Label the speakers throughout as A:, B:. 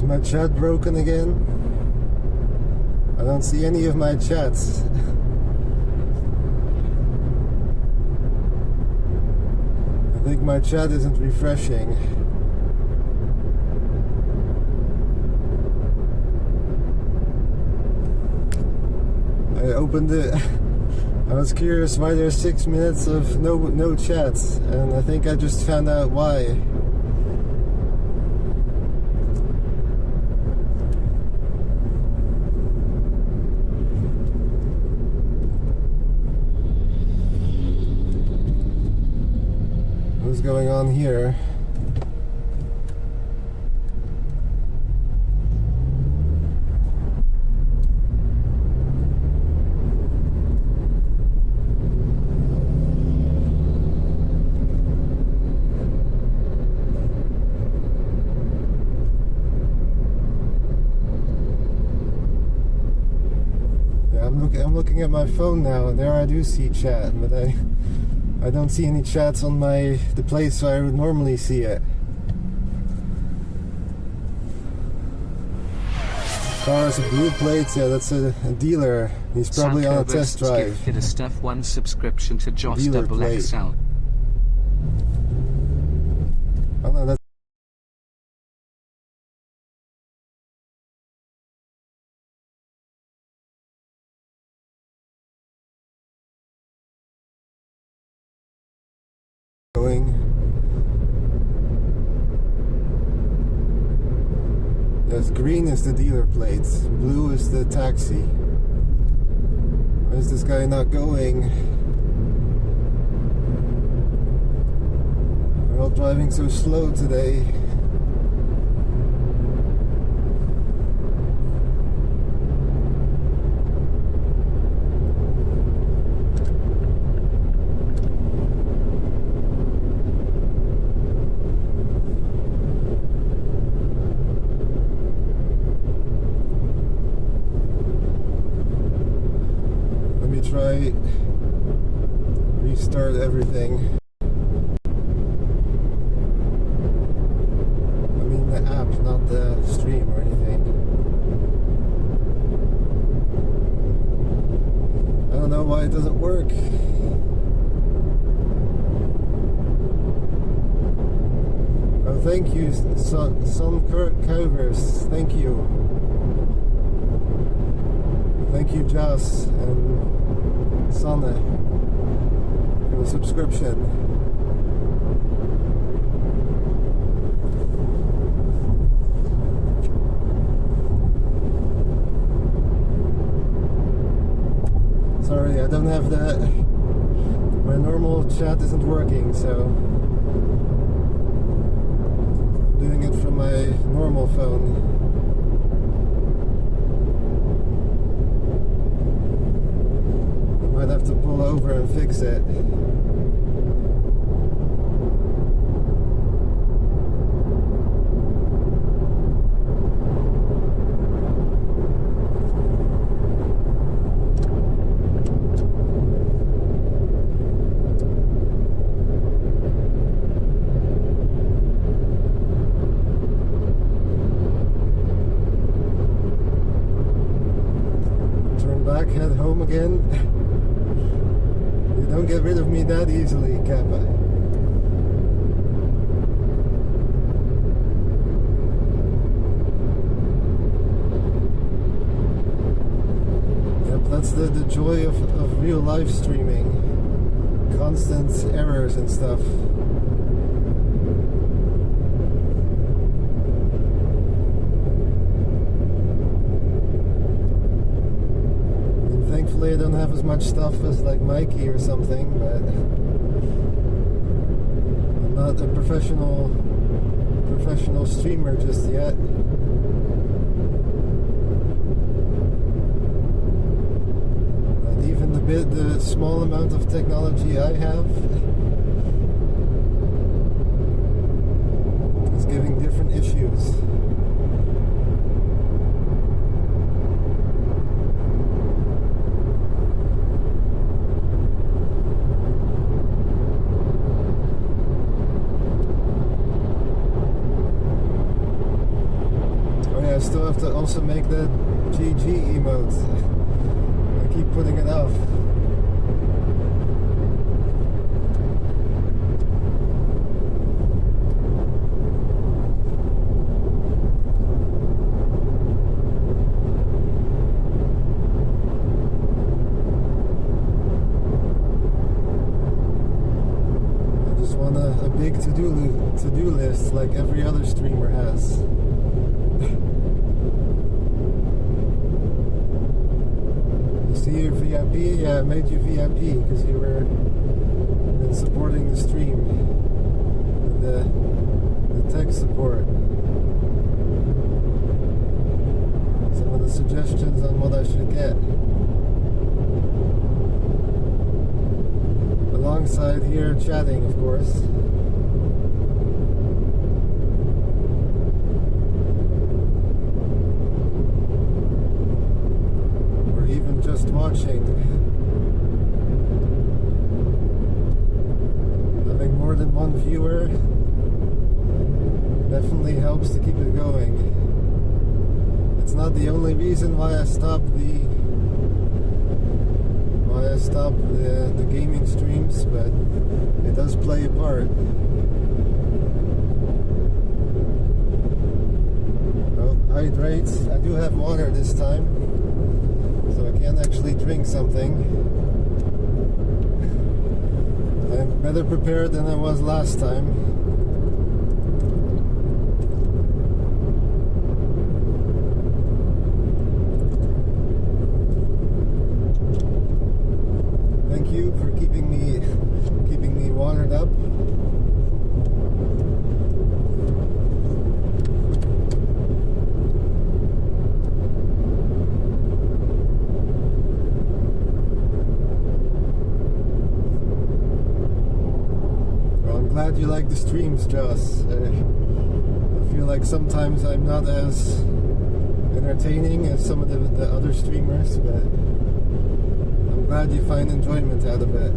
A: my chat broken again? I don't see any of my chats. I think my chat isn't refreshing. I opened it. I was curious why there's 6 minutes of no chats, and I think I just found out why. What's going on here? I'm looking at my phone now, and there I do see chat, but I don't see any chats on the place where I would normally see it. Car has a blue plate, yeah, that's a dealer. He's probably on a test drive.
B: Hit a Stuff 1 subscription to Joss
A: Dealer
B: Double
A: plate.
B: XL.
A: Oh no, that's going. Yes, green is the dealer plate, blue is the taxi. Why is this guy not going? We're all driving so slow today. Try restart everything. I mean the app, not the stream or anything. I don't know why it doesn't work. Oh, thank you, Son Covers. Thank you. Thank you, Joss and Sanne, for the subscription. Sorry, I don't have that. My normal chat isn't working, so I'm doing it from my normal phone. Might have to pull over and fix it. Turn back, head home again. Don't get rid of me that easily, Kappa. Yep, that's the joy of real live streaming. Constant errors and stuff. Thankfully I don't have as much stuff as like Mikey or something, but I'm not a professional streamer just yet. And even the small amount of technology I have is giving different issues. also make that GG emote. I keep putting it off. A big to-do list like every other streamer has. You see your VIP? Yeah, I made you VIP because you were been supporting the stream with the tech support. Some of the suggestions on what I should get. Alongside here chatting, of course. Or even just watching. Having more than one viewer definitely helps to keep it going. It's not the only reason why I stopped the gaming streams, but it does play a part. Oh, hydrate. I do have water this time, so I can actually drink something. I'm better prepared than I was last time. For keeping me watered up. Well, I'm glad you like the streams, Joss. I feel like sometimes I'm not as entertaining as some of the other streamers, but I'm glad you find enjoyment out of it.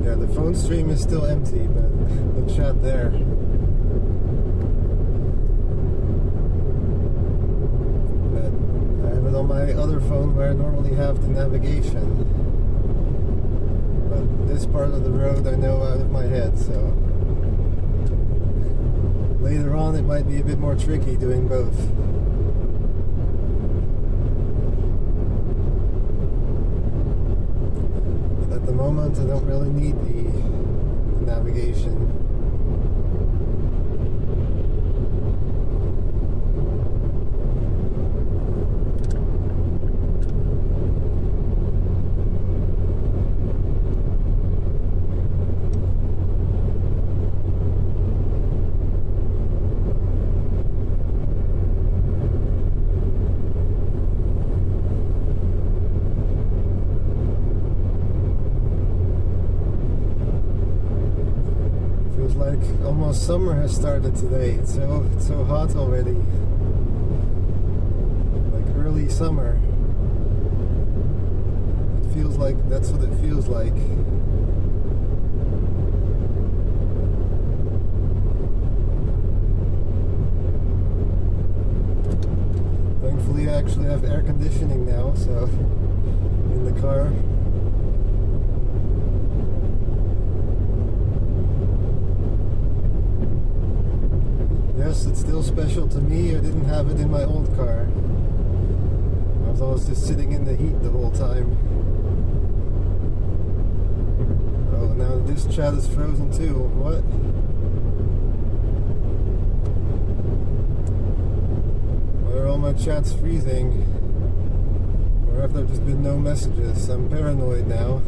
A: Yeah, the phone stream is still empty, but the chat there. But I have it on my other phone where I normally have the navigation. This part of the road I know out of my head, so later on it might be a bit more tricky doing both. But at the moment I don't really need the navigation. Almost summer has started today. It's so hot already. Like early summer. It feels like that's what it feels like. Thankfully I actually have air conditioning now, so in the car. Yes, it's still special to me. I didn't have it in my old car. I was always just sitting in the heat the whole time. Oh, now this chat is frozen too. What? Why are all my chats freezing? Or have there just been no messages? I'm paranoid now.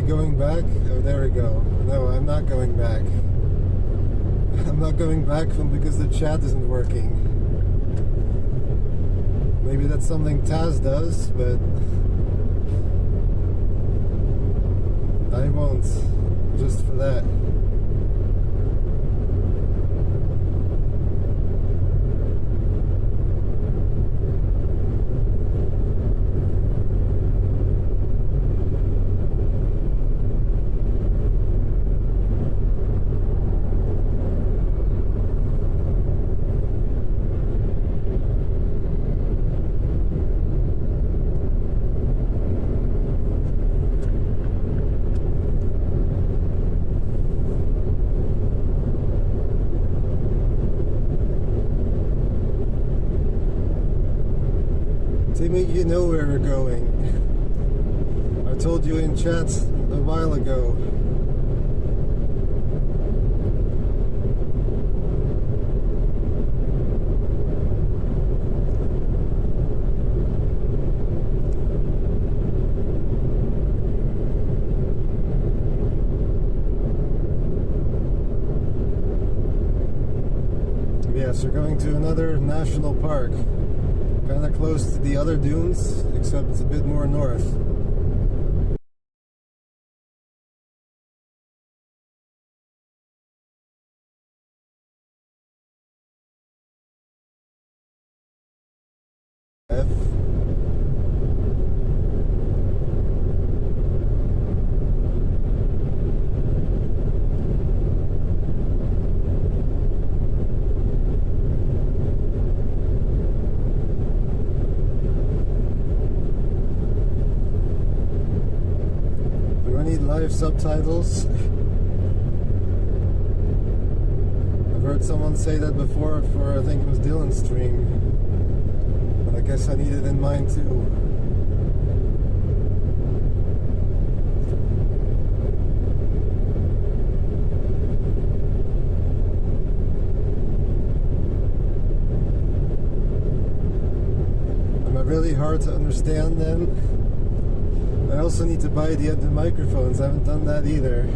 A: Going back? Oh, there we go. No, I'm not going back. I'm not going back because the chat isn't working. Maybe that's something Taz does, but I won't, just for that. Timmy, you know where we're going. I told you in chat a while ago. Yes, we're going to another national park. Kind of close to the other dunes, except it's a bit more north. F. Live subtitles. I've heard someone say that before for, I think it was Dylan's stream, but I guess I need it in mine too. Am I really hard to understand then? I also need to buy the other microphones. I haven't done that either.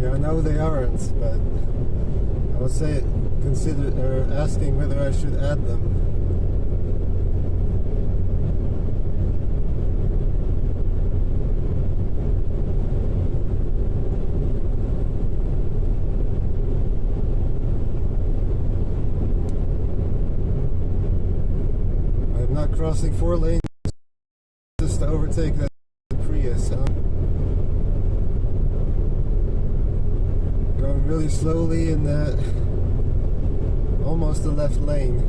A: Yeah, I know they aren't, but I would say consider asking whether I should add them. I'm not crossing 4 lanes just to overtake that Prius, huh? Going really slowly in that almost the left lane.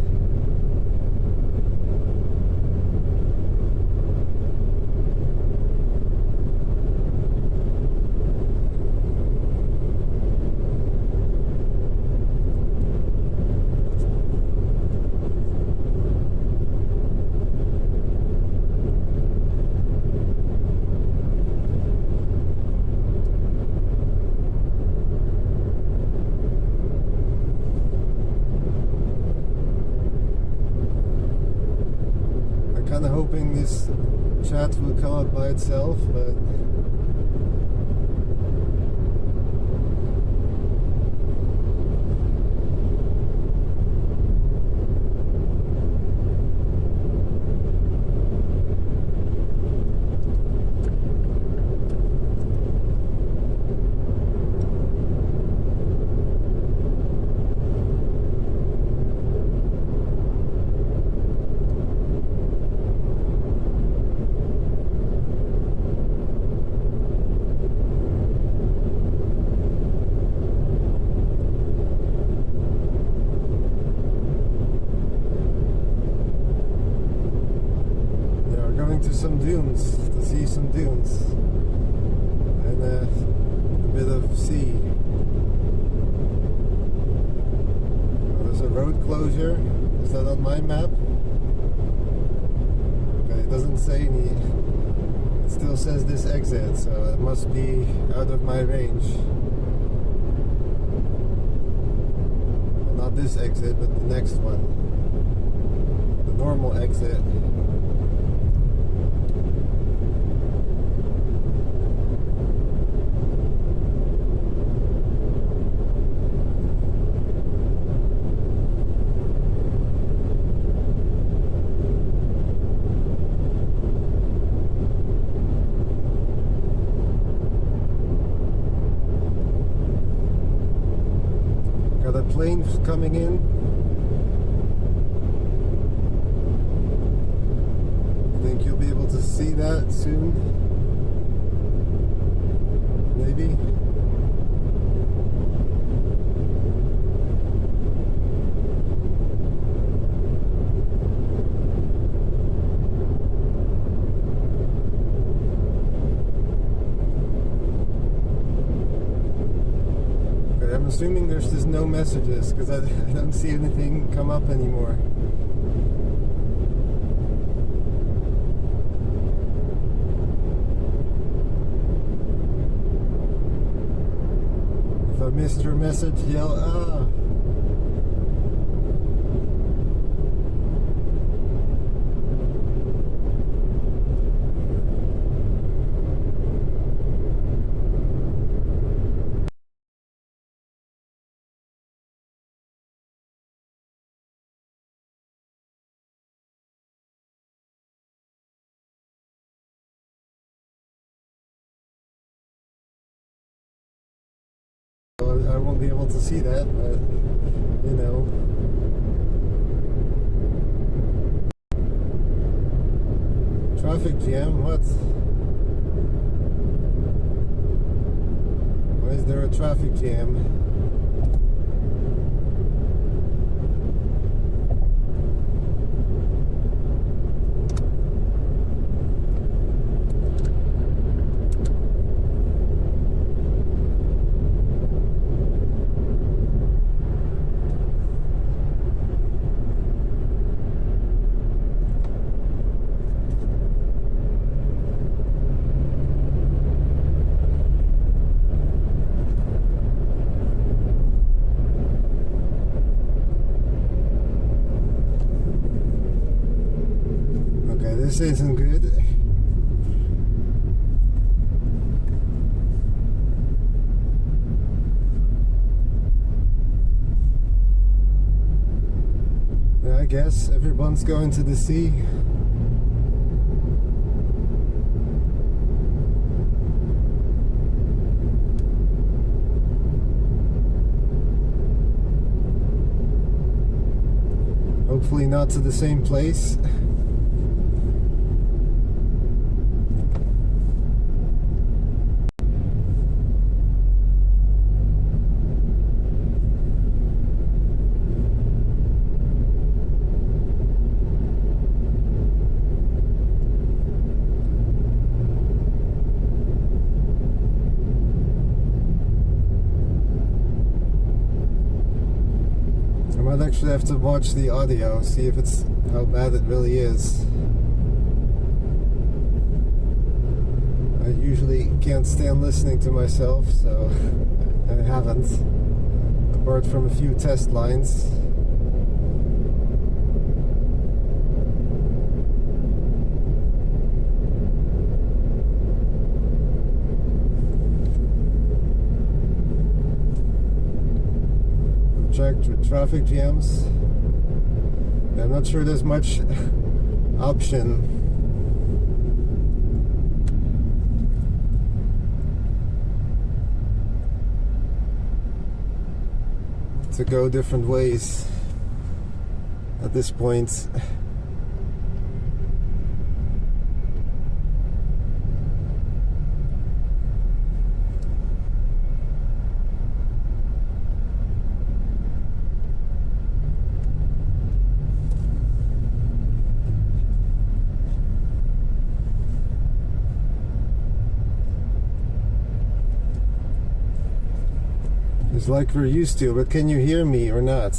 A: Kind of hoping this chat will come up by itself, but to some dunes, to see some dunes and a bit of sea. Oh, there's a road closure. Is that on my map? Okay, it doesn't doesn't say any. It still says this exit, so it must be out of my range. Well, not this exit, but the next one. The normal exit. Got a plane coming in. Think you'll be able to see that soon? Maybe? I'm assuming there's just no messages because I don't see anything come up anymore. If I missed your message, yell ah. I won't be able to see that, but you know. Traffic jam, what? Why is there a traffic jam? This isn't good. Yeah, I guess everyone's going to the sea. Hopefully not to the same place. I might actually have to watch the audio, see if it's how bad it really is. I usually can't stand listening to myself, so I haven't, apart from a few test lines. Traffic jams. I'm not sure there's much option. To go different ways at this point. It's like we're used to, but can you hear me or not?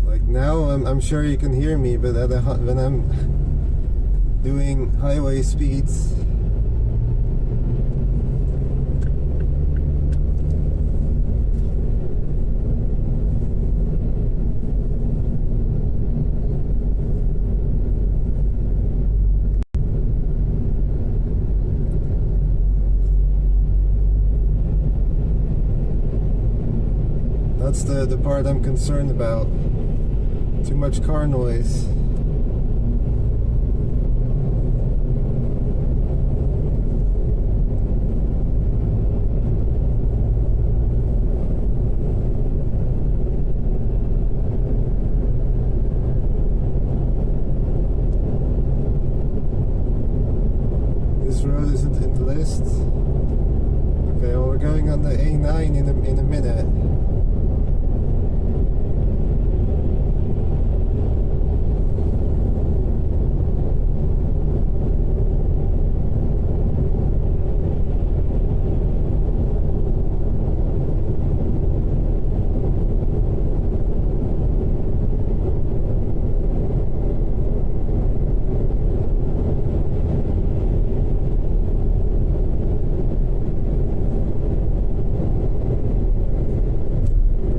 A: Like Now I'm sure you can hear me, but when I'm doing highway speeds, that's the part I'm concerned about. Too much car noise. This road isn't in the list. Okay, well, we're going on the A9 in a minute.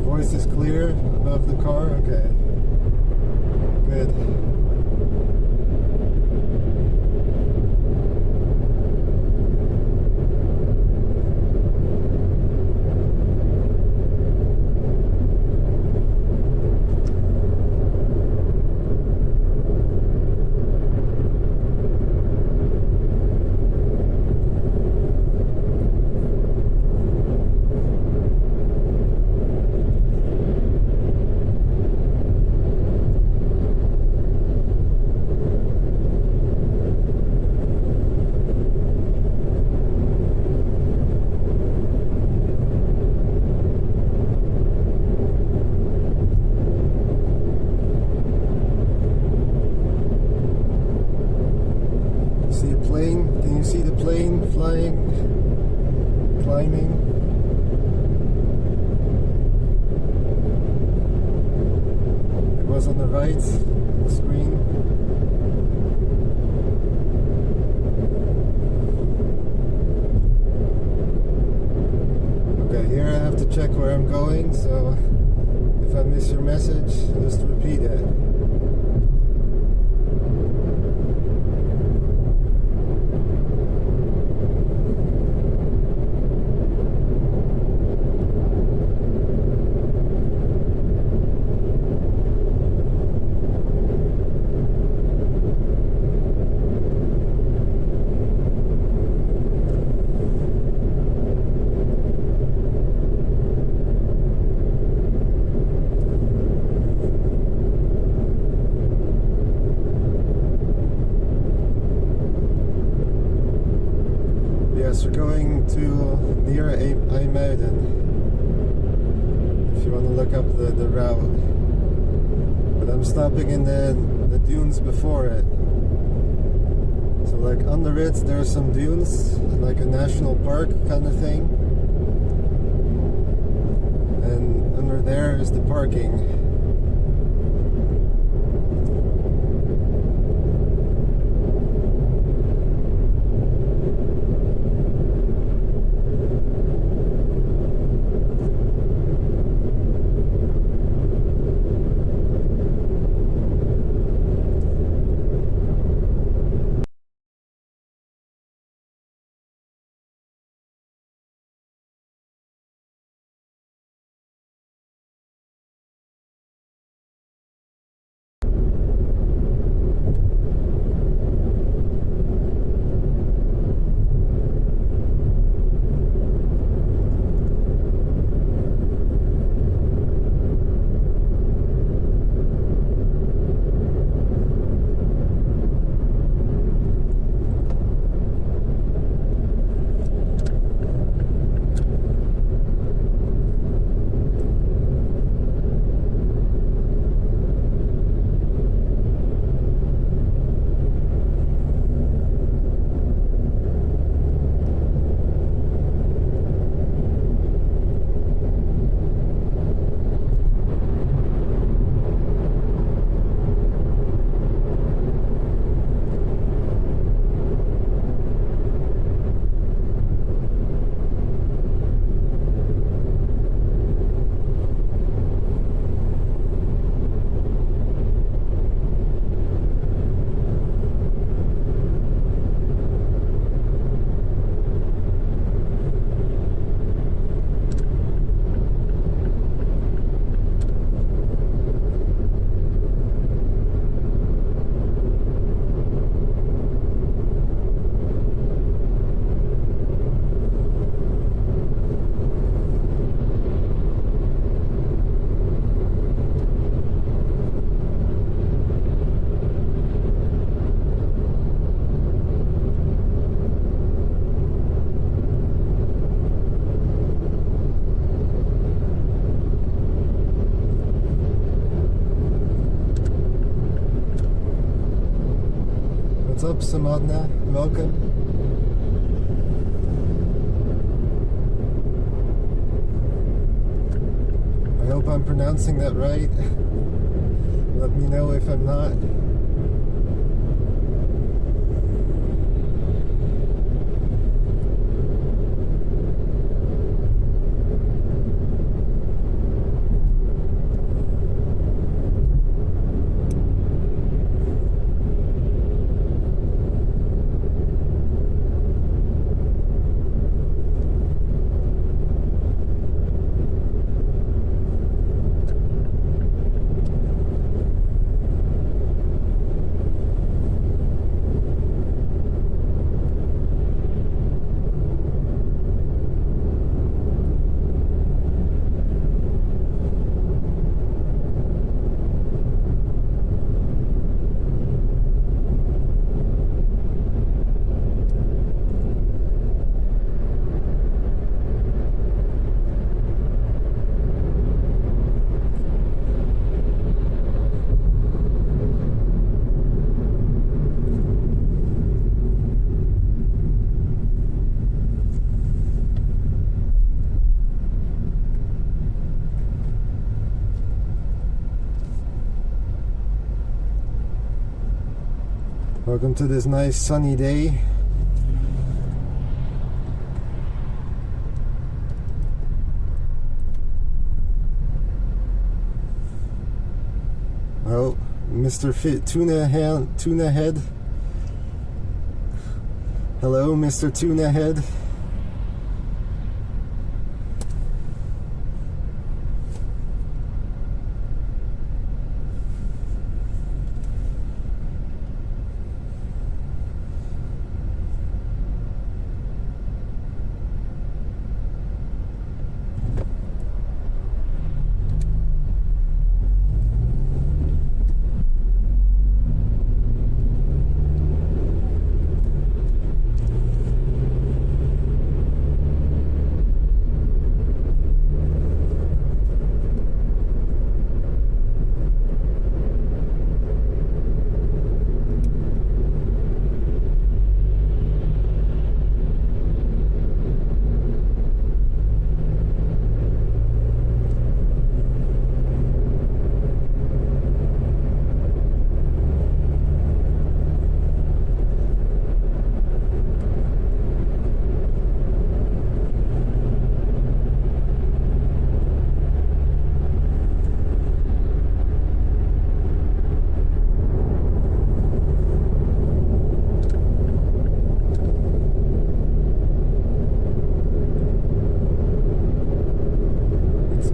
A: Voice is clear above the car. Okay, good. See a plane? Can you see the plane flying, climbing? It was on the right on the screen. Okay, here I have to check where I'm going, so if I miss your message, just repeat it. Yes, we're going to near IJmuiden. If you want to look up the route. But I'm stopping in the dunes before it. So like under it there are some dunes, like a national park kind of thing. And under there is the parking. What's up, Samadna? Welcome. I hope I'm pronouncing that right. Let me know if I'm not. Welcome to this nice sunny day. Oh, Mr. Tuna Head. Hello, Mr. Tuna Head.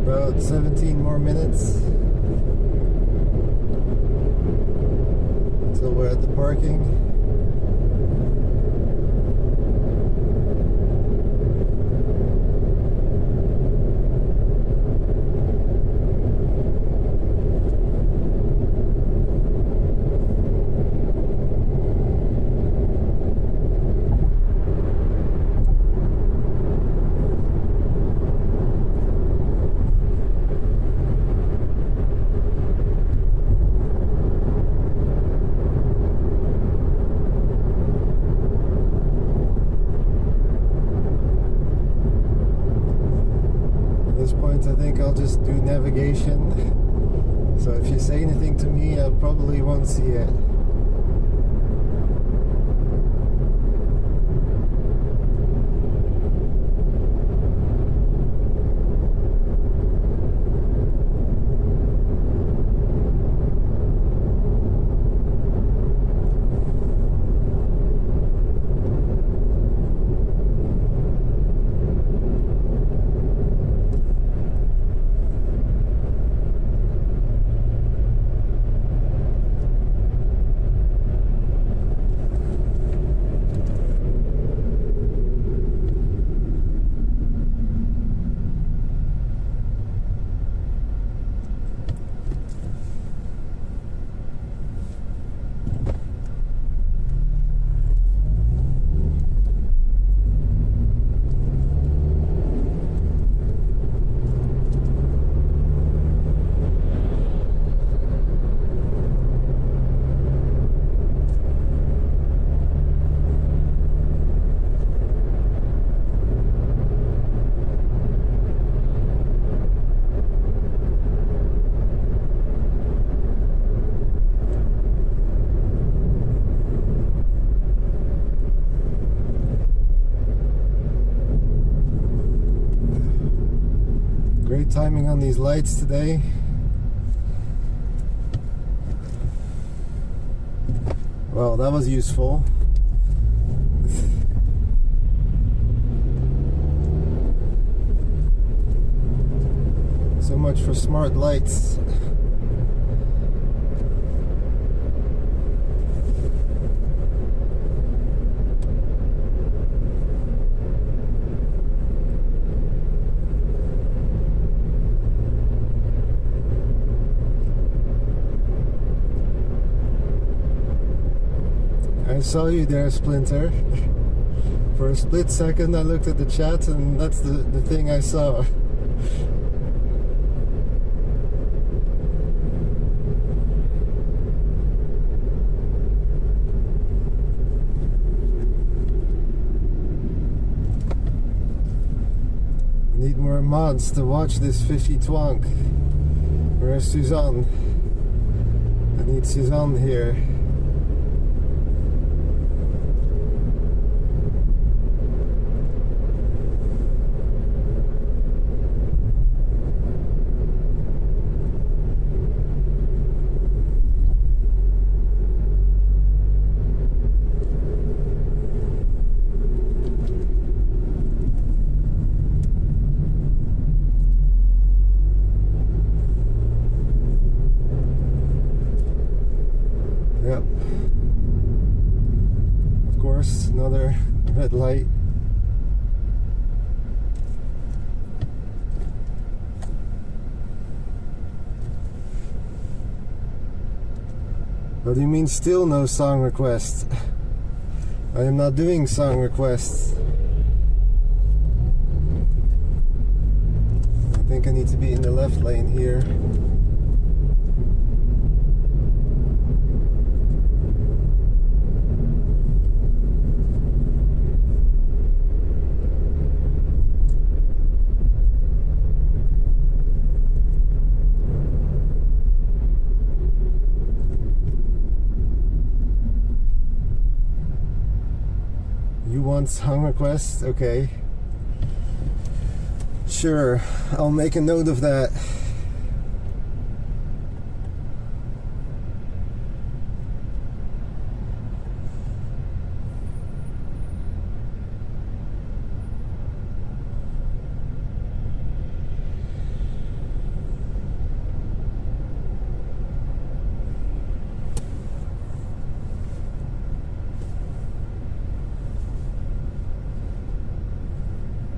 A: About 17 more minutes until we're at the parking. I think I'll just do navigation. So if you say anything to me, I probably won't see it. Great timing on these lights today. Well, that was useful. So much for smart lights. I saw you there, Splinter. For a split second I looked at the chat and that's the thing I saw. Need more mods to watch this fishy twonk. Where's Suzanne? I need Suzanne here. Yep. Of course, another red light. What do you mean still no song requests? I am not doing song requests. I think I need to be in the left lane here. You want song requests? Okay. Sure, I'll make a note of that.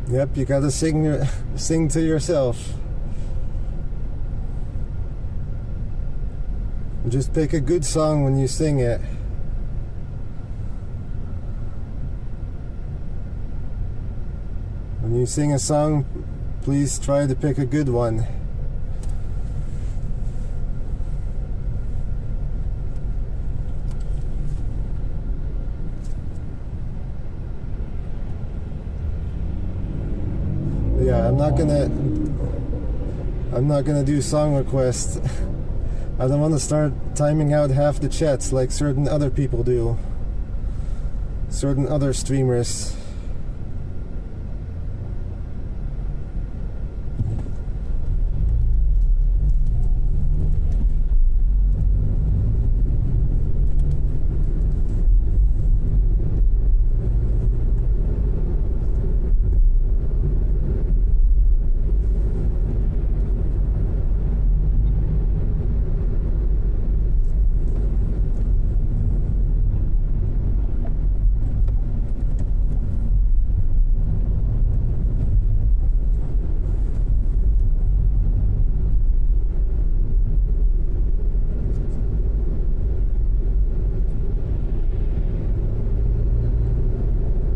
A: Yep, you gotta sing to yourself. Just pick a good song when you sing it. When you sing a song, please try to pick a good one. Yeah, I'm not gonna do song requests. I don't want to start timing out half the chats like certain other people do. Certain other streamers.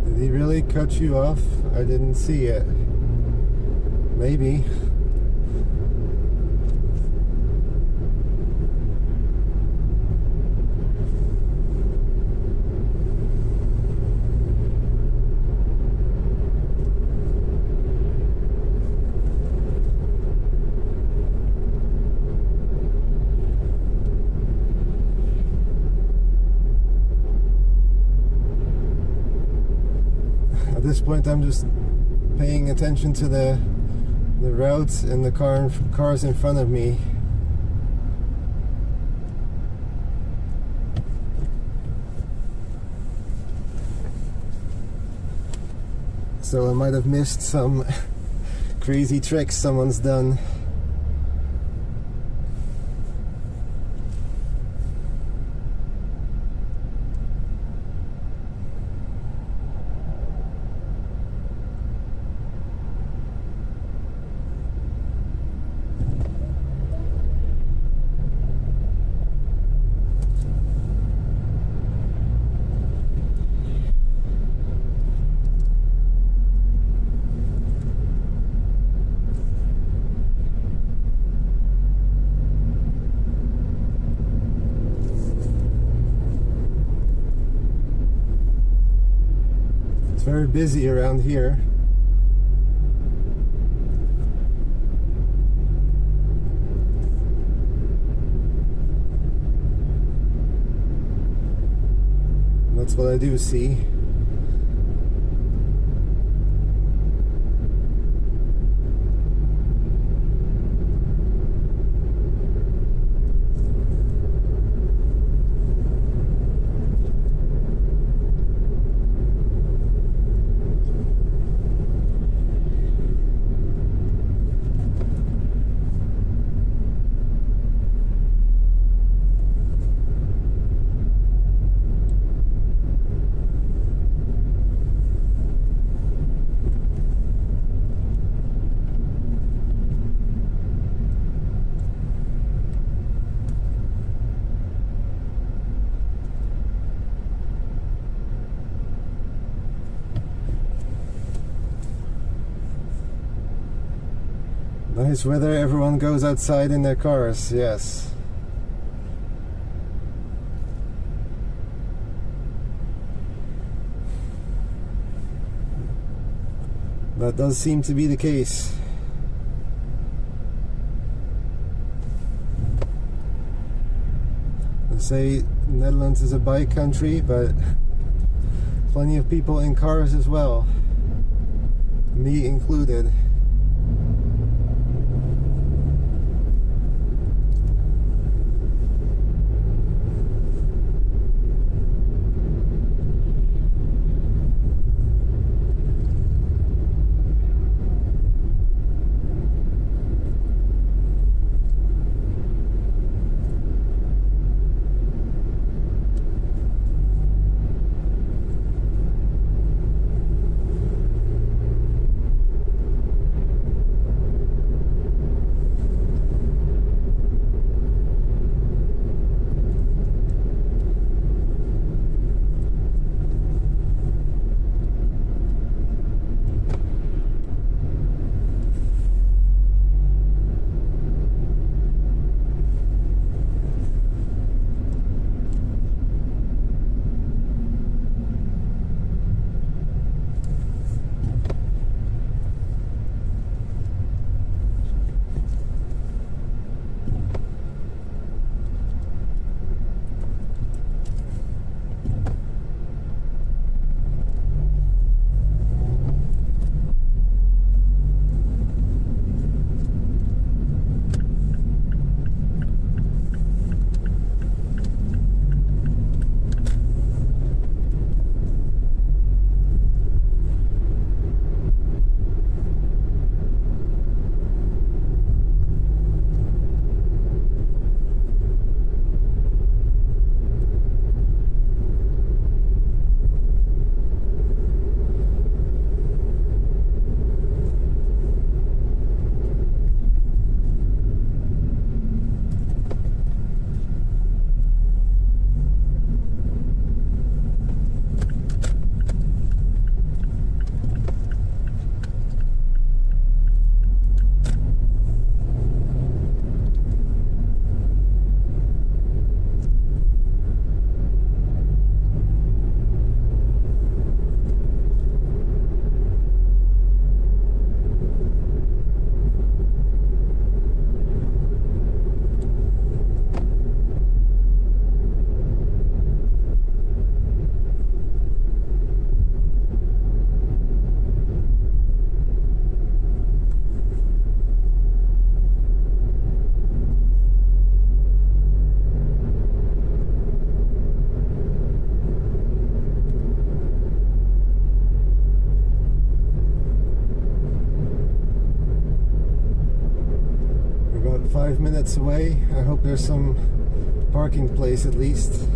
A: Did he really cut you off? I didn't see it. Maybe. At this point I'm just paying attention to the the roads and the cars in front of me. So I might have missed some crazy tricks someone's done. It's very busy around here. That's what I do see. Nice weather, everyone goes outside in their cars, yes. That does seem to be the case. They say Netherlands is a bike country, but plenty of people in cars as well, me included. minutes away. I hope there's some parking place at least.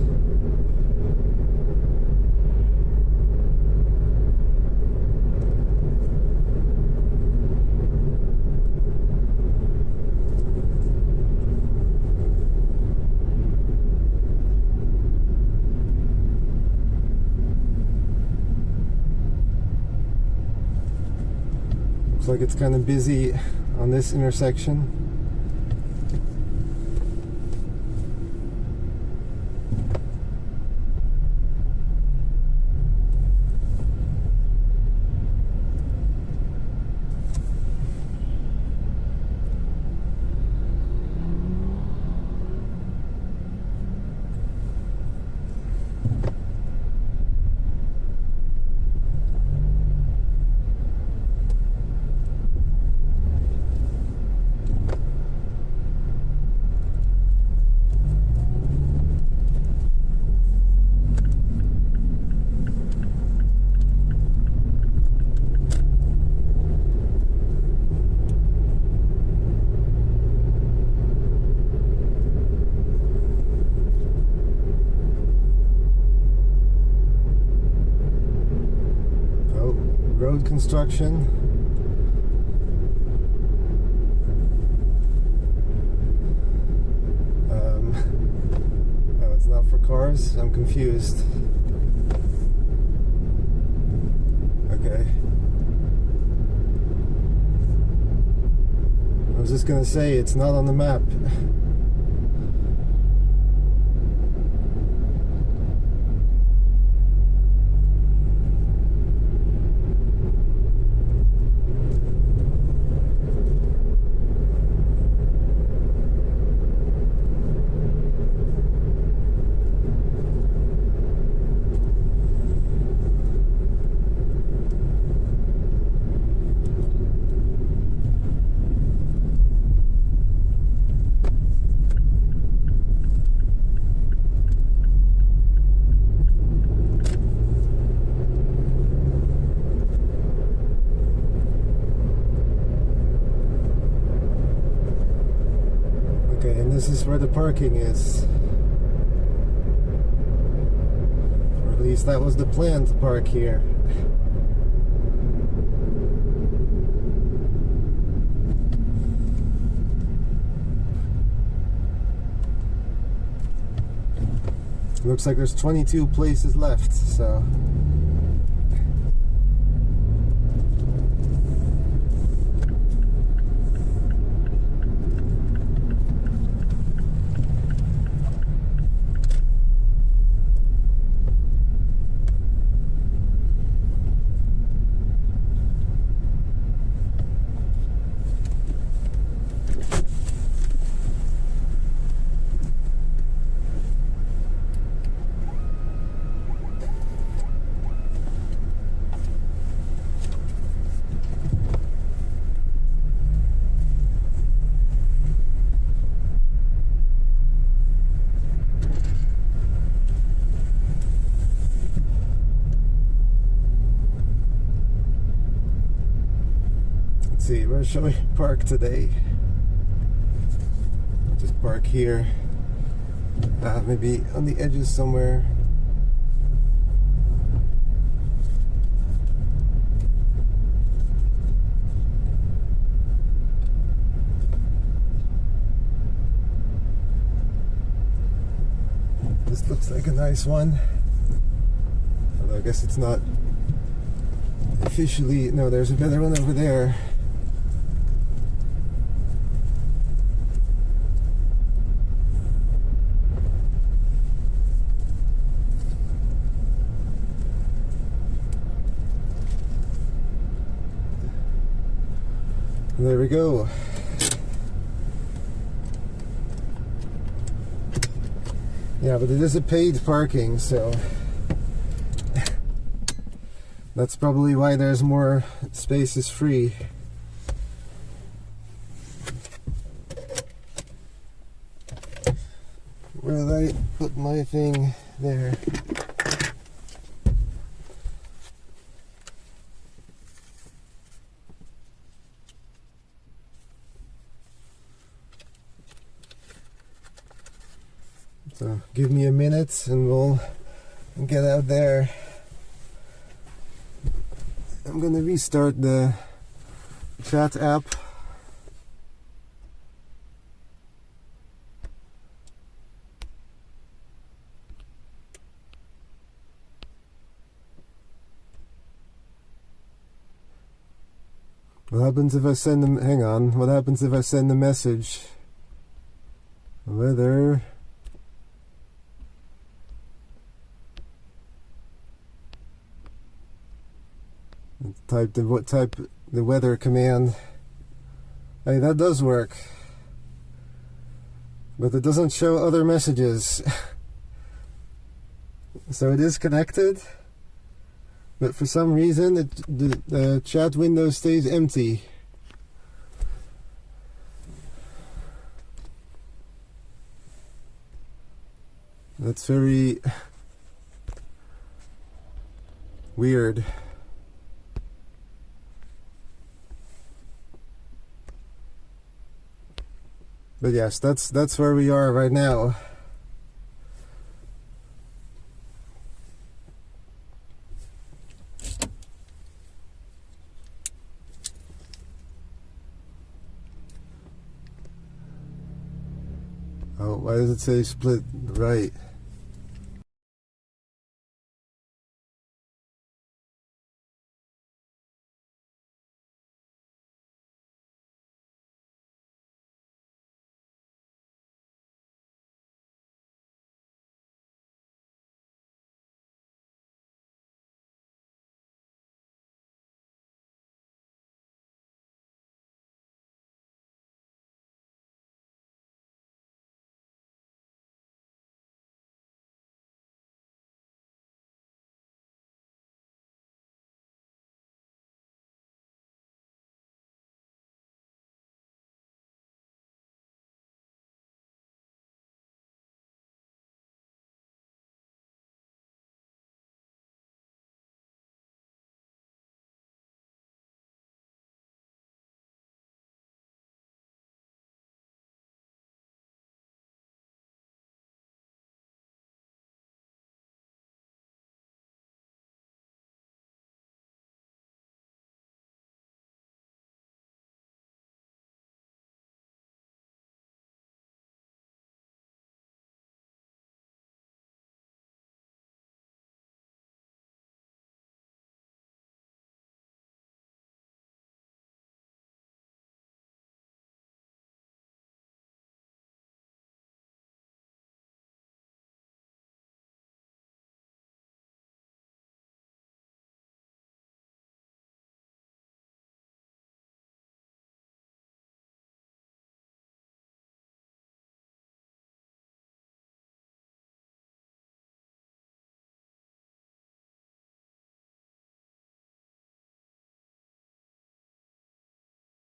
A: Looks like it's kind of busy on this intersection. Road construction. Oh, it's not for cars? I'm confused. Okay. I was just gonna say, it's not on the map. This is where the parking is. Or at least that was the plan, to park here. Looks like there's 22 places left, so... Let's see, where shall we park today? I'll just park here. Maybe on the edges somewhere. This looks like a nice one. Although I guess it's not officially. No, there's a better one over there. There we go. Yeah, but it is a paid parking, so that's probably why there's more spaces free. Where did I put my thing? There. So give me a minute and we'll get out there. I'm gonna restart the chat app. What happens if I send them? Hang on. What happens if I send a message? Weather. Type the weather command. Hey, that does work, but it doesn't show other messages. So it is connected, but for some reason the chat window stays empty. That's very weird. But yes, that's where we are right now. Oh, why does it say split right?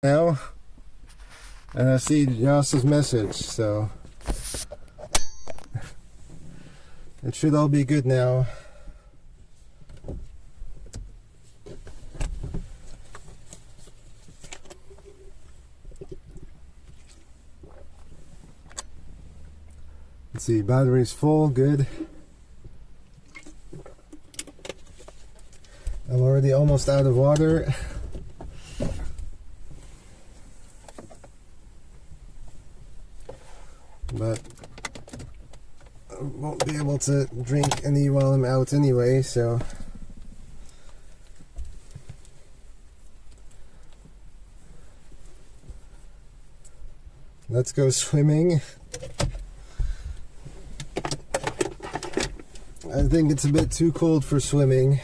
A: Now, and I see Joss's message, so it should all be good now. Let's see, battery's full, good. I'm already almost out of water. But I won't be able to drink any while I'm out anyway, so let's go swimming. I think it's a bit too cold for swimming.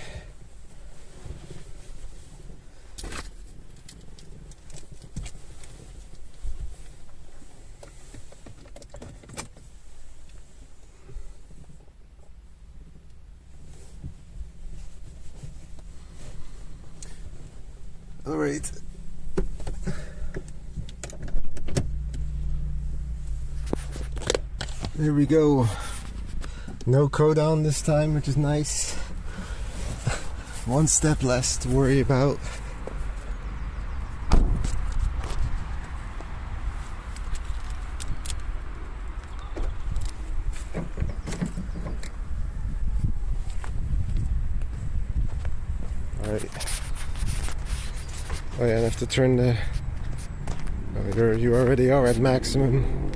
A: All right. There we go. No codon this time, which is nice. One step less to worry about. Alright. Oh yeah, I have to turn the... Oh, you already are at maximum.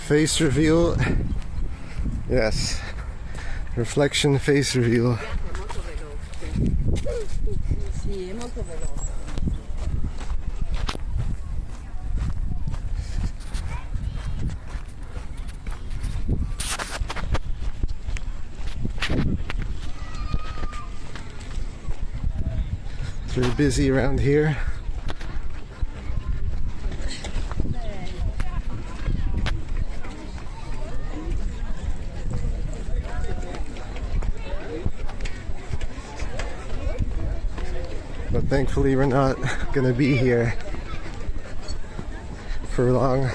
A: Face reveal. Yes. Reflection face reveal. It's very busy around here. But thankfully we're not gonna be here for long.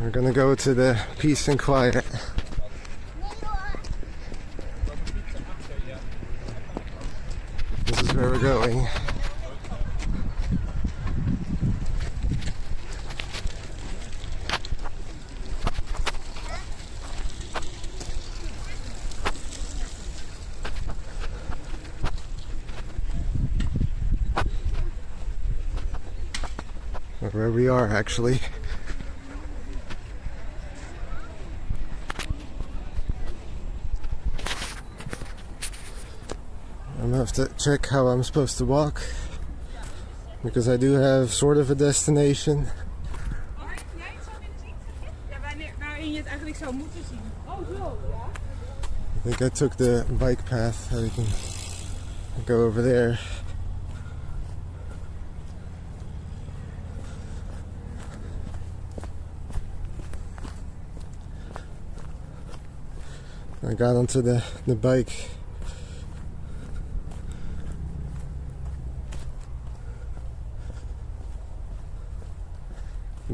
A: We're gonna go to the Peace and Quiet. This is where we're going. Or where we are, actually. I'm gonna have to check how I'm supposed to walk, because I do have sort of a destination. I think I took the bike path, so we can go over there. I got onto the bike.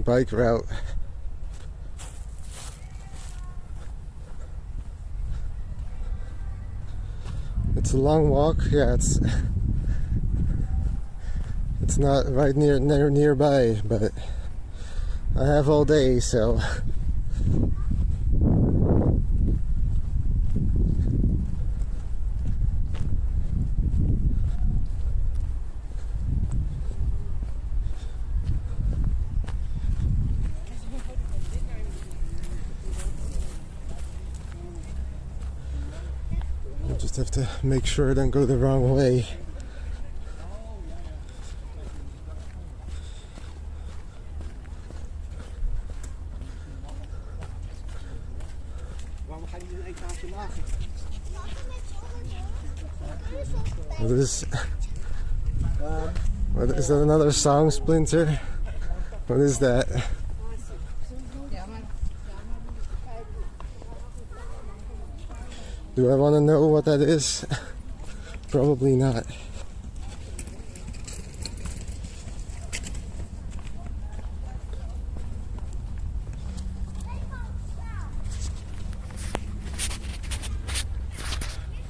A: Bike route. It's a long walk. Yeah, it's not right nearby, but I have all day, so just have to make sure I don't go the wrong way. What is that, another song, Splinter? What is that? Do I want to know what that is? Probably not.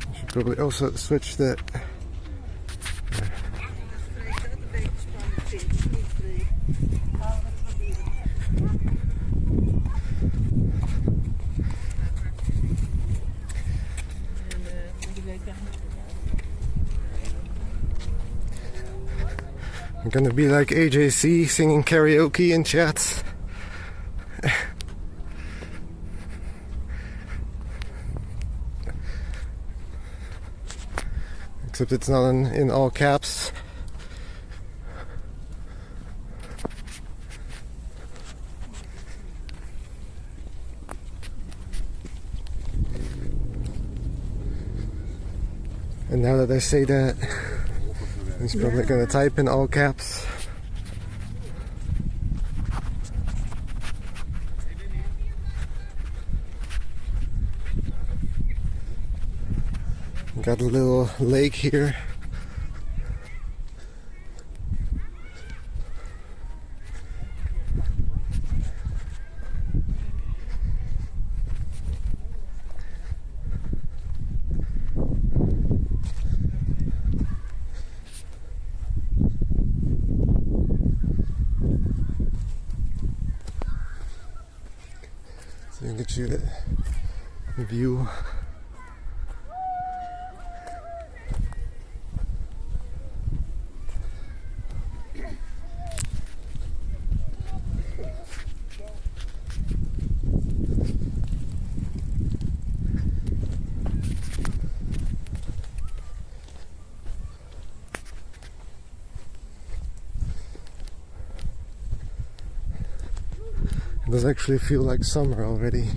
A: I should probably also switch that. I'm gonna be like AJC singing karaoke in chats. Except it's not in all caps. And now that I say that, he's probably gonna type in all caps. Got a little lake here. So you can get you the view. It does actually feel like summer already.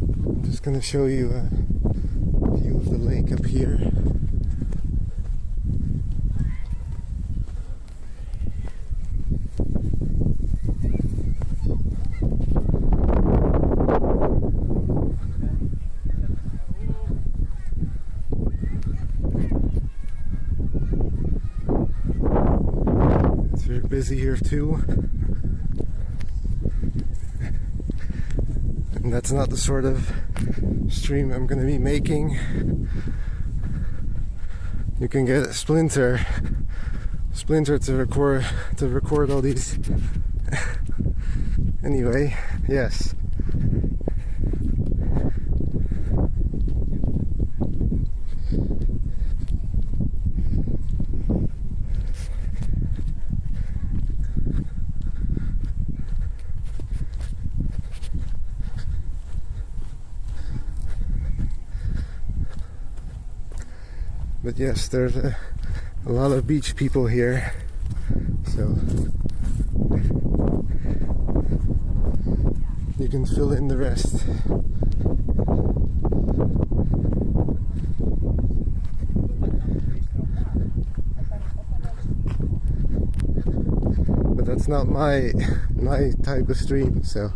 A: I'm just gonna show you a view of the lake up here. Busy here too, and that's not the sort of stream I'm going to be making. You can get Splinter to record all these. Anyway, yes. But yes, there's a lot of beach people here, so you can fill in the rest. But that's not my type of stream, so.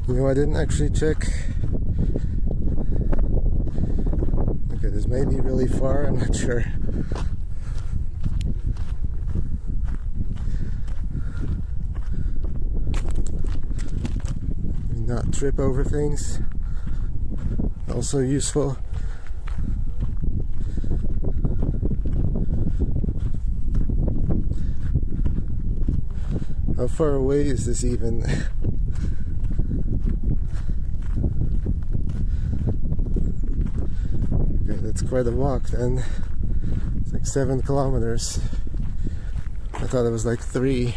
A: You know, I didn't actually check. Okay, this may be really far, I'm not sure. Not trip over things. Also useful. How far away is this even? It's quite a walk then. It's like 7 kilometers. I thought it was like 3.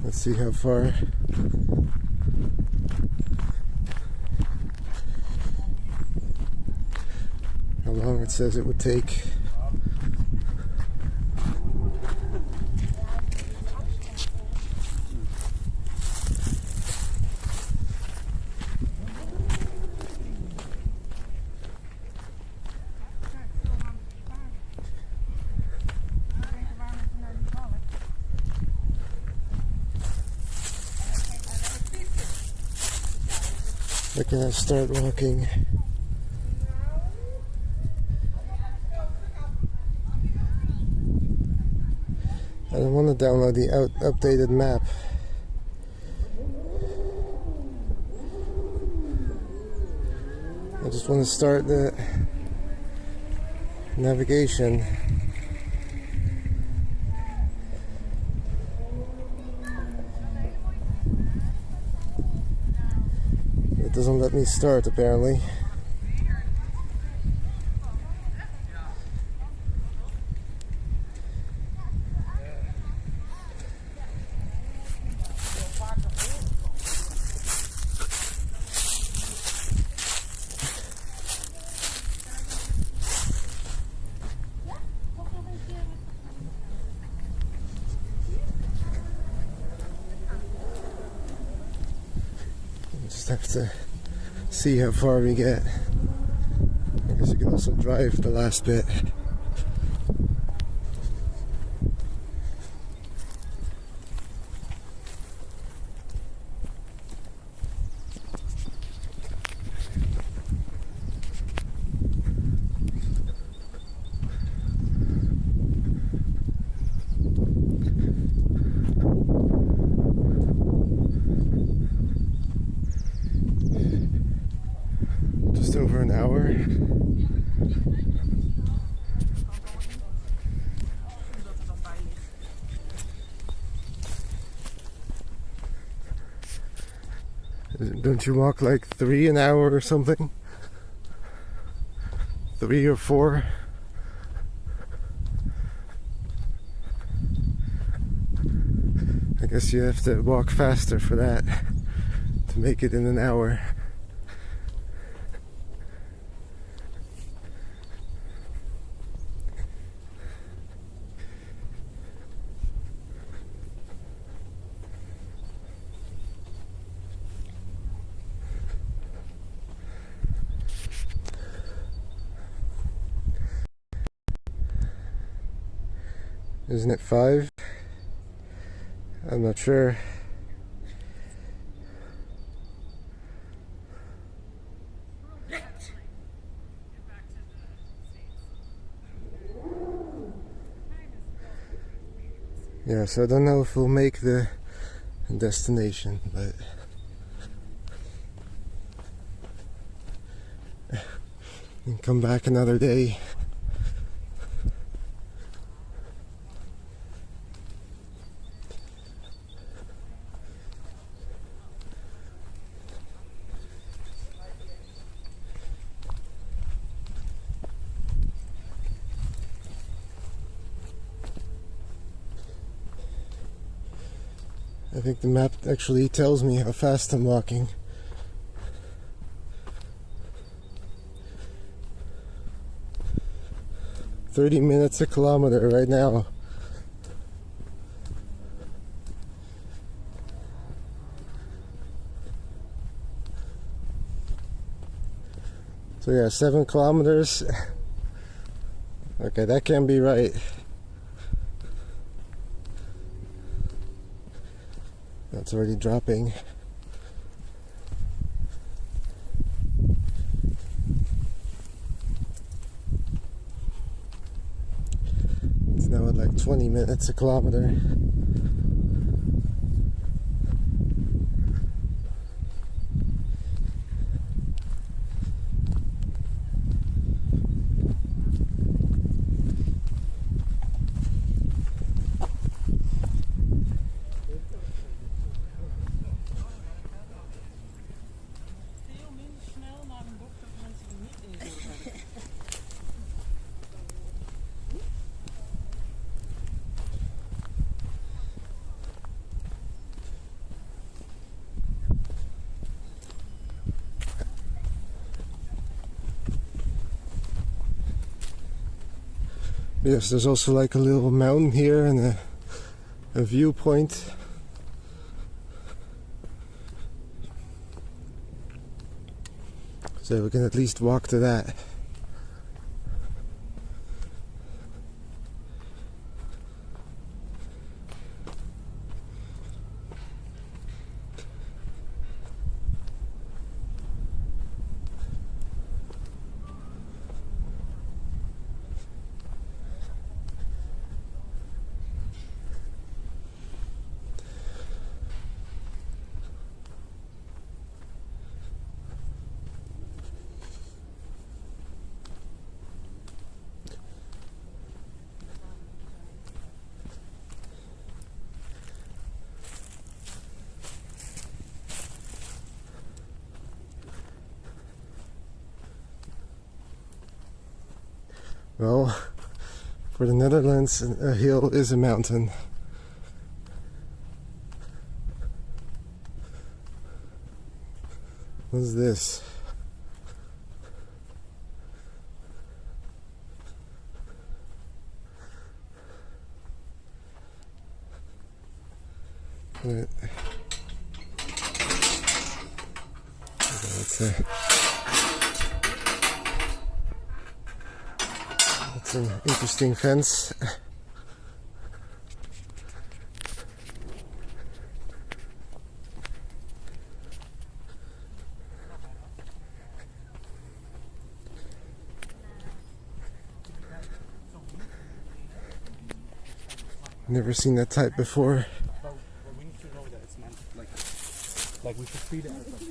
A: Let's see how far. How long it says it would take. We're gonna start walking. I don't want to download the updated map. I just want to start the navigation. It doesn't let me start apparently. Just have to see how far we get. I guess you can also drive the last bit. Just over an hour. Don't you walk like 3 an hour or something? 3 or 4? I guess you have to walk faster for that to make it in an hour. Isn't it 5? I'm not sure. Yeah, so I don't know if we'll make the destination, but we can come back another day. I think the map actually tells me how fast I'm walking. "30 minutes a kilometer" right now. So yeah, 7 kilometers. Okay, that can't be right. That's already dropping. It's now at like 20 minutes a kilometer. Yes, there's also like a little mountain here and a viewpoint. So we can at least walk to that. Well, for the Netherlands, a hill is a mountain. What's this? Wait. That's an interesting fence. Never seen that type before.
C: But we need to know that it's meant like we should treat it as like.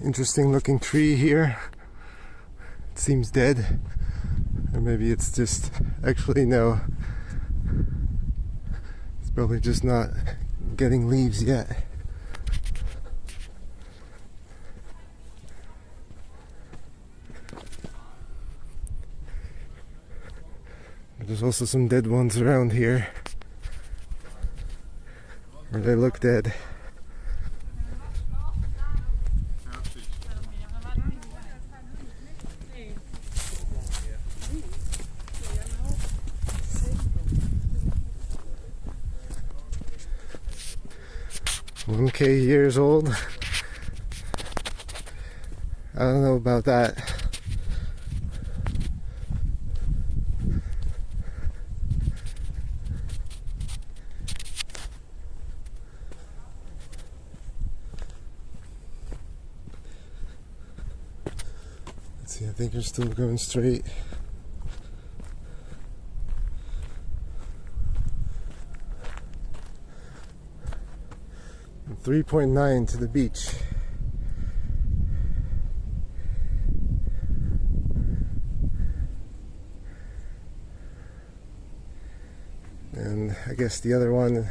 A: Interesting looking tree here. It seems dead. Or maybe it's just, actually no. It's probably just not getting leaves yet. But there's also some dead ones around here. Or they look dead. $1K years old. I don't know about that. Let's see, I think we're still going straight. .9 to the beach. And I guess the other one,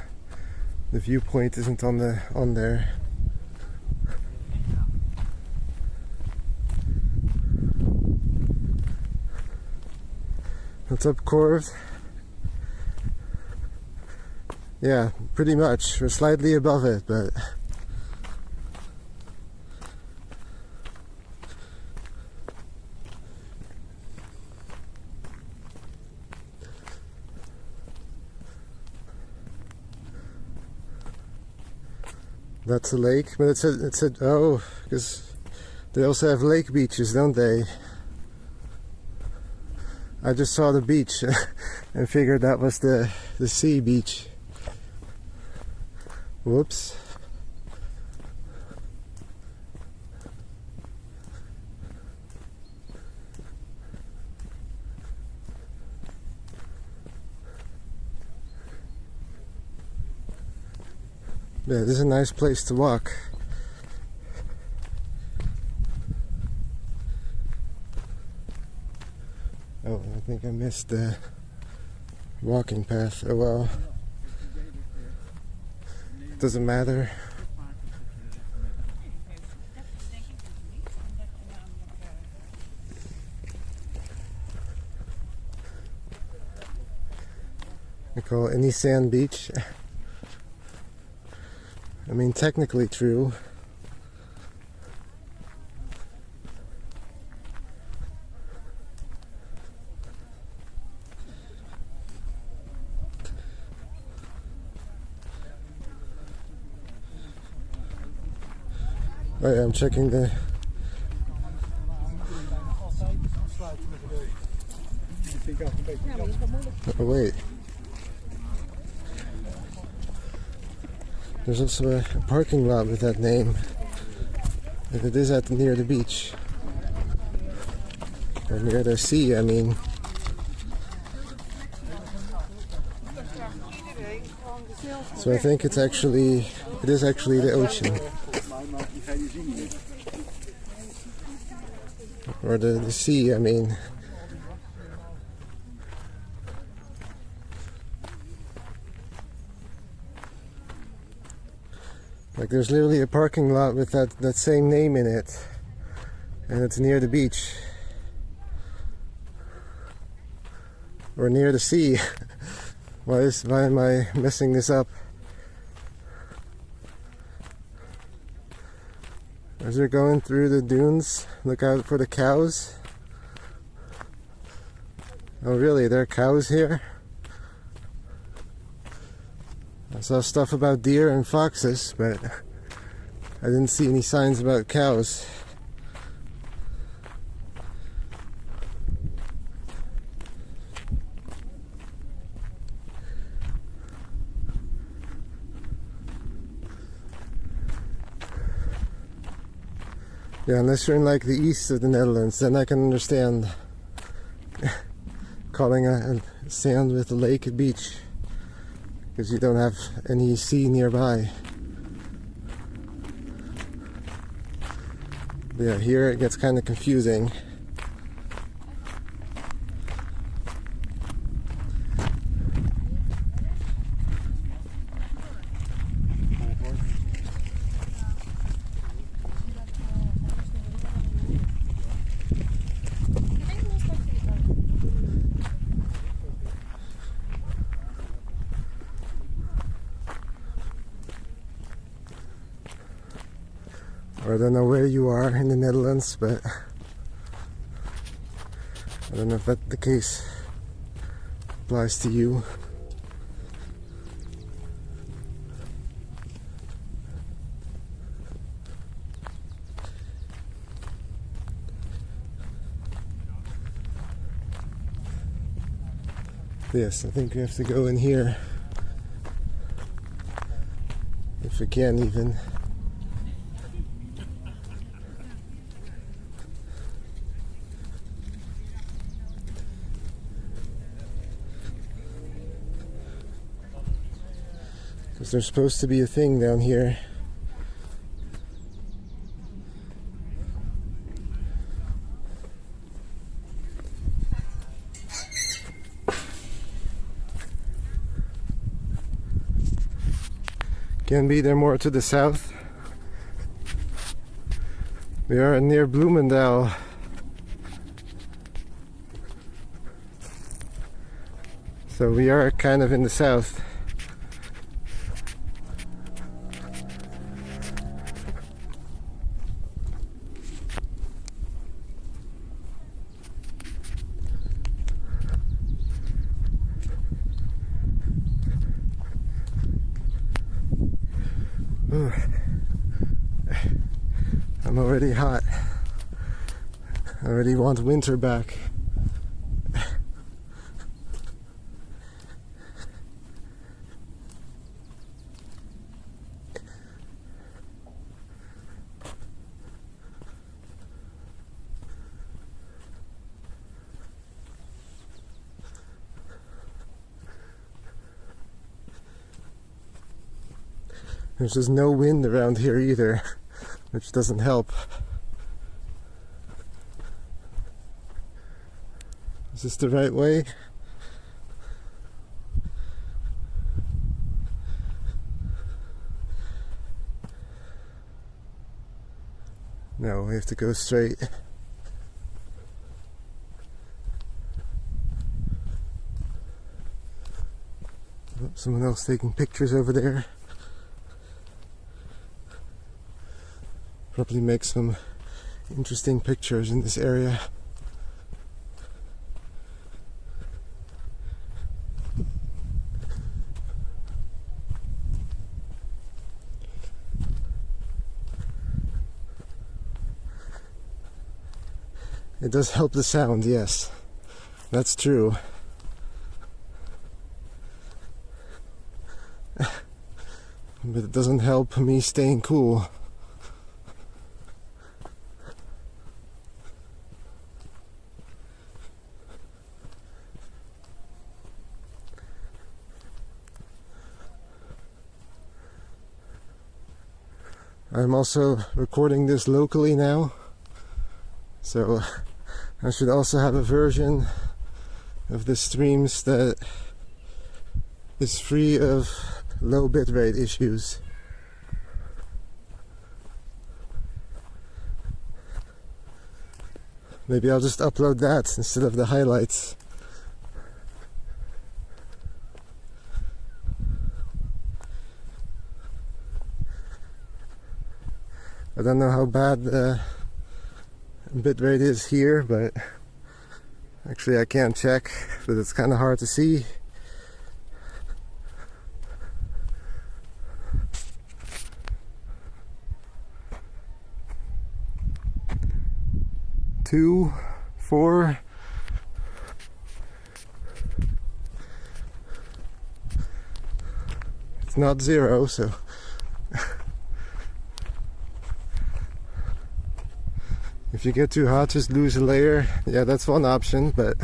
A: the viewpoint isn't on there. What's up, Corv? Yeah, pretty much. We're slightly above it, but that's a lake. But it said oh, because they also have lake beaches, don't they? I just saw the beach and figured that was the sea beach. Whoops. Yeah, this is a nice place to walk. Oh, I think I missed the walking path. Oh well. Doesn't matter. I call it any sand beach. I mean, technically true. Oh yeah, I'm checking the... Oh wait. There's also a parking lot with that name. And it is near the beach. Or near the sea, I mean. So I think it is actually the ocean. Or the sea, I mean. Like there's literally a parking lot with that same name in it. And it's near the beach. Or near the sea. Why am I messing this up? As we're going through the dunes, look out for the cows. Oh really, there are cows here? I saw stuff about deer and foxes, but I didn't see any signs about cows. Yeah, unless you're in like the east of the Netherlands, then I can understand calling a sand with a lake a beach, because you don't have any sea nearby. But yeah, here it gets kind of confusing. Or I don't know where you are in the Netherlands, but I don't know if that the case applies to you. Yes, I think we have to go in here. If we can even. Because there's supposed to be a thing down here. Can be there more to the south. We are near Bloemendaal. So we are kind of in the south. Ooh. I'm already hot. I already want winter back. There's just no wind around here either, which doesn't help. Is this the right way? No, we have to go straight. Oh, someone else taking pictures over there. Probably make some interesting pictures in this area. It does help the sound, yes. That's true. But it doesn't help me staying cool. I'm also recording this locally now, so I should also have a version of the streams that is free of low bitrate issues. Maybe I'll just upload that instead of the highlights. I don't know how bad the bitrate is here, but actually I can't check, but it's kind of hard to see. Two, 4. It's not 0, so if you get too hot, just lose a layer. Yeah, that's one option, but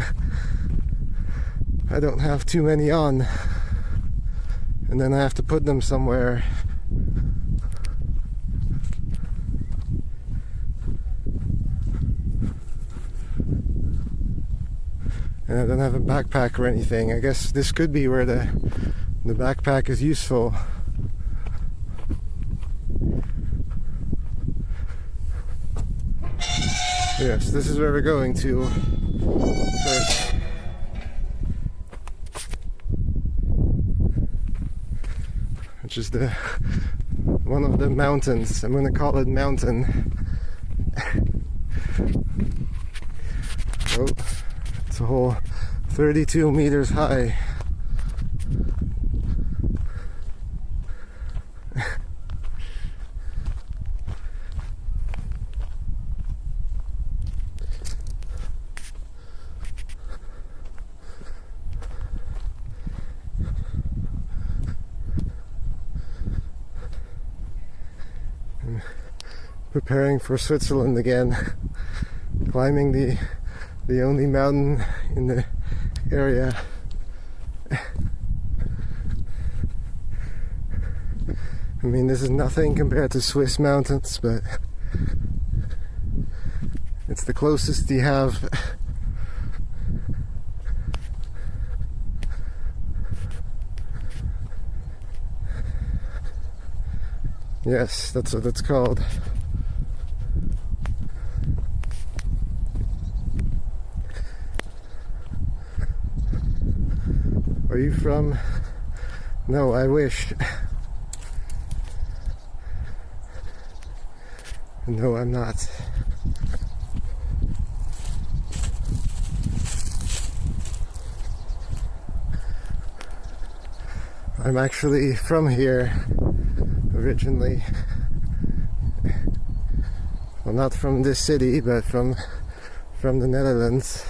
A: I don't have too many on, and then I have to put them somewhere. And I don't have a backpack or anything. I guess this could be where the backpack is useful. Yes, this is where we're going to first. Which is one of the mountains. I'm gonna call it mountain. Oh, it's a whole 32 meters high. Preparing for Switzerland again, climbing the only mountain in the area. I mean, this is nothing compared to Swiss mountains, but it's the closest you have. Yes, that's what it's called. Are you from? No, I wish. No, I'm not. I'm actually from here originally. Well, not from this city, but from the Netherlands.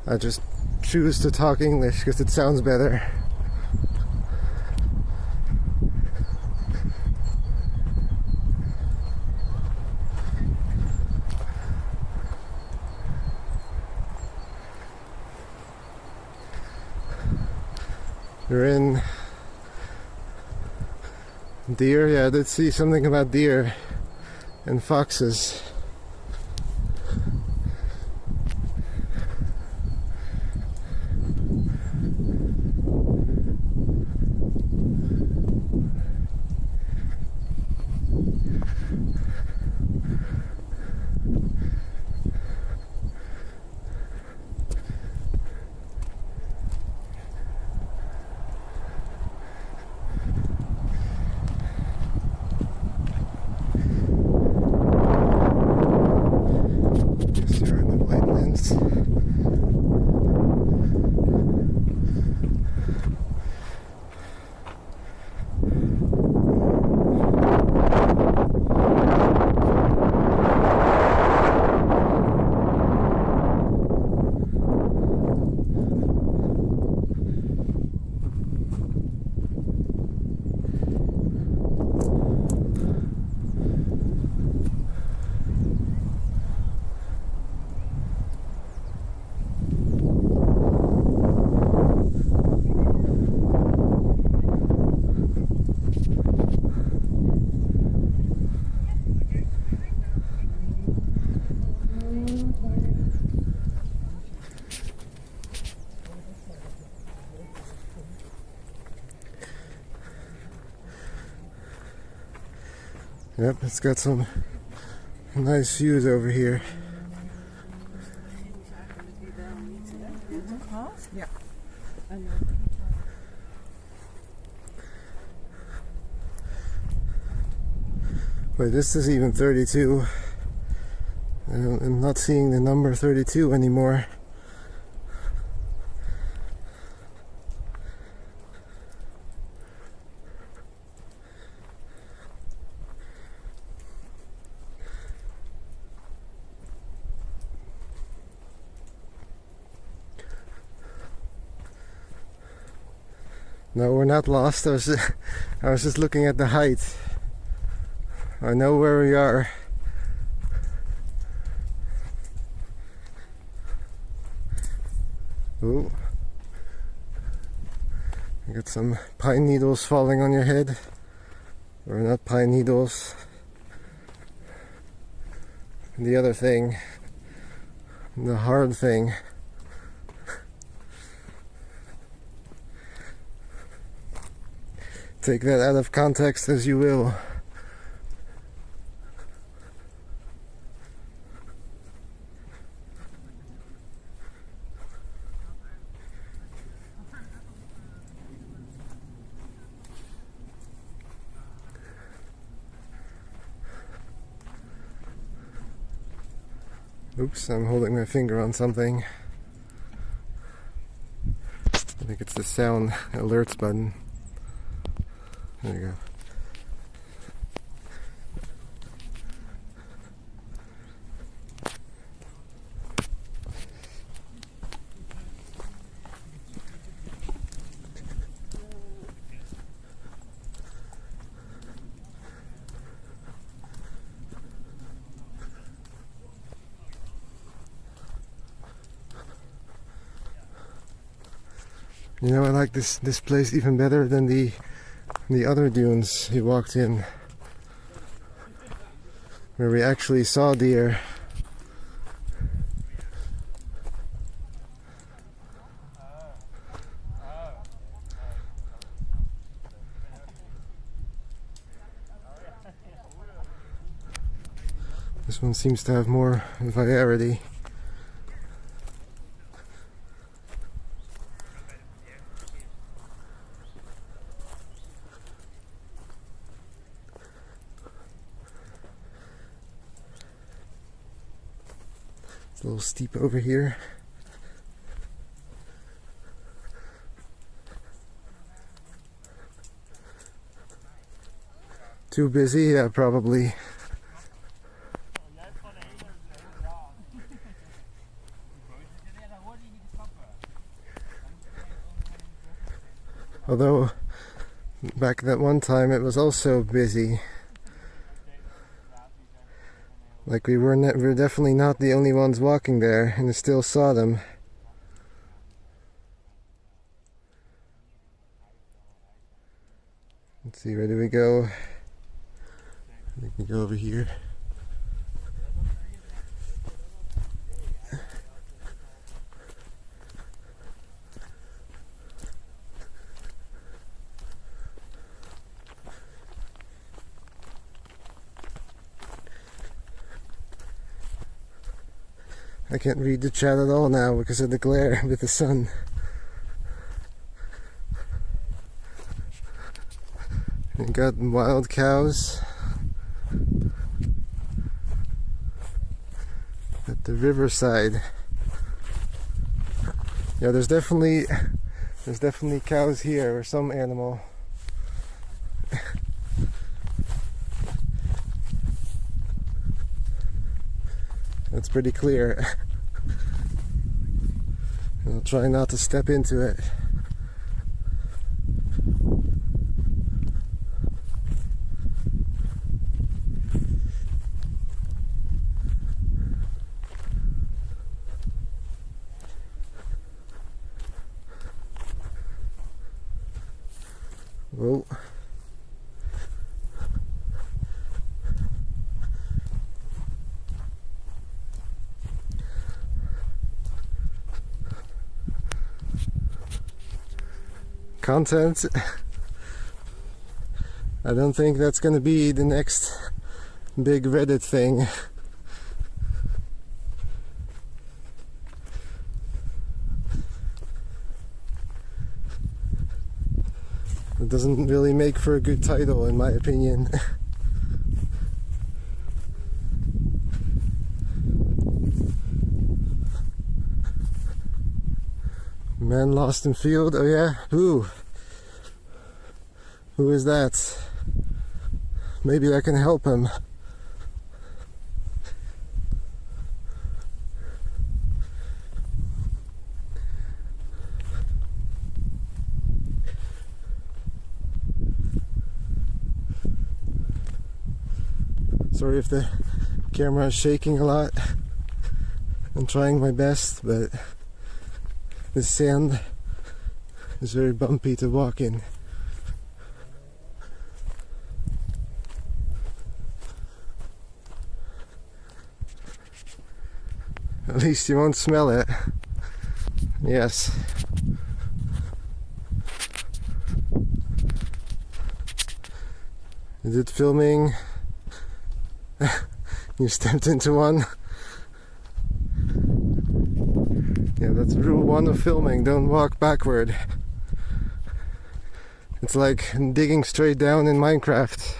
A: I just choose to talk English because it sounds better. You're in deer. Yeah, I did see something about deer and foxes. Yep, it's got some nice views over here.
D: Ja.
A: Wait, this is even 32. I'm not seeing the number 32 anymore. No, we're not lost. I was just looking at the height. I know where we are. Ooh. You got some pine needles falling on your head. Or not pine needles. And the other thing. The hard thing. Take that out of context as you will. Oops, I'm holding my finger on something. I think it's the sound alerts button. There you go. You know, I like this place even better than the other dunes we walked in, where we actually saw deer. This one seems to have more variety. It's a little steep over here. Too busy? Yeah, probably. Although, back that one time it was also busy. Like we're definitely not the only ones walking there, and I still saw them. Let's see, where do we go? I think we go over here. I can't read the chat at all now because of the glare with the sun. We got wild cows at the riverside. Yeah, there's definitely cows here, or some animal. It's pretty clear. I'll try not to step into it. Whoa. Content. I don't think that's going to be the next big Reddit thing. It doesn't really make for a good title, in my opinion. Man lost in field. Oh yeah? Who? Who is that? Maybe I can help him. Sorry if the camera is shaking a lot. I'm trying my best, but the sand is very bumpy to walk in. At least you won't smell it. Yes. Is it filming? You stepped into one. Yeah, that's rule 1 of filming. Don't walk backward. It's like digging straight down in Minecraft.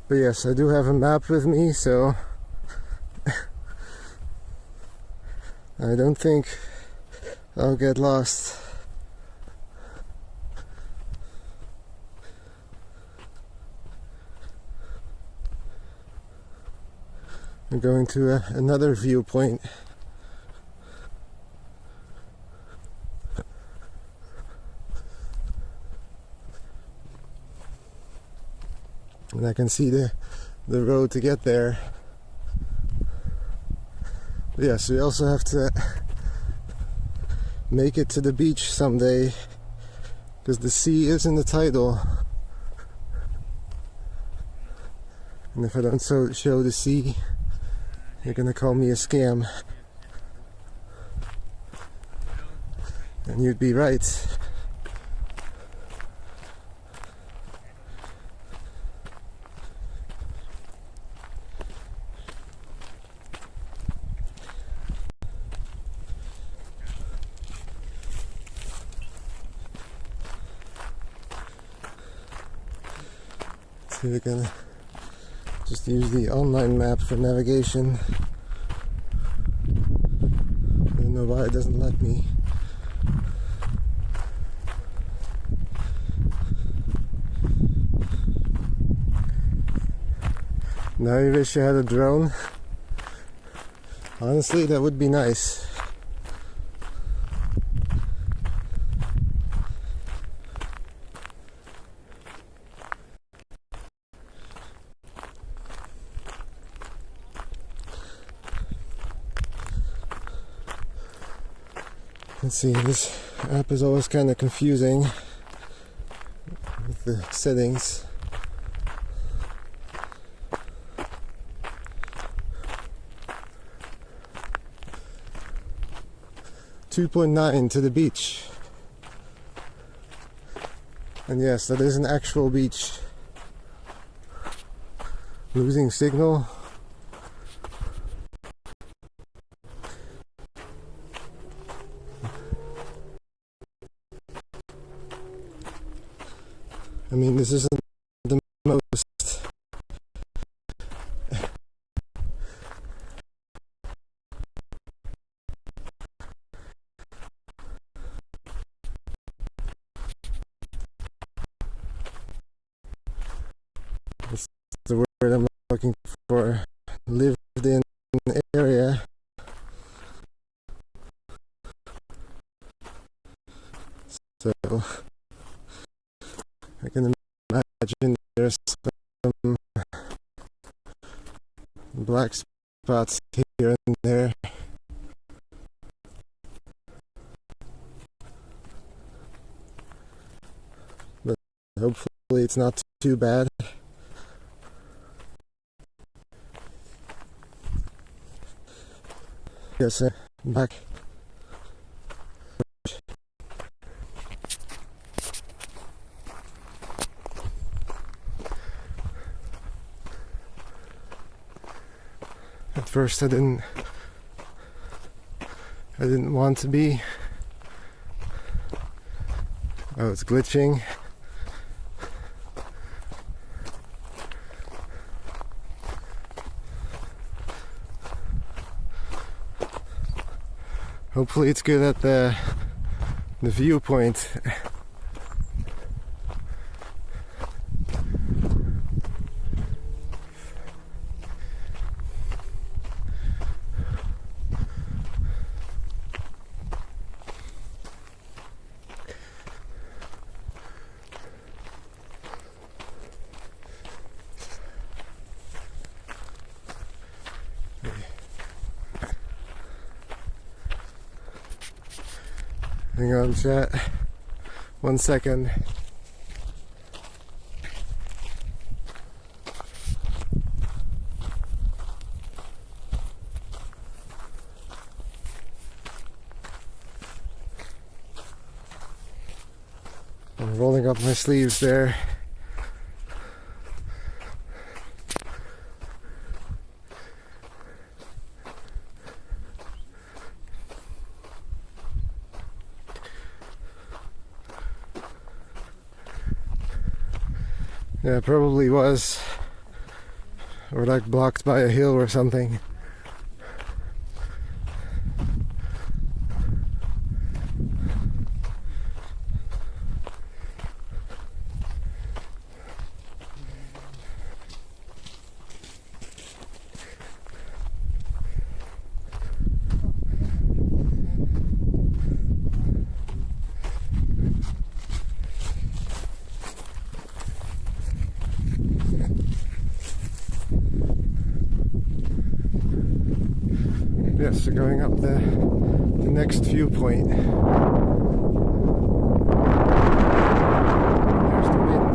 A: But yes, I do have a map with me, so I don't think I'll get lost. We're going to another viewpoint. And I can see the road to get there. But yes, we also have to make it to the beach someday, because the sea is in the title. And if I don't show the sea, you're gonna call me a scam. And you'd be right. So we're gonna just use the online map for navigation. I don't know why it doesn't let me. Now I wish I had a drone. Honestly, that would be nice. Let's see, this app is always kind of confusing with the settings. .9 to the beach. And yes, that is an actual beach. Losing signal. I mean, this isn't the most that's the word I'm looking for. Lived in area. So I can imagine there's some black spots here and there. Hopefully it's not too bad. Yes, I'm back. At first I didn't want to be. I was glitching. Hopefully it's good at the viewpoint. Hang on, chat. 1 second. I'm rolling up my sleeves there. Yeah, probably was, or like blocked by a hill or something. Yes, we're going up the next viewpoint. There's the wind.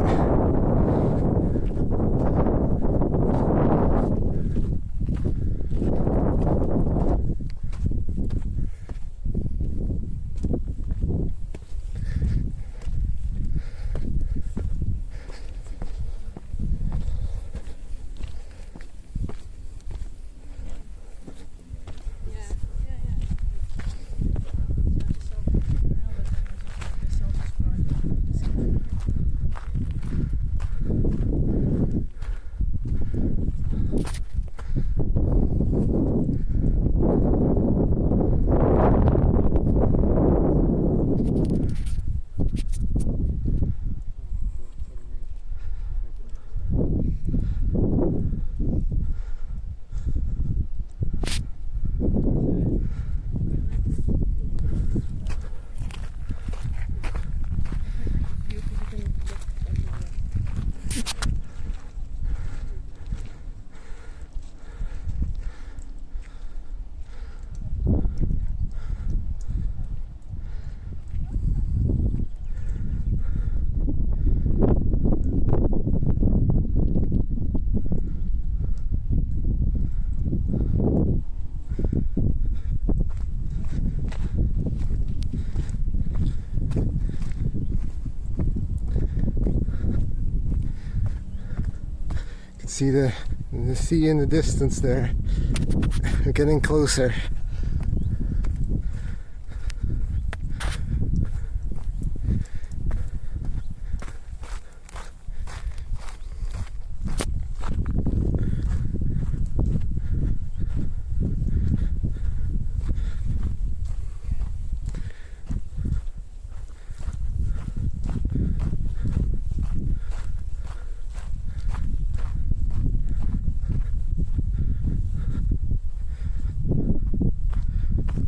A: See the sea in the distance there. We're getting closer.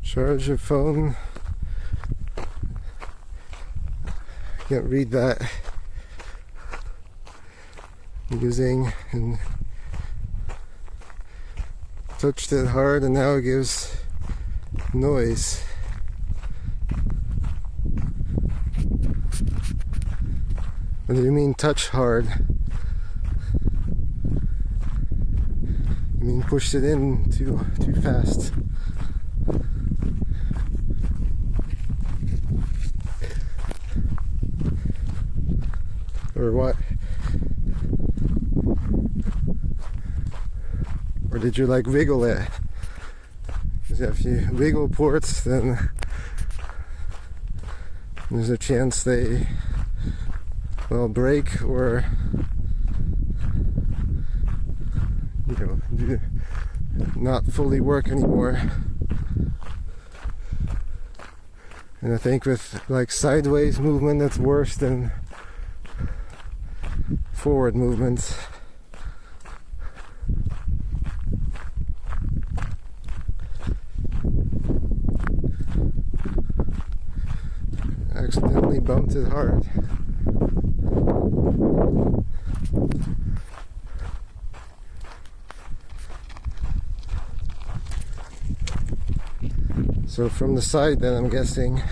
A: Charge your phone. Can't read that. Using and touched it hard and now it gives noise. What do you mean touch hard? You mean pushed it in too fast? Or what? Or did you like wiggle it? Because if you wiggle ports, then there's a chance they will break or, you know, do not fully work anymore. And I think with like sideways movement, that's worse than forward movements. Accidentally bumped it hard. So from the side then I'm guessing,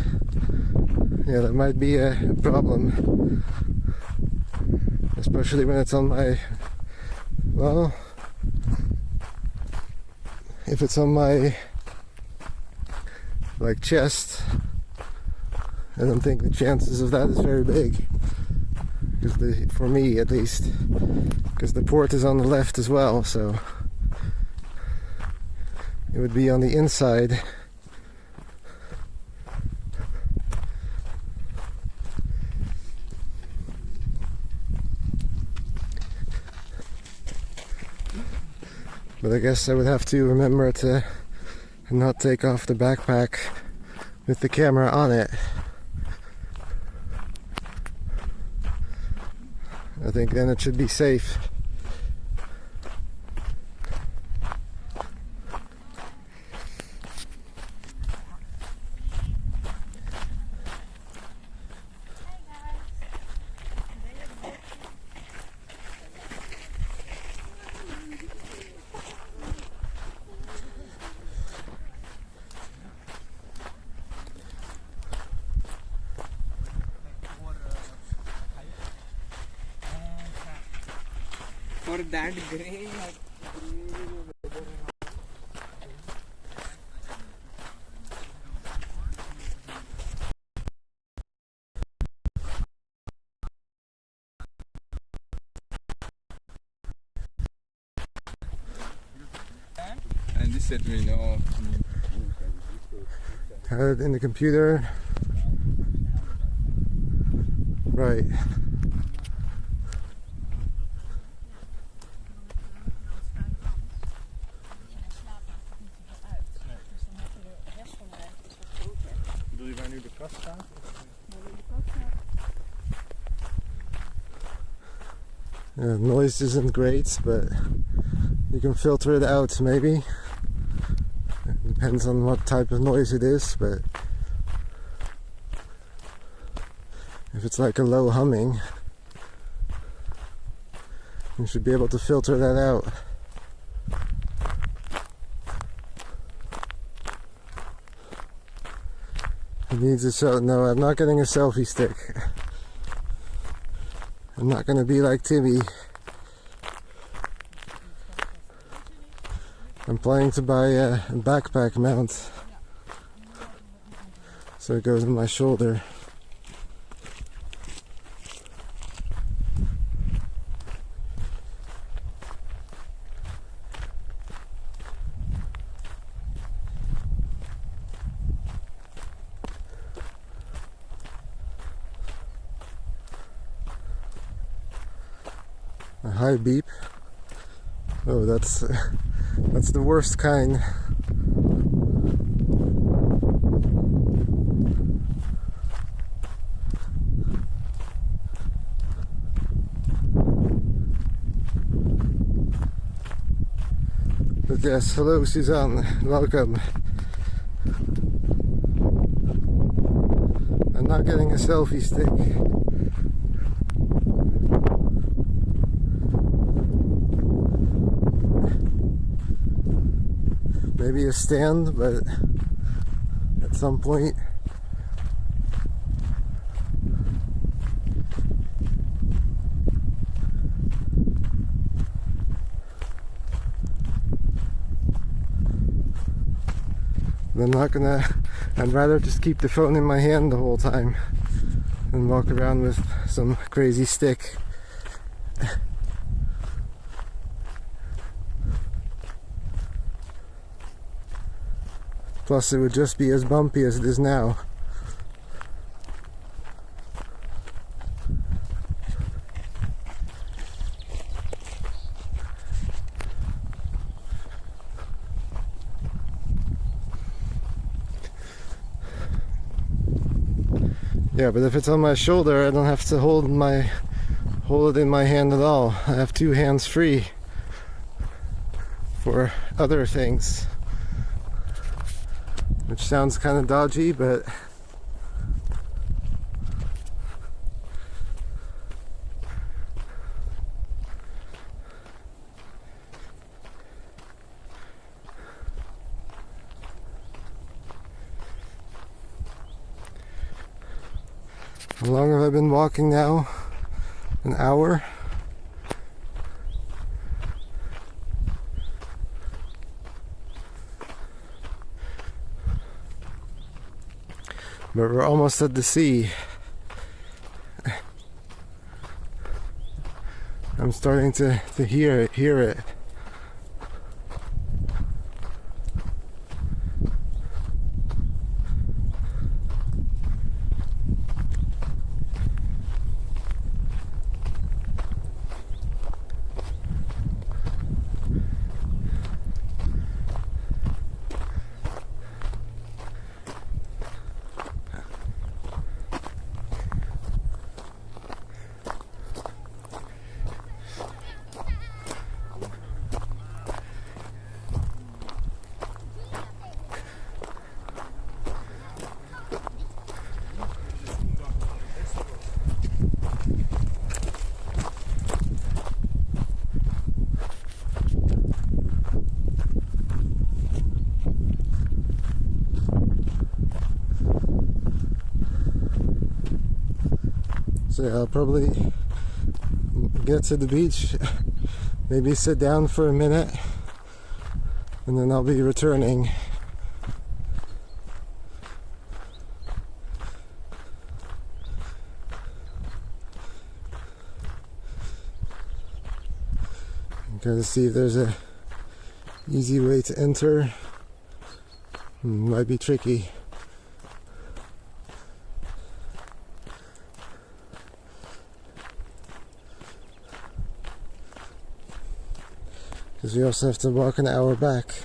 A: yeah, that might be a problem. Especially when it's on my, well, if it's on my like chest, I don't think the chances of that is very big, because for me at least, because the port is on the left as well, so it would be on the inside. But I guess I would have to remember to not take off the backpack with the camera on it. I think then it should be safe.
D: For that grey,
E: and this said me no.
A: Had it in the computer. Right.
C: Bedoel je waar nu de kast staat?
A: Noise isn't great, but you can filter it out maybe. It depends on what type of noise it is, but if it's like a low humming, you should be able to filter that out. It needs a no, I'm not getting a selfie stick. I'm not gonna be like Timmy. I'm planning to buy a backpack mount, so it goes on my shoulder. A high beep. Oh, that's the worst kind. But yes, hello Suzanne, welcome. I'm not getting a selfie stick. Maybe a stand, but at some point. I'm not gonna, I'd rather just keep the phone in my hand the whole time than walk around with some crazy stick. Plus it would just be as bumpy as it is now. Yeah, but if it's on my shoulder, I don't have to hold it in my hand at all. I have two hands free for other things, which sounds kind of dodgy, but how long have I been walking now? An hour? But we're almost at the sea. I'm starting to hear it. So I'll probably get to the beach, maybe sit down for a minute, and then I'll be returning. Gotta see if there's a easy way to enter. Might be tricky. Because we also have to walk an hour back.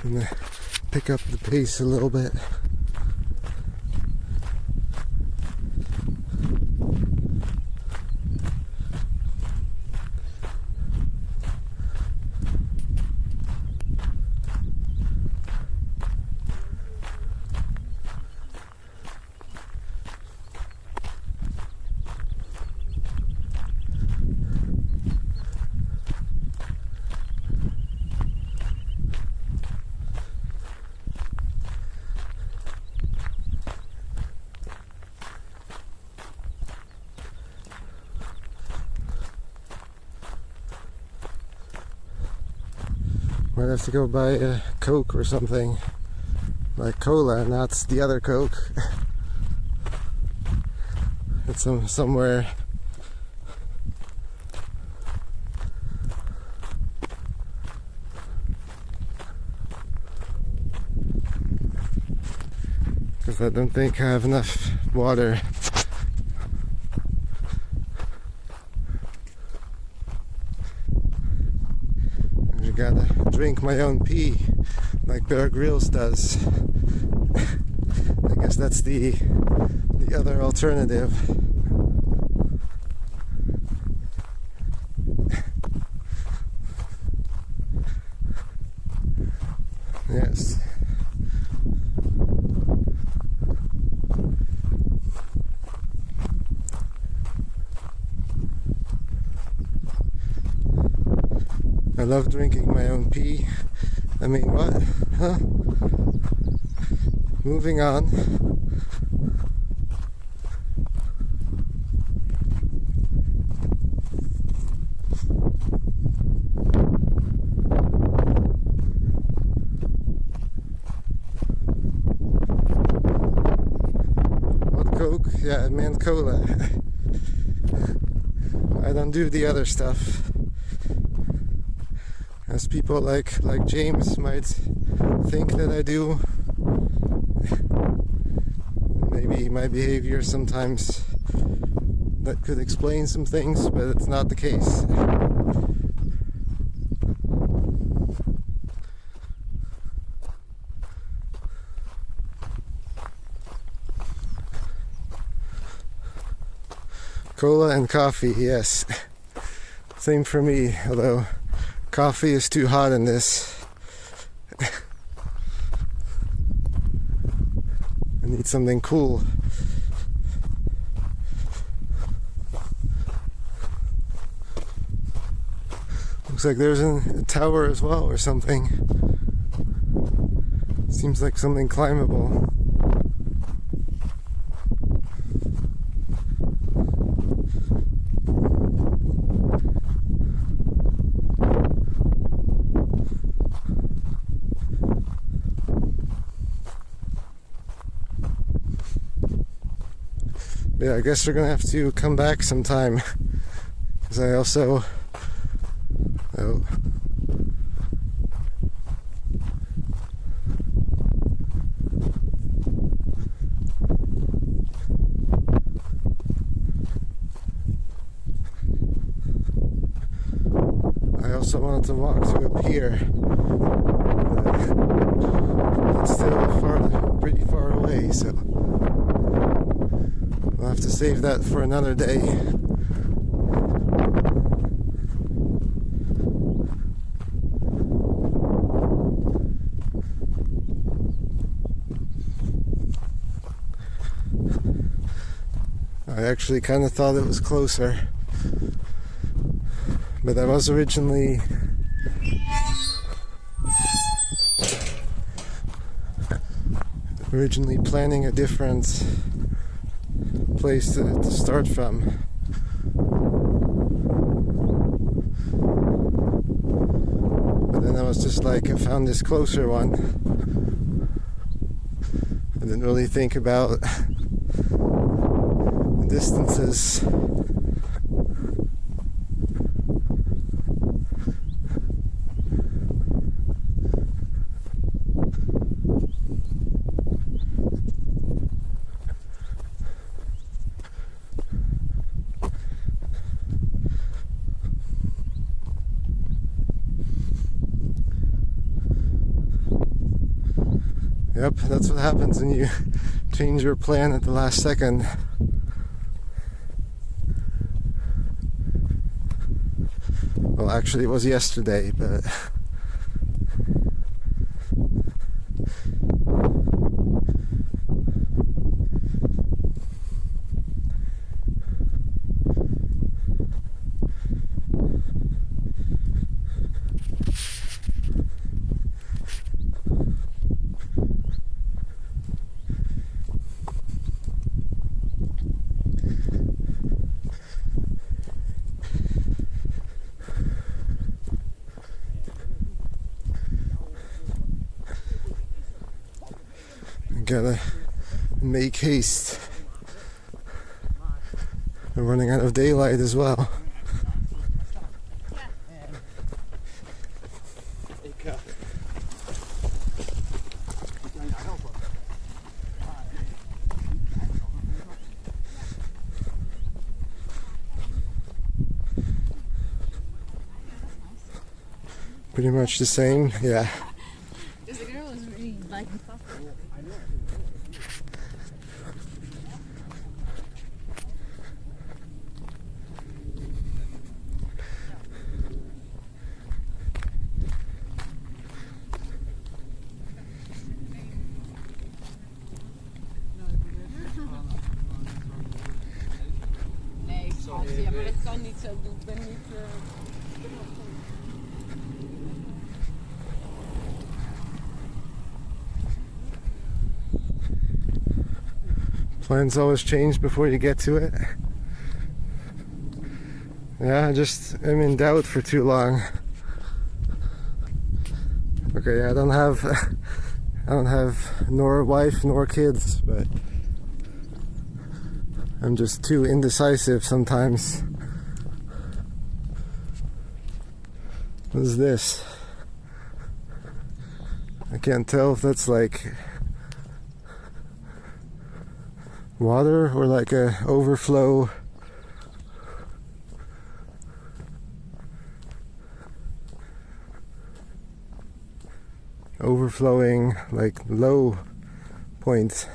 A: I'm gonna pick up the pace a little bit. Might have to go buy a Coke or something, like cola, and that's the other Coke. It's somewhere. Because I don't think I have enough water. I gotta drink my own pee, like Bear Grylls does. I guess that's the other alternative. Yes. I love drinking my own pee. I mean, what? Huh? Moving on. What Coke? Yeah, man, cola. I don't do the other stuff. As people like James might think that I do. Maybe my behavior sometimes that could explain some things, but it's not the case. Cola and coffee, yes. Same for me, although coffee is too hot in this. I need something cool. Looks like there's a tower as well or something. Seems like something climbable. Yeah, I guess we're gonna have to come back sometime, because I also I also wanted to walk to a pier. It's still pretty far away, so we'll have to save that for another day. I actually kind of thought it was closer, but I was originally planning a different place to start from. But then I was just like, I found this closer one. I didn't really think about the distances. Yep, that's what happens when you change your plan at the last second. Well, actually it was yesterday, but gotta make haste. We're running out of daylight as well. Pretty much the same, yeah.
F: Because the girl was really liking coffee.
D: kan niet zo doen. Ik ben niet...
A: Plans always change before you get to it. Yeah, I just am in doubt for too long. Okay, I don't have nor wife nor kids, but I'm just too indecisive sometimes. What is this? I can't tell if that's like water or like a overflowing like low point.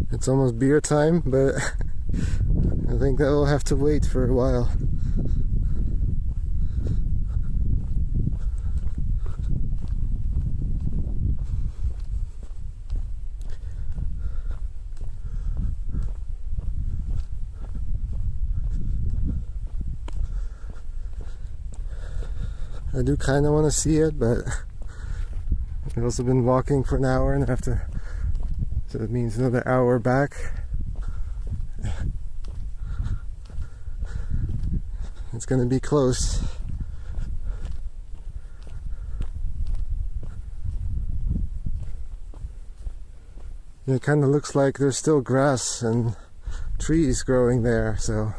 A: It's almost beer time, but I think that will have to wait for a while. I do kind of want to see it, but I've also been walking for an hour and I have to, so it means another hour back. It's gonna be close. It kind of looks like there's still grass and trees growing there, so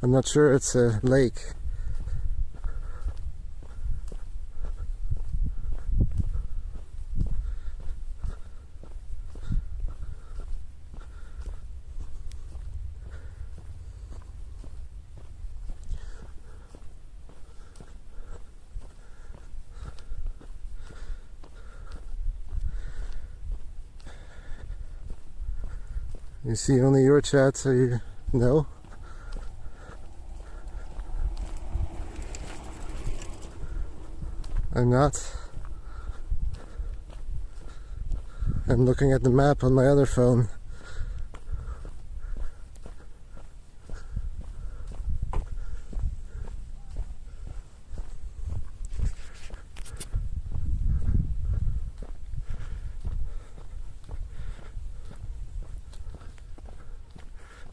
A: I'm not sure it's a lake. You see only your chat, so you know. I'm not. I'm looking at the map on my other phone.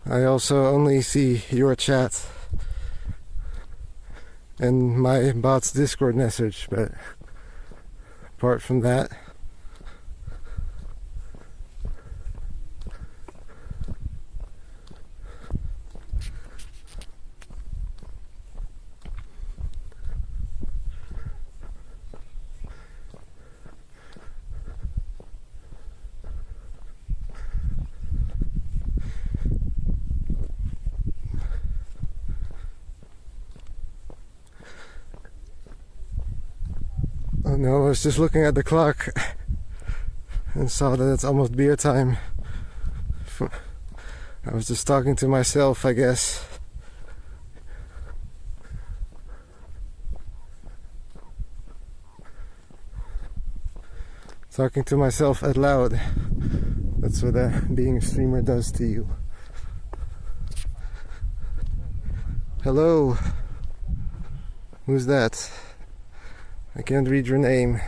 A: I also only see your chat and my bot's Discord message, but apart from that, oh no, I was just looking at the clock and saw that it's almost beer time. I was just talking to myself, I guess. Talking to myself out loud. That's what being a streamer does to you. Hello. Who's that? I can't read your name.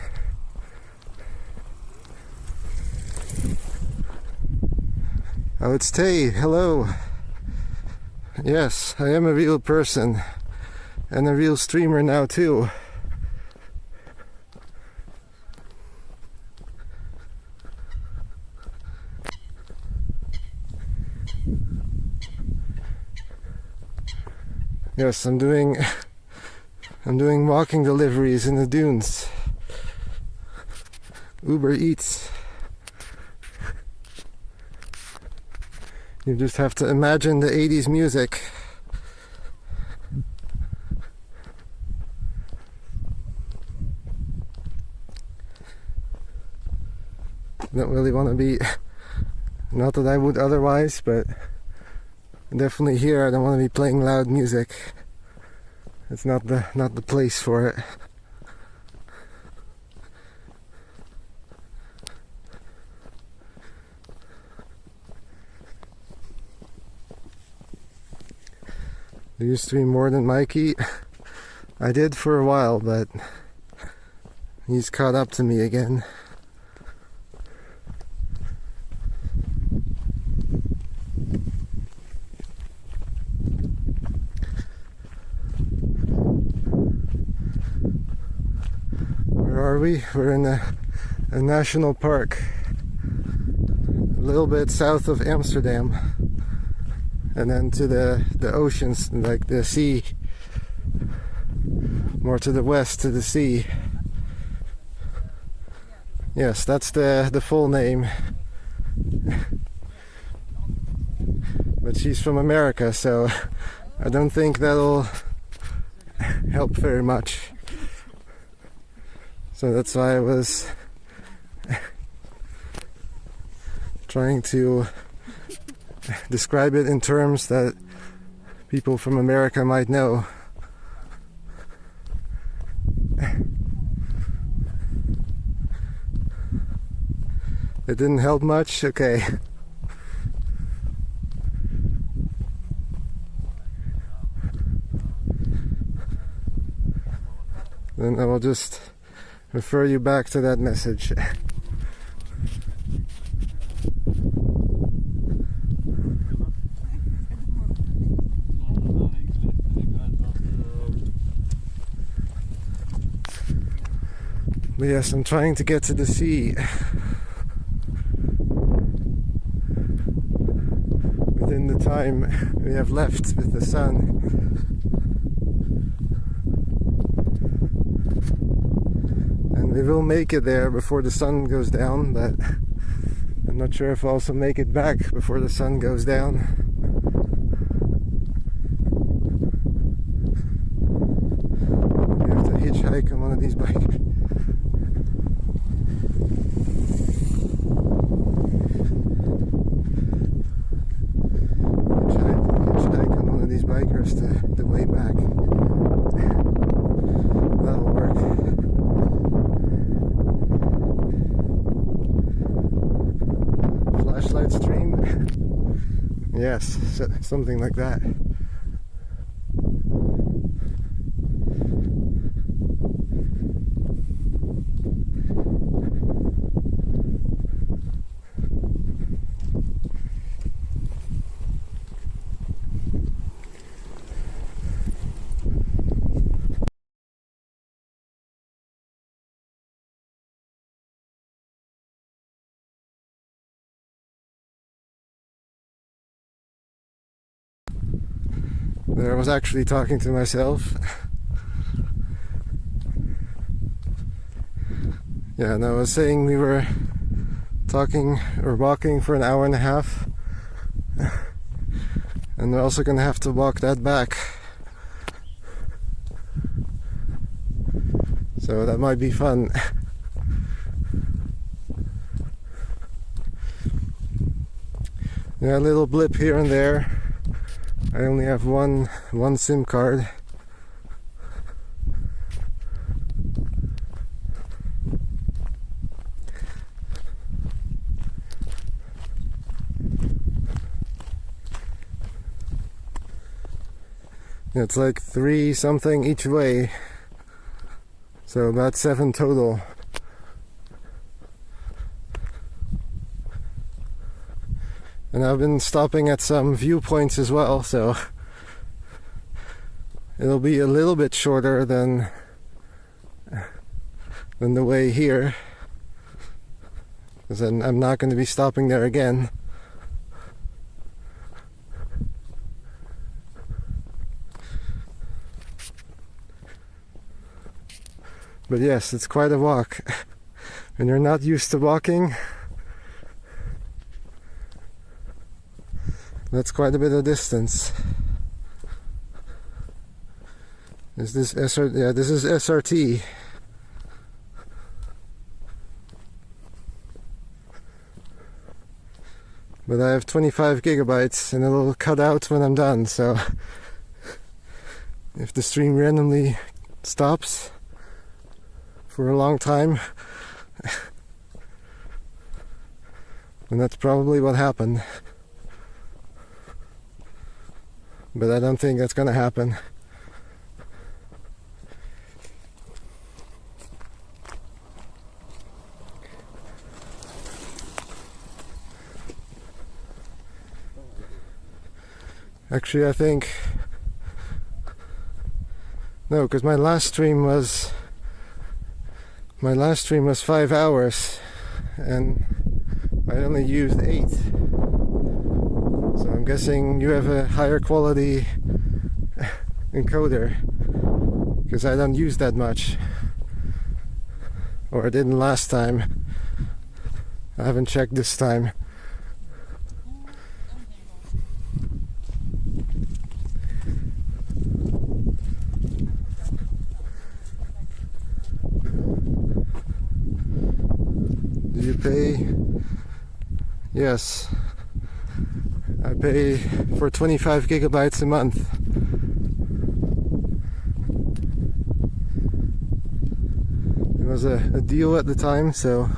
A: Oh, it's Tay. Hello. Yes, I am a real person and a real streamer now too. Yes, I'm doing walking deliveries in the dunes. Uber Eats. You just have to imagine the 80s music. I don't really want to be, not that I would otherwise, but definitely here I don't want to be playing loud music. It's not the place for it. Do you stream more than Mikey? I did for a while, but he's caught up to me again. Where are we? We're in a national park, a little bit south of Amsterdam, and then to the oceans, like the sea, more to the west, to the sea. Yes, that's the full name. But she's from America, so I don't think that'll help very much. So that's why I was trying to describe it in terms that people from America might know. It didn't help much? Okay. Then I will just refer you back to that message. But yes, I'm trying to get to the sea within the time we have left with the sun. And we will make it there before the sun goes down, but I'm not sure if I'll also make it back before the sun goes down. We have to hitchhike on one of these bikes. Bikers the way back. That'll work. Flashlight stream? Yes, something like that. There I was actually talking to myself. Yeah, and I was saying we were talking or walking for an hour and a half, and we're also gonna have to walk that back. So that might be fun. Yeah, a little blip here and there. I only have one SIM card. It's like 3 something each way, so about 7 total. And I've been stopping at some viewpoints as well, so it'll be a little bit shorter than the way here, because I'm not going to be stopping there again. But yes, it's quite a walk. When you're not used to walking, that's quite a bit of distance. Is this SR? Yeah, this is SRT. But I have 25 gigabytes and it'll cut out when I'm done, so if the stream randomly stops for a long time, then that's probably what happened. But I don't think that's gonna happen. Actually, I think no, because my last stream was 5 hours and I only used 8. So I'm guessing you have a higher quality encoder, because I don't use that much, or I didn't last time. I haven't checked this time. Do you pay? Yes, I pay for 25 gigabytes a month. It was a deal at the time, so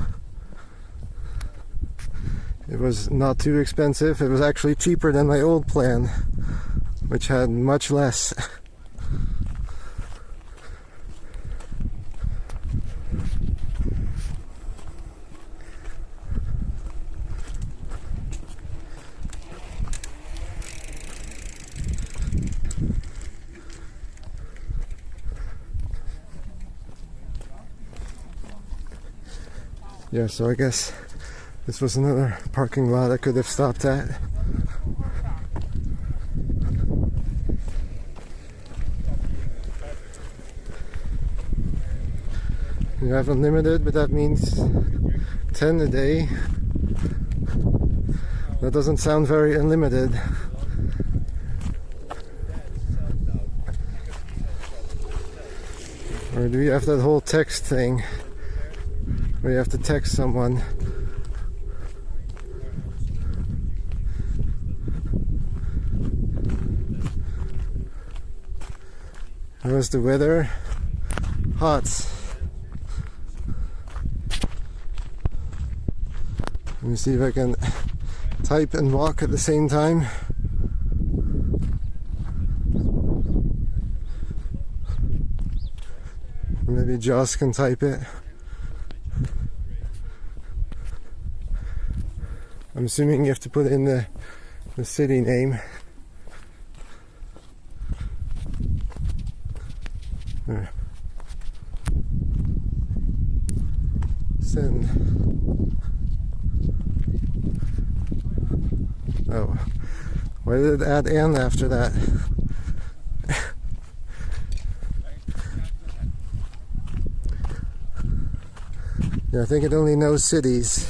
A: it was not too expensive. It was actually cheaper than my old plan, which had much less. Yeah, so I guess this was another parking lot I could have stopped at. You have unlimited, but that means 10 a day. That doesn't sound very unlimited. Or do you have that whole text thing where you have to text someone? How's the weather? Hot. Let me see if I can type and walk at the same time. Maybe Joss can type it. I'm assuming you have to put in the city name. There. Send. Oh, why did it add "and" after that? Yeah, I think it only knows cities.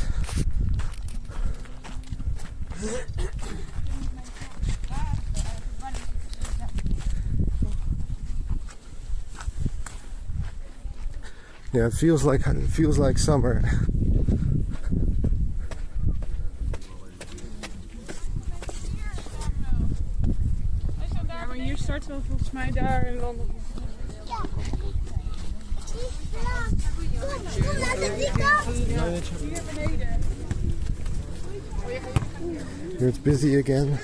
A: Yeah, it feels like summer.
F: Ja, maar hier starten we volgens mij daar in Londen. Hier beneden.
A: Here it's busy again.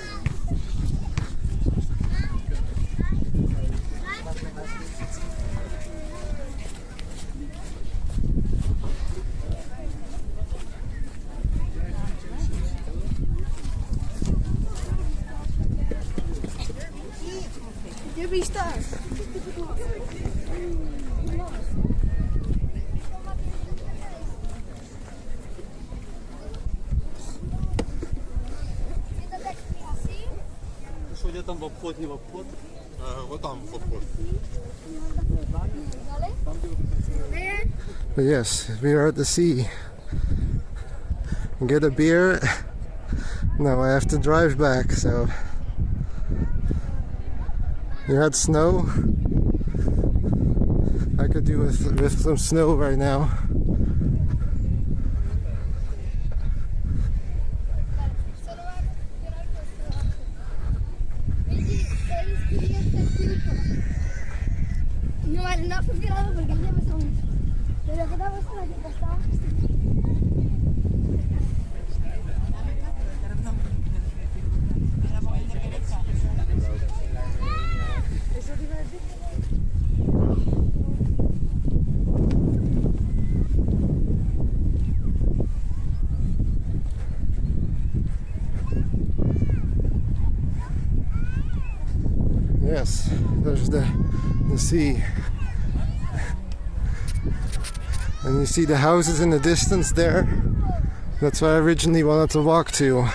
F: Wie staat?
C: Що йде там в обход, не в обход?
E: Вот там вход.
A: But yes, we are at the sea. Get a beer. No, I have to drive back, so. You had snow. I could do with some snow right now. Yes, there's the sea. And you see the houses in the distance there. That's why I originally wanted to walk to.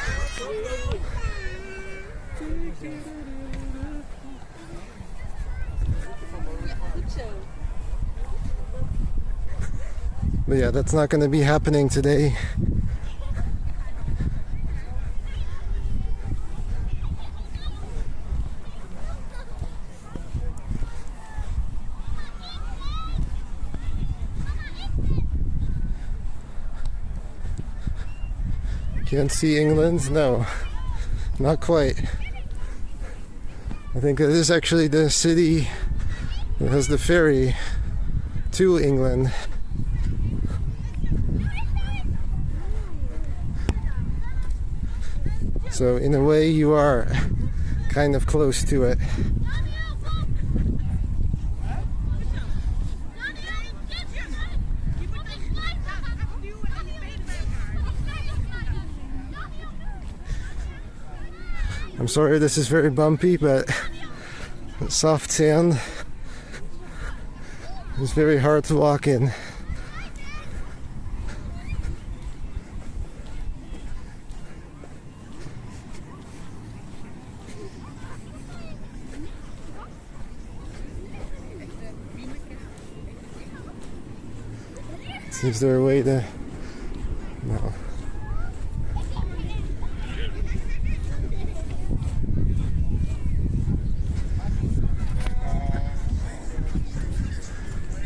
A: But yeah, that's not going to be happening today. Can't see England? No, not quite. I think it is actually the city that has the ferry to England. So in a way you are kind of close to it. I'm sorry this is very bumpy, but soft sand is very hard to walk in. Is there a way to... No.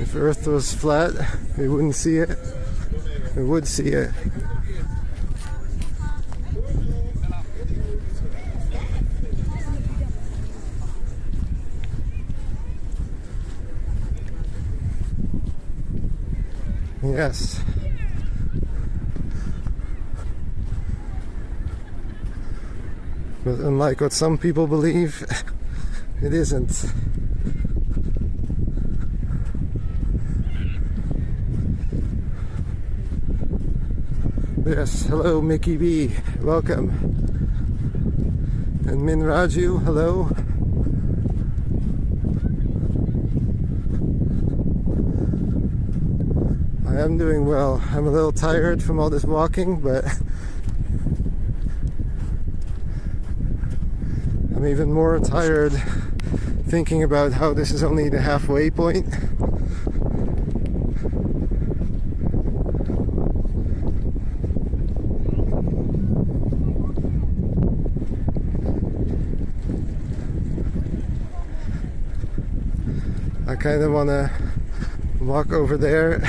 A: If Earth was flat, we wouldn't see it. We would see it. Yes. But unlike what some people believe, it isn't. Yes, hello Mickey B, welcome. And Min Raju, hello. I am doing well. I'm a little tired from all this walking, but I'm even more tired thinking about how this is only the halfway point. I kind of want to walk over there.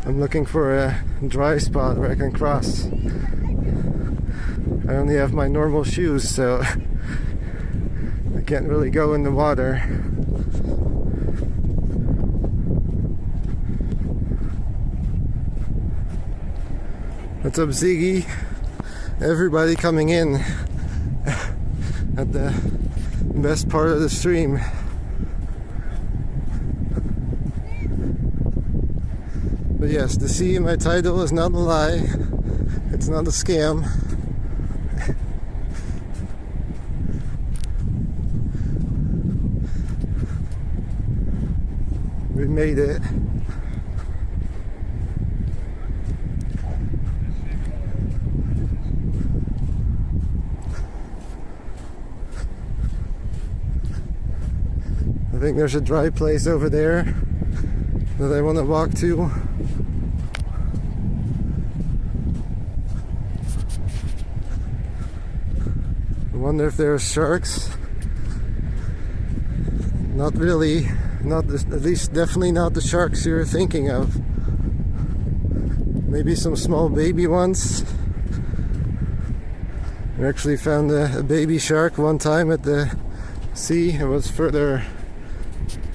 A: I'm looking for a dry spot where I can cross. I only have my normal shoes, so I can't really go in the water. What's up, Ziggy? Everybody coming in at the best part of the stream. But yes, the sea in my title is not a lie. It's not a scam. We made it. I think there's a dry place over there that I want to walk to. I wonder if there are sharks. Not really. Not the, at least definitely not the sharks you're thinking of. Maybe some small baby ones. We actually found a baby shark one time at the sea. It was further.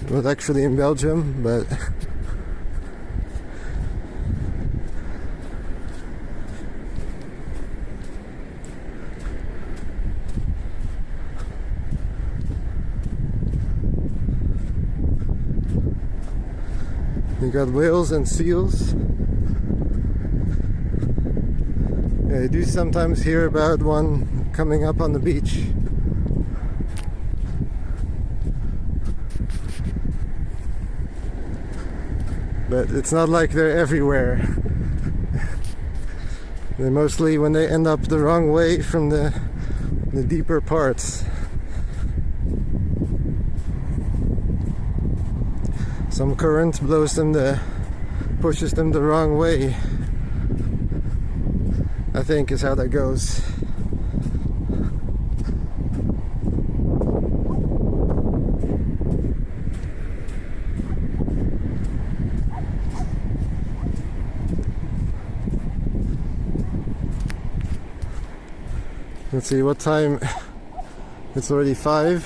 A: It was actually in Belgium, but you got whales and seals. Yeah, I do sometimes hear about one coming up on the beach. But it's not like they're everywhere. They're mostly when they end up the wrong way from the deeper parts. Some current blows them pushes them the wrong way, I think is how that goes. Let's see what time. It's already 5.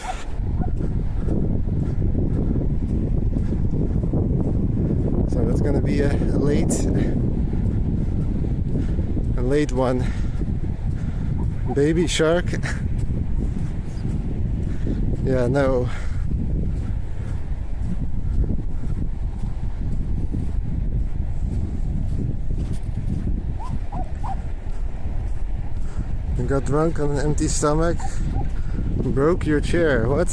A: So it's gonna be a late one. Baby shark. Yeah, no. You got drunk on an empty stomach. Broke your chair. What?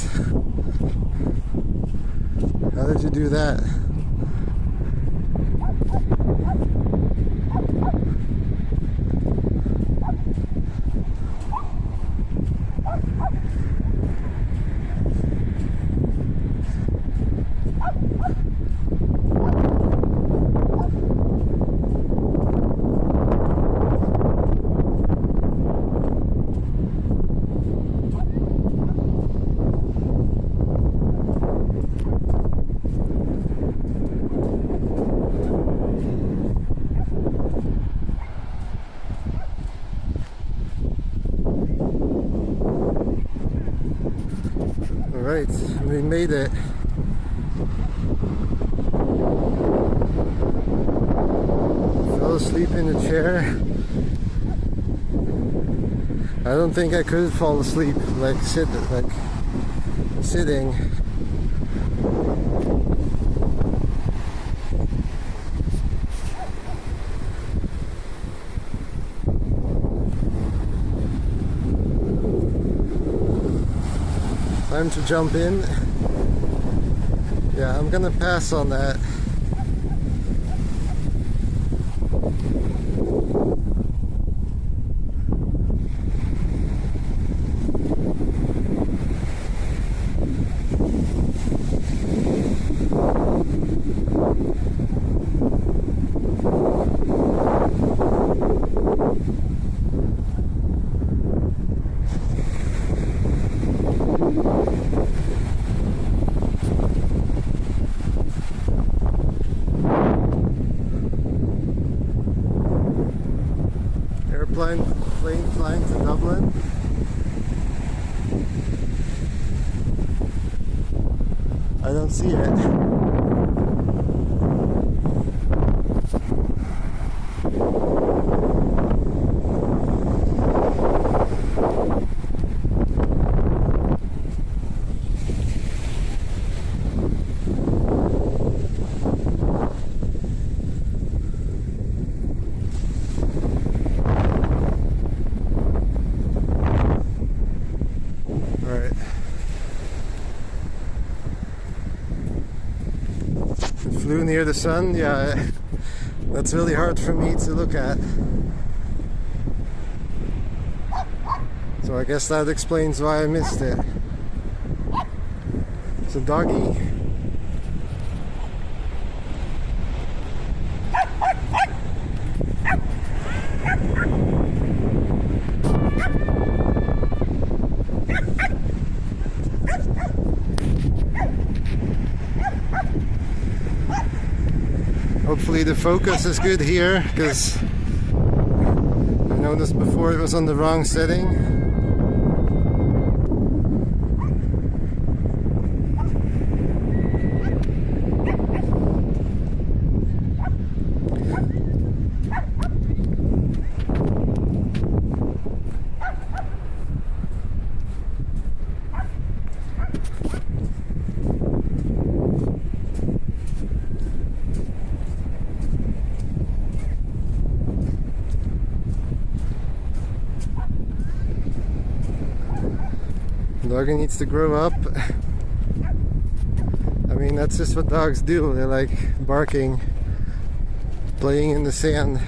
A: How did you do that? Alright, we made it. Fell asleep in the chair. I don't think I could fall asleep like sitting. Time to jump in. Yeah, I'm gonna pass on that. Plane flying to Dublin. I don't see it. Flew near the sun, yeah, that's really hard for me to look at. So I guess that explains why I missed it. It's a doggy. Hopefully the focus is good here, because I noticed before it was on the wrong setting. Doggy needs to grow up. I mean, that's just what dogs do. They like barking playing in the sand.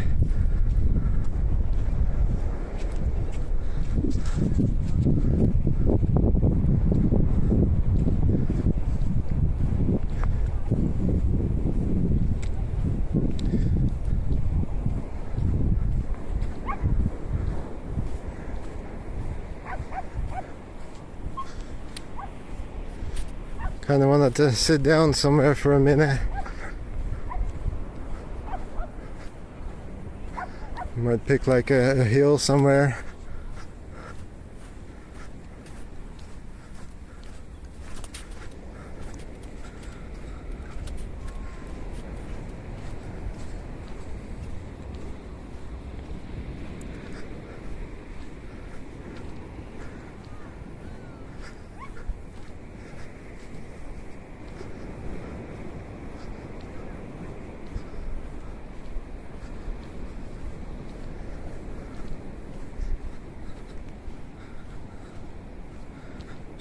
A: Kind of wanted to sit down somewhere for a minute. Might pick like a hill somewhere.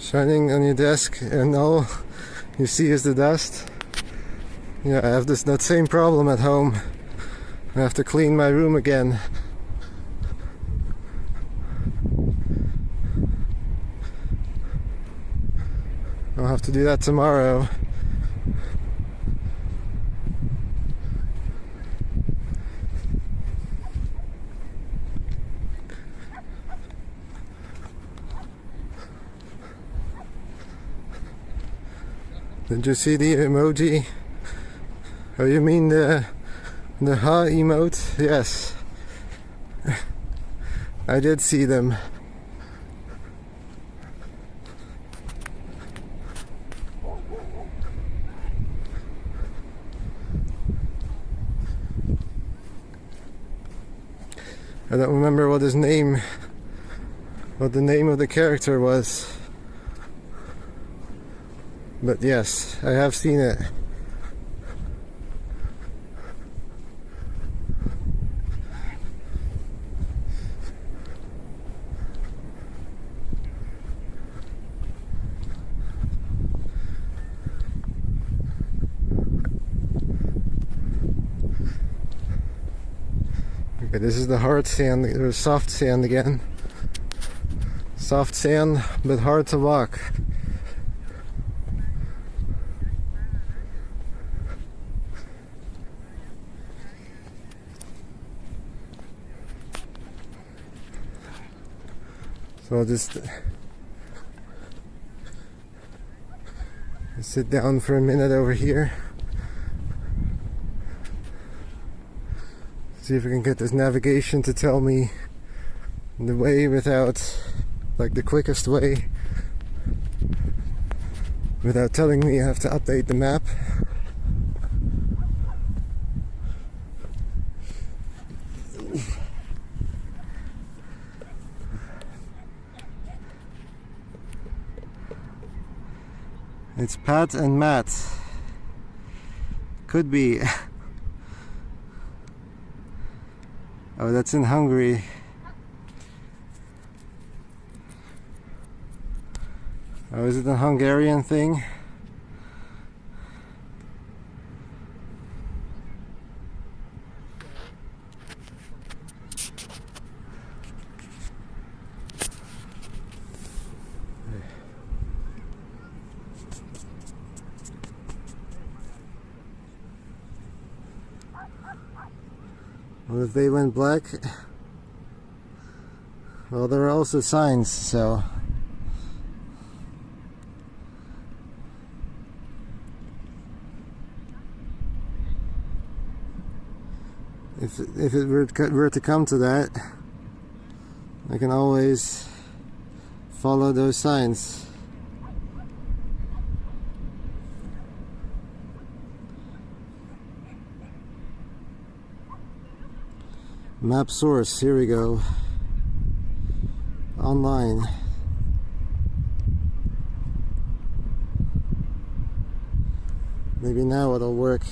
A: Shining on your desk and all you see is the dust. Yeah, I have that same problem at home. I have to clean my room again. I'll have to do that tomorrow. Did you see the emoji? Oh, you mean the ha emote? Yes. I did see them. I don't remember what the name of the character was. But yes, I have seen it. Okay, this is the hard sand, or soft sand again. Soft sand, but hard to walk. So I'll just sit down for a minute over here. See if I can get this navigation to tell me the way without, like the quickest way, without telling me I have to update the map. It's Pat and Matt. Could be. Oh, that's in Hungary. Oh, is it a Hungarian thing? Well, if they went black, well, there are also signs, so if it were to come to that, I can always follow those signs. Map source, here we go. Online. Maybe now it'll work.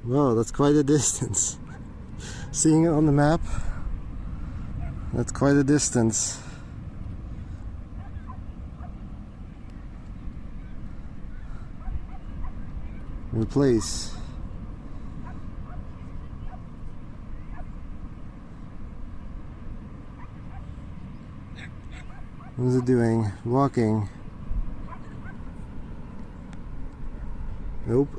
A: Wow, that's quite a distance. Seeing it on the map. That's quite a distance. New place. What's it doing? Walking. Nope.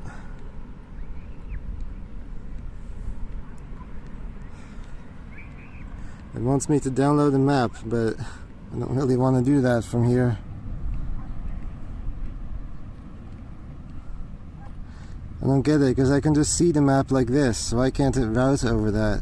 A: It wants me to download a map, but I don't really want to do that from here. I don't get it, because I can just see the map like this. Why can't it route over that?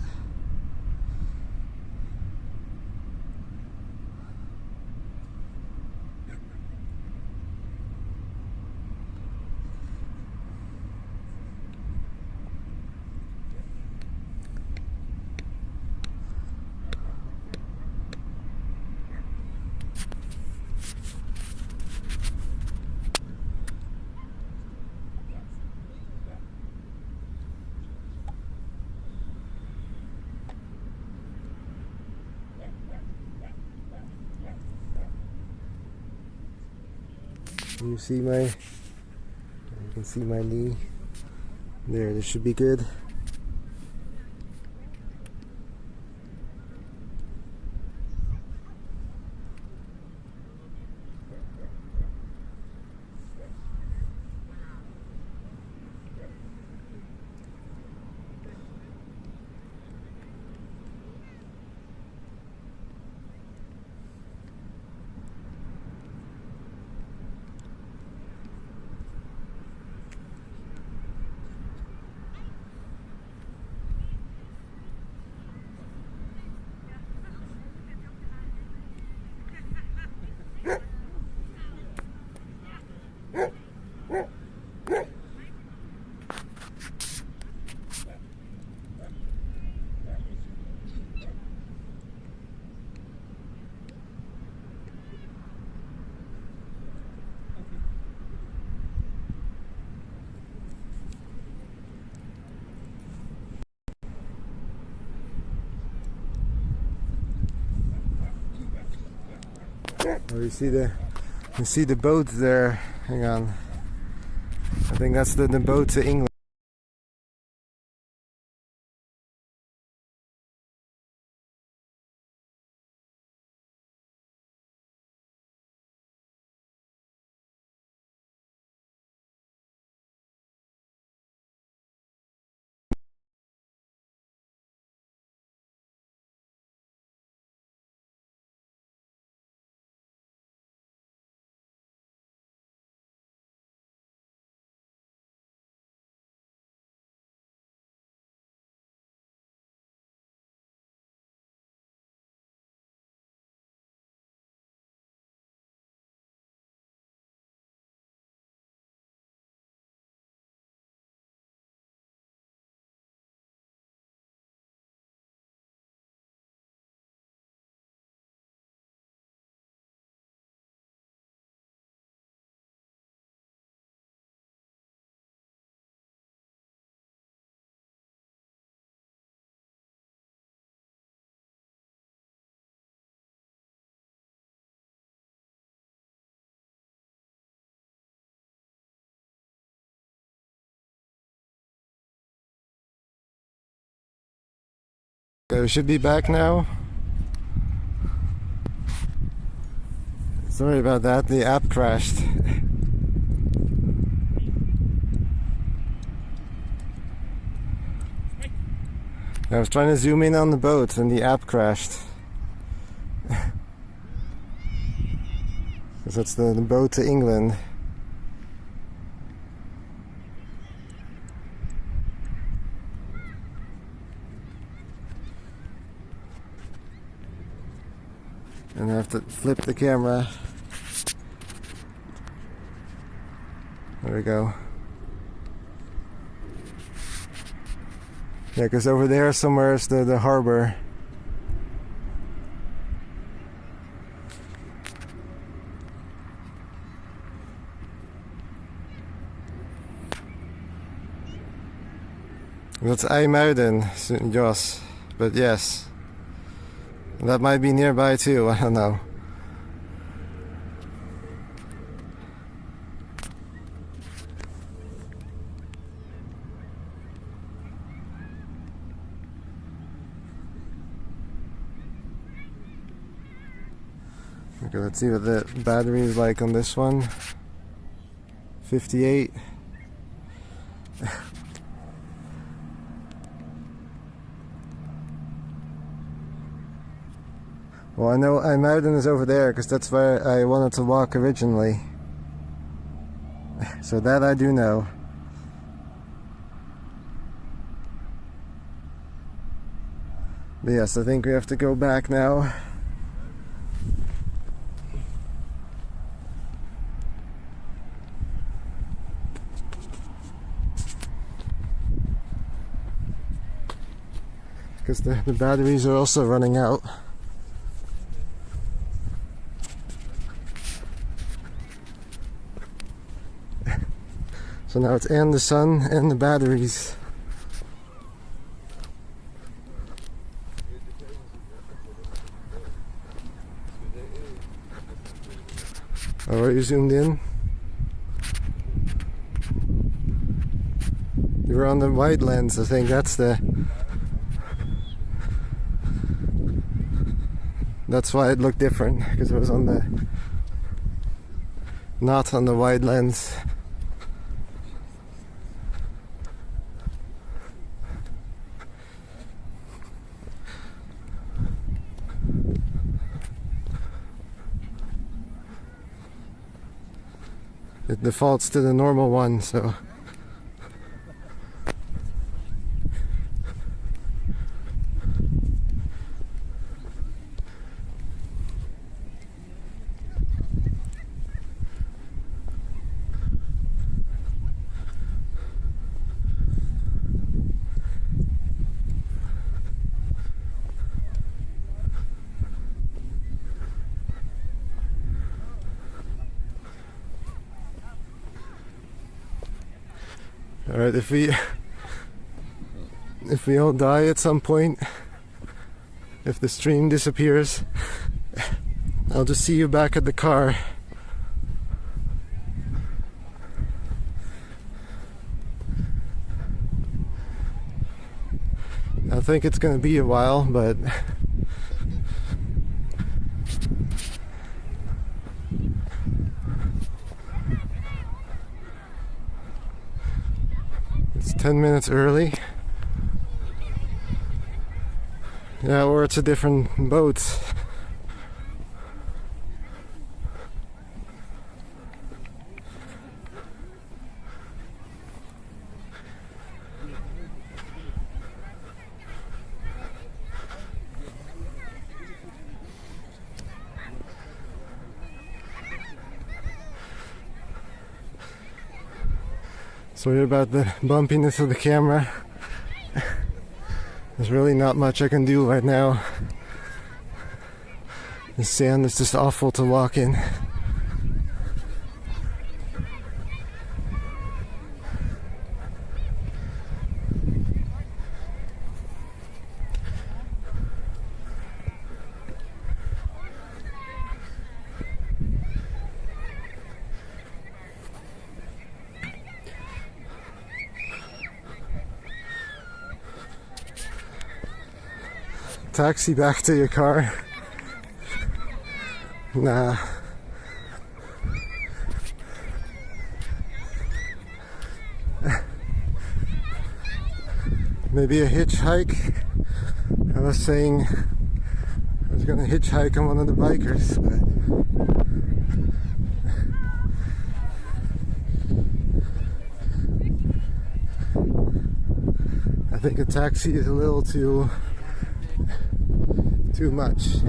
A: You see you can see my knee. There, this should be good. Oh, you see the boat there. Hang on. I think that's the boat to England. Okay, we should be back now. Sorry about that, the app crashed. I was trying to zoom in on the boat and the app crashed. Because that's the boat to England. And I have to flip the camera. There we go. Yeah, because over there somewhere is the harbor. That's IJmuiden, Jos. But yes. That might be nearby too, I don't know. Okay, let's see what the battery is like on this one. 58. Well, I know Mountain is over there because that's where I wanted to walk originally. So that I do know. But yes, I think we have to go back now. Because the batteries are also running out. So now it's and the sun and the batteries. Oh, are you zoomed in? You were on the wide lens, I think that's why it looked different, because it was on the not on the wide lens. It defaults to the normal one, so alright, if we all die at some point, if the stream disappears, I'll just see you back at the car. I think it's gonna be a while, but it's 10 minutes early. Yeah, or it's a different boat. Sorry about the bumpiness of the camera. There's really not much I can do right now. The sand is just awful to walk in. Taxi back to your car. Nah. Maybe a hitchhike. I was saying I was gonna hitchhike on one of the bikers, but I think a taxi is a little too much.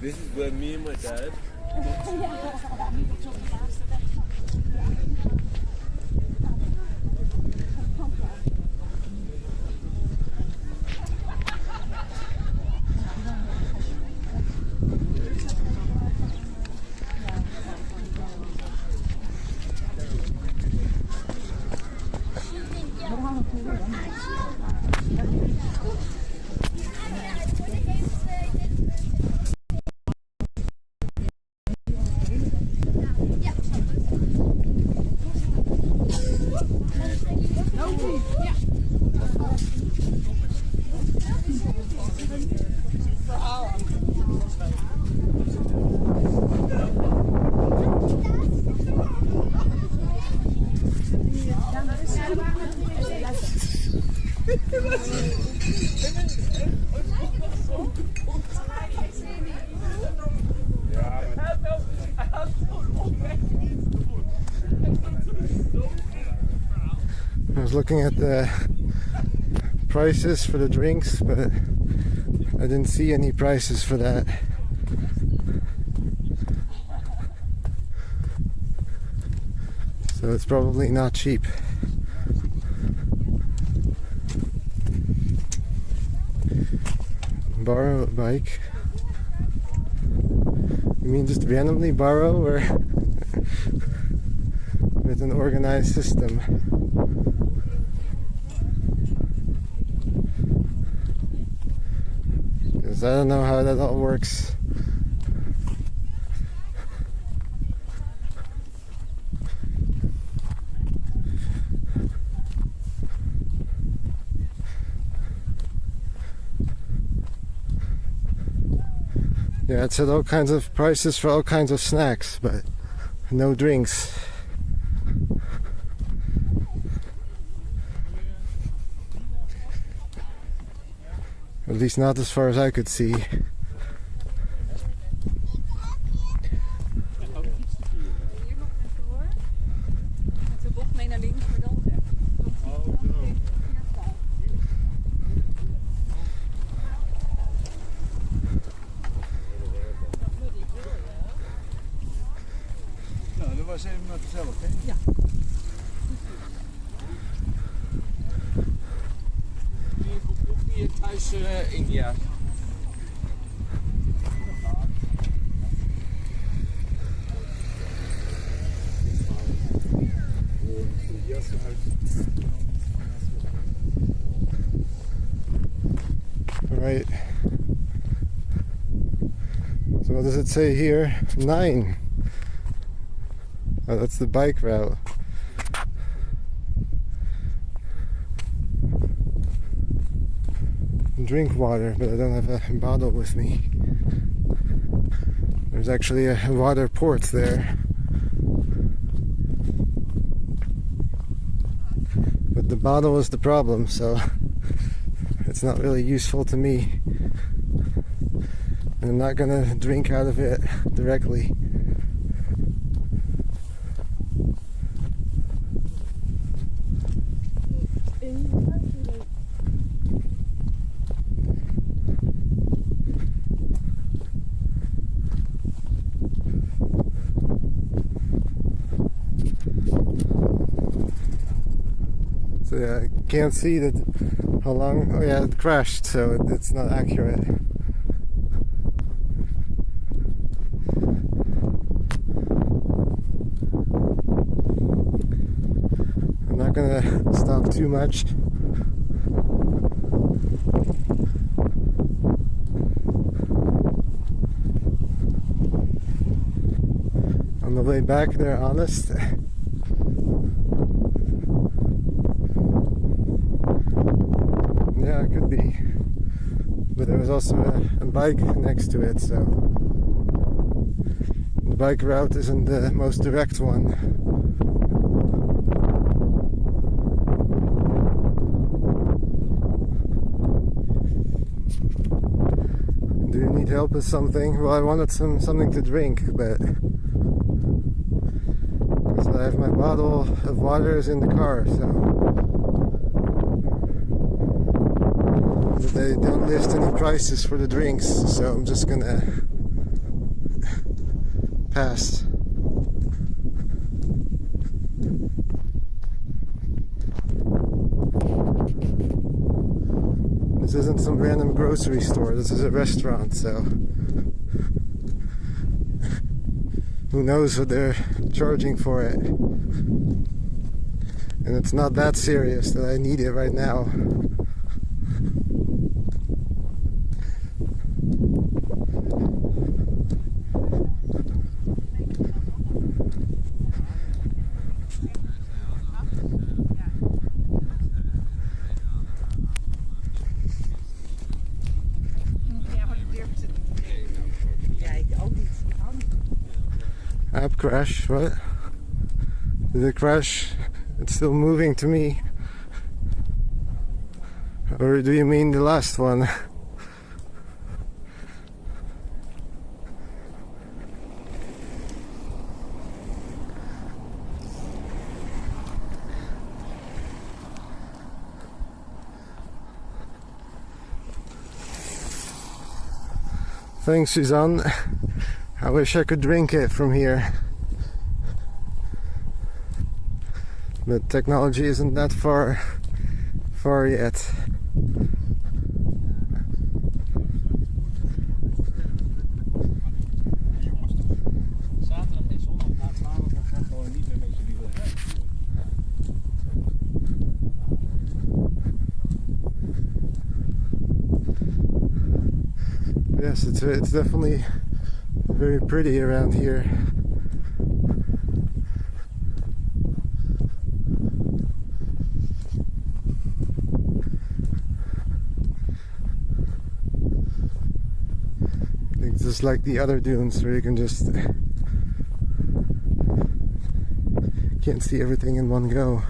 G: This is where me and my dad.
A: I was looking at the prices for the drinks, but I didn't see any prices for that. So it's probably not cheap. Borrow a bike? You mean just randomly borrow, or with an organized system? Because I don't know how that all works. Yeah, it said all kinds of prices for all kinds of snacks, but no drinks. At least not as far as I could see.
C: Nou, dat was even maar gezellig, hè? Ja.
D: Hier thuis India.
A: Right. So what does it say here? 9. Oh, that's the bike route. Drink water, but I don't have a bottle with me. There's actually a water port there. But the bottle is the problem, so it's not really useful to me. And I'm not gonna drink out of it directly. So yeah, I can't see that how long. Oh yeah, it crashed, so it's not accurate. I'm not gonna stop too much. On the way back, they're honest. Yeah, it could be. But there was also a bike next to it, so the bike route isn't the most direct one. Do you need help with something? Well, I wanted something to drink, but because I have my bottle of water is in the car, so. But they don't list any prices for the drinks, so I'm just gonna pass. This isn't some random grocery store, this is a restaurant, so who knows what they're charging for it. And it's not that serious that I need it right now. App crash, what? Did it crash? It's still moving to me. Or do you mean the last one? Thanks, Suzanne. I wish I could drink it from here. But technology isn't that far yet.
C: Zaterdag en zondag na 12 gaan gewoon niet meer met jullie willen.
A: Yes, it's definitely very pretty around here. It's just like the other dunes where you can just can't see everything in one go.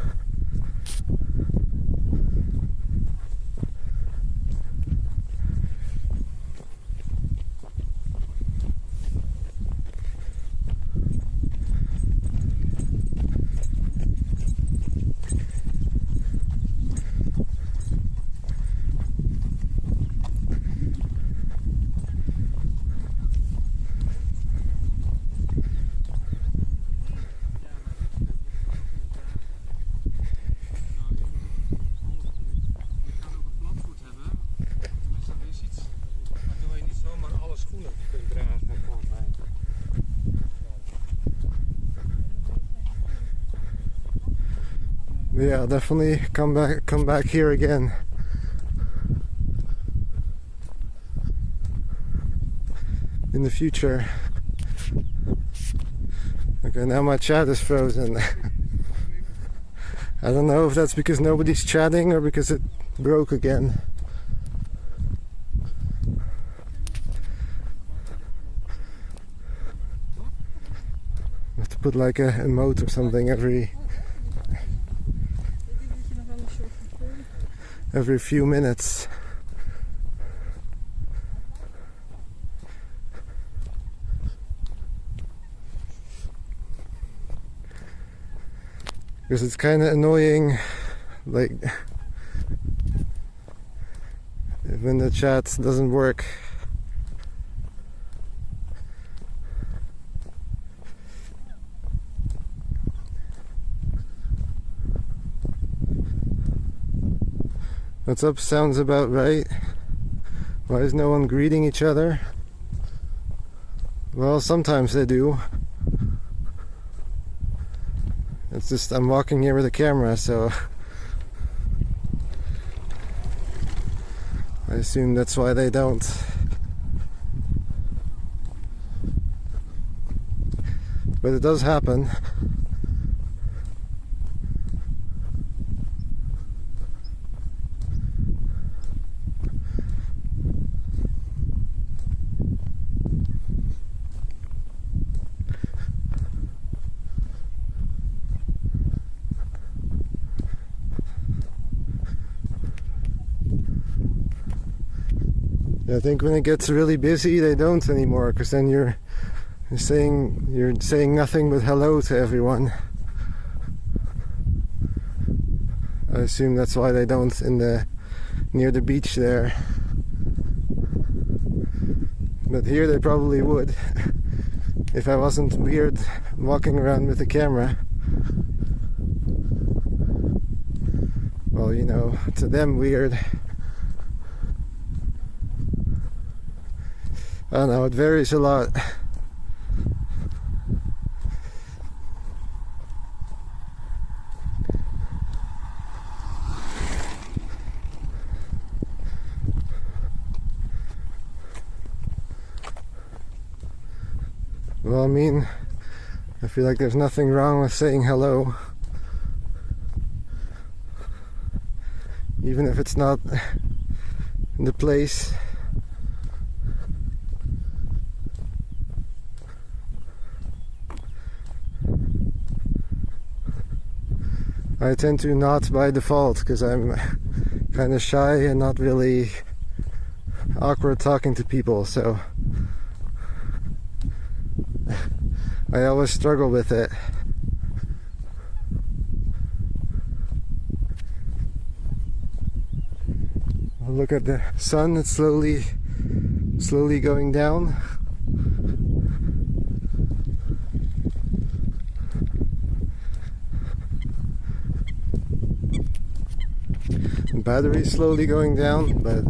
A: Yeah, definitely come back here again. In the future. Okay, now my chat is frozen. I don't know if that's because nobody's chatting or because it broke again. I have to put like a emote or something every few minutes. Because it's kind of annoying, like when the chat doesn't work. What's up sounds about right. Why is no one greeting each other? Well, sometimes they do. It's just I'm walking here with a camera, so I assume that's why they don't. But it does happen. I think when it gets really busy, they don't anymore, because then you're saying nothing but hello to everyone. I assume that's why they don't near the beach there. But here they probably would. if I wasn't weird walking around with a camera. Well, you know, to them weird. I don't know, it varies a lot. Well, I mean, I feel like there's nothing wrong with saying hello. Even if it's not the place. I tend to not by default because I'm kind of shy and not really awkward talking to people, so I always struggle with it. Look at the sun, it's slowly going down. The battery's slowly going down, but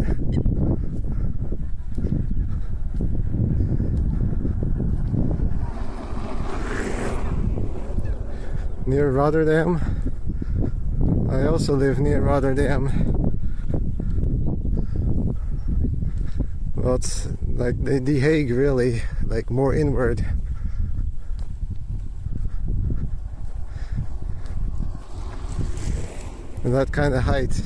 A: near Rotterdam. I also live near Rotterdam. Well, it's like The Hague, really, like more inward. And that kind of height.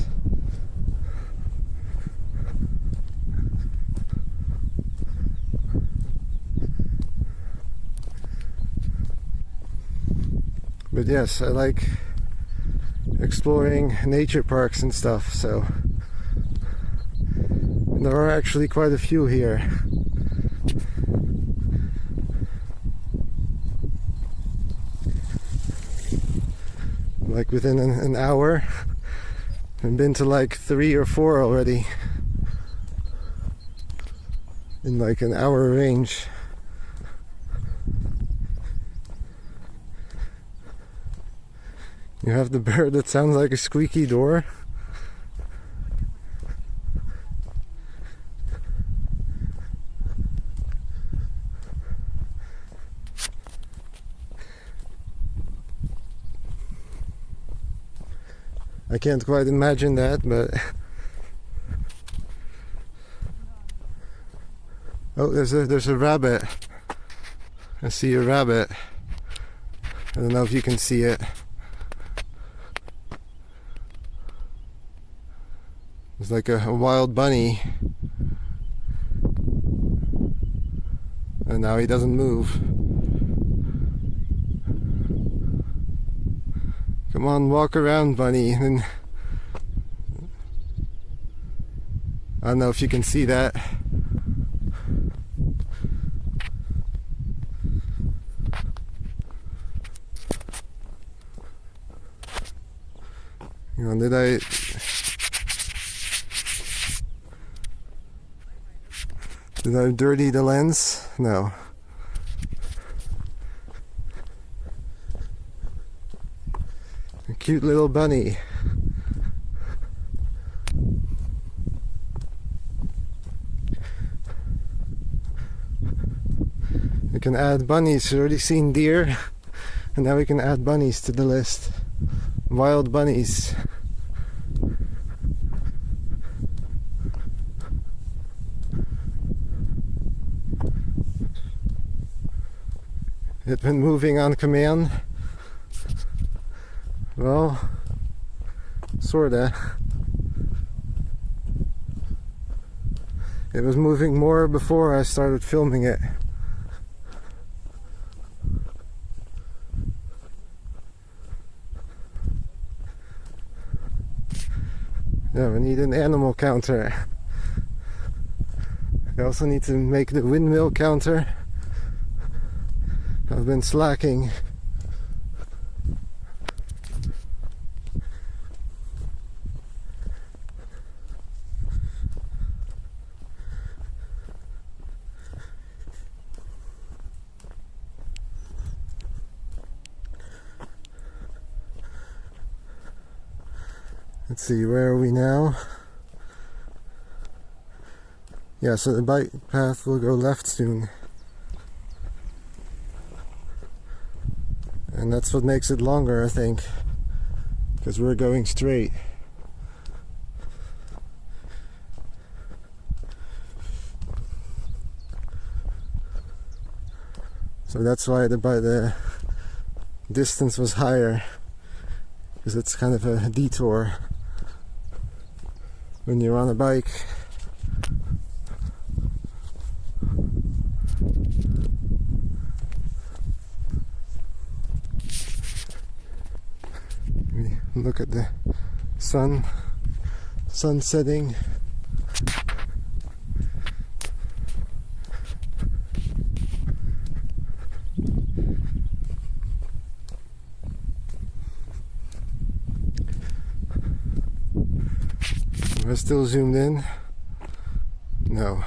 A: But yes, I like exploring nature parks and stuff, so there are actually quite a few here. Like within an hour. I've been to like 3 or 4 already. In like an hour range. You have the bird that sounds like a squeaky door. I can't quite imagine that, but oh, there's a rabbit. I see a rabbit. I don't know if you can see it. It's like a wild bunny. And now he doesn't move. Come on, walk around, bunny. And I don't know if you can see that. You know, did I dirty the lens? No. A cute little bunny. We can add bunnies. We've already seen deer, and now we can add bunnies to the list. Wild bunnies. It's been moving on command. Well, sorta. It was moving more before I started filming it. Yeah, we need an animal counter. I also need to make the windmill counter. I've been slacking. Let's see, where are we now? Yeah, so the bike path will go left soon. And that's what makes it longer, I think. Because we're going straight. So that's why the distance was higher. Because it's kind of a detour when you're on a bike. Look at the sun setting. Am I still zoomed in? No.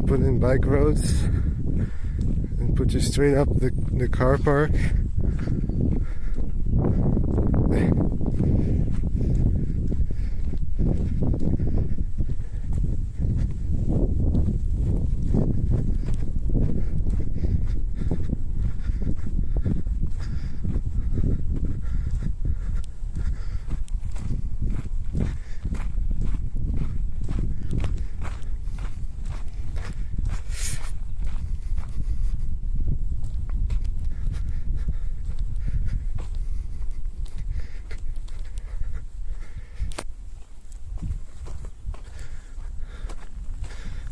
A: Put in bike roads and put you straight up the car park.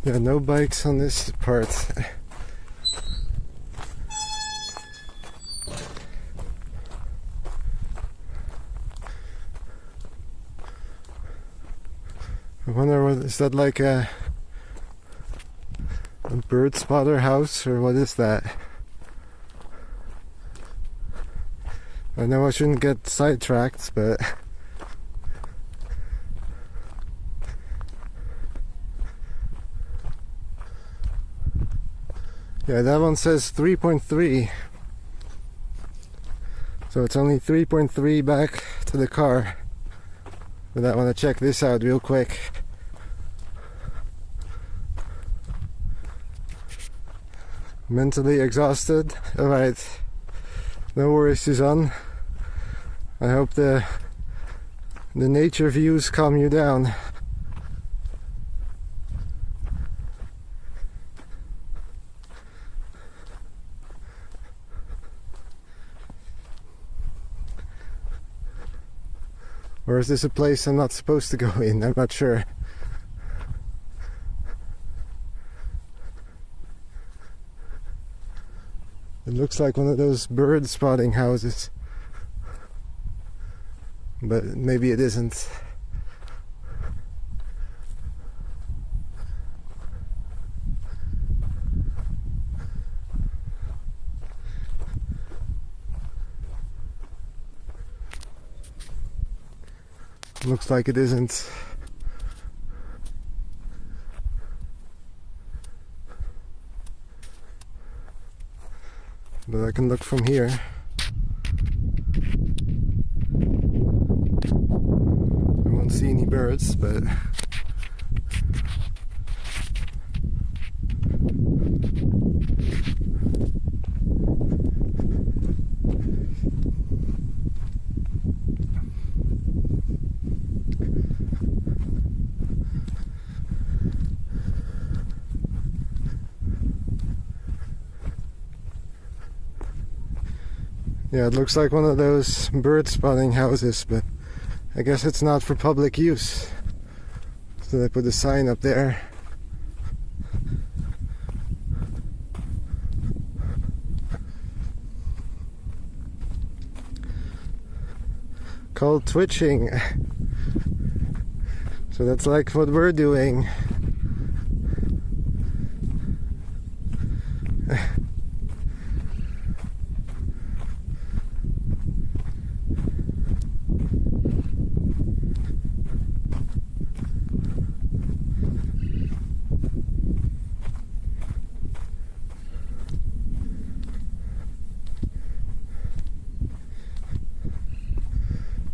A: There are no bikes on this part. I wonder what is that, like a bird spotter house, or what is that? I know I shouldn't get sidetracked, but yeah, that one says 3.3, so it's only 3.3 back to the car. But I want to check this out real quick. Mentally exhausted. Alright, no worries, Suzanne. I hope the nature views calm you down. Or is this a place I'm not supposed to go in? I'm not sure. It looks like one of those bird spotting houses. But maybe it isn't. Looks like it isn't. But I can look from here. I won't see any birds, but Yeah, it looks like one of those bird spawning houses, but I guess it's not for public use. So they put a sign up there. Called twitching. So that's like what we're doing.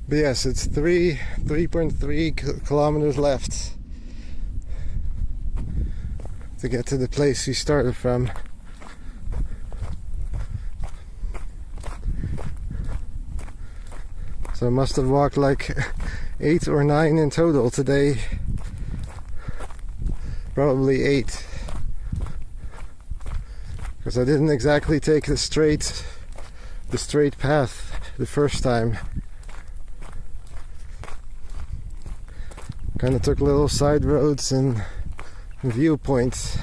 A: But yes, it's 3.3 kilometers left to get to the place we started from. So I must have walked like 8 or 9 in total today. Probably 8. Because I didn't exactly take the straight path the first time. Kind of took little side roads and viewpoints.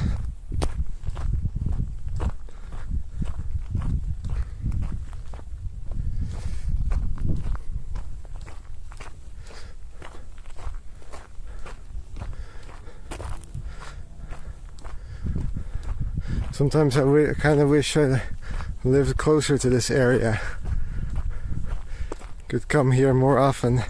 A: Sometimes I kind of wish I lived closer to this area. Could come here more often.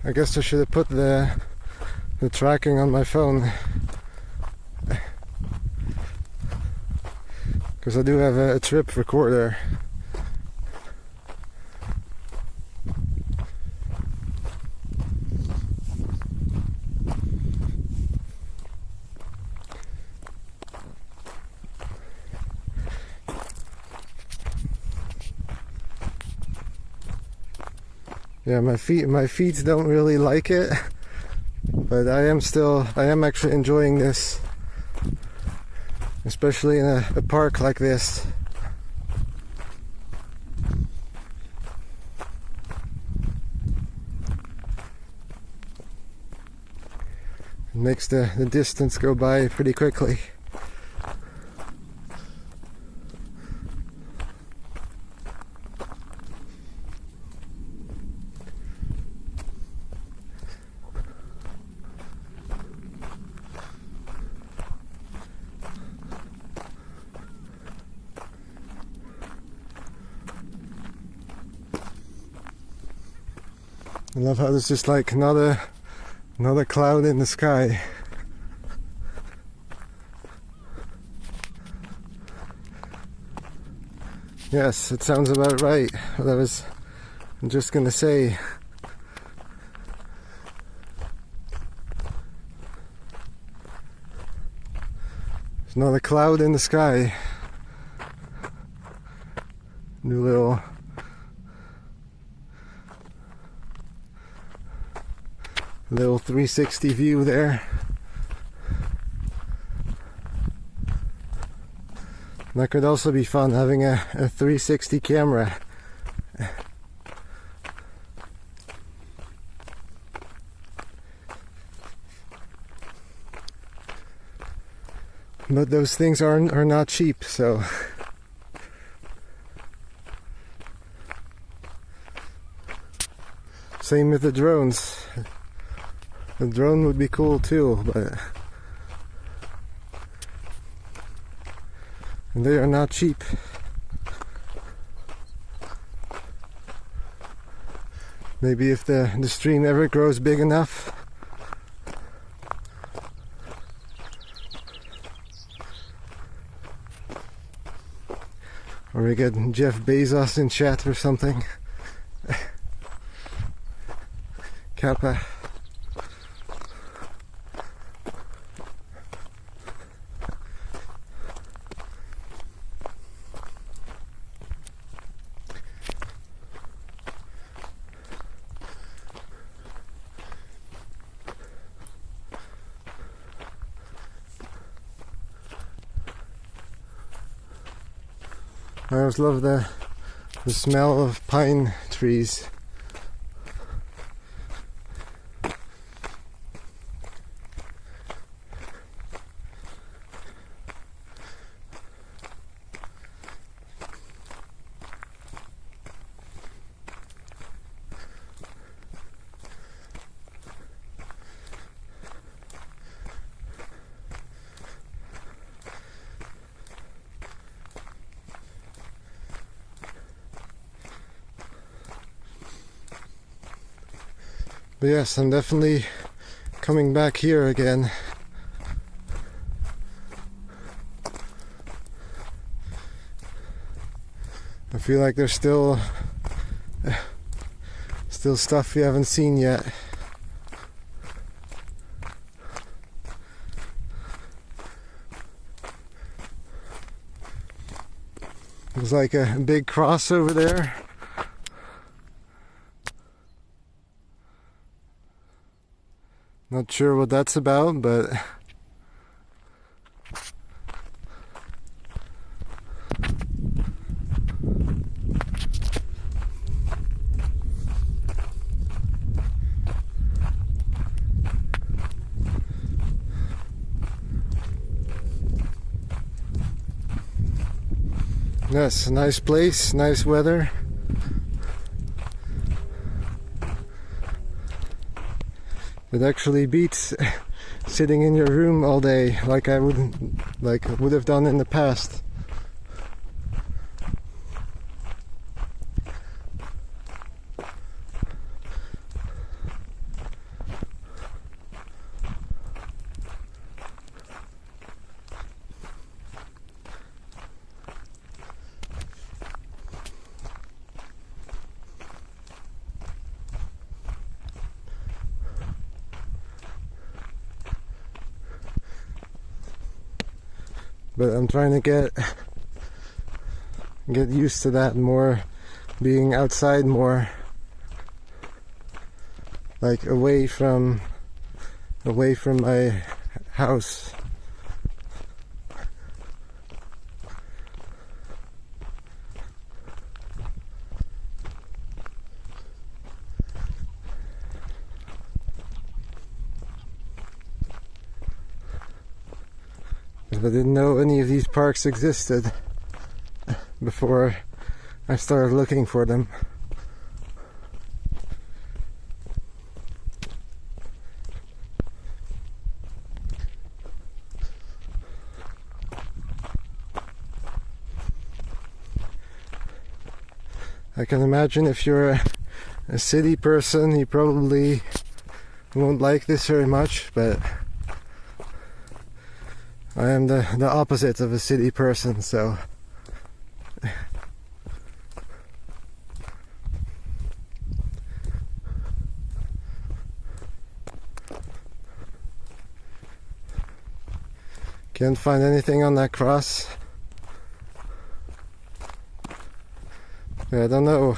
A: I guess I should have put the tracking on my phone, because I do have a trip recorder. Yeah, my feet don't really like it, but I am actually enjoying this, especially in a park like this. It makes the distance go by pretty quickly. I love how there's just like another cloud in the sky. Yes, it sounds about right. What I'm just gonna say. There's another cloud in the sky. New little 360 view there. And that could also be fun, having a 360 camera. But those things are not cheap, so same with the drones. The drone would be cool too, but they are not cheap. Maybe if the stream ever grows big enough, Or we get Jeff Bezos in chat or something. Kappa. I always love the smell of pine trees. But yes, I'm definitely coming back here again. I feel like there's still stuff we haven't seen yet. There's like a big cross over there. Not sure what that's about, but yes, a nice place, nice weather. It actually beats sitting in your room all day like I would have done in the past. But I'm trying to get used to that more, being outside more, like away from my house. I didn't know any of these parks existed before I started looking for them. I can imagine if you're a city person, you probably won't like this very much, but I am the opposite of a city person, so can't find anything on that cross. Yeah, I don't know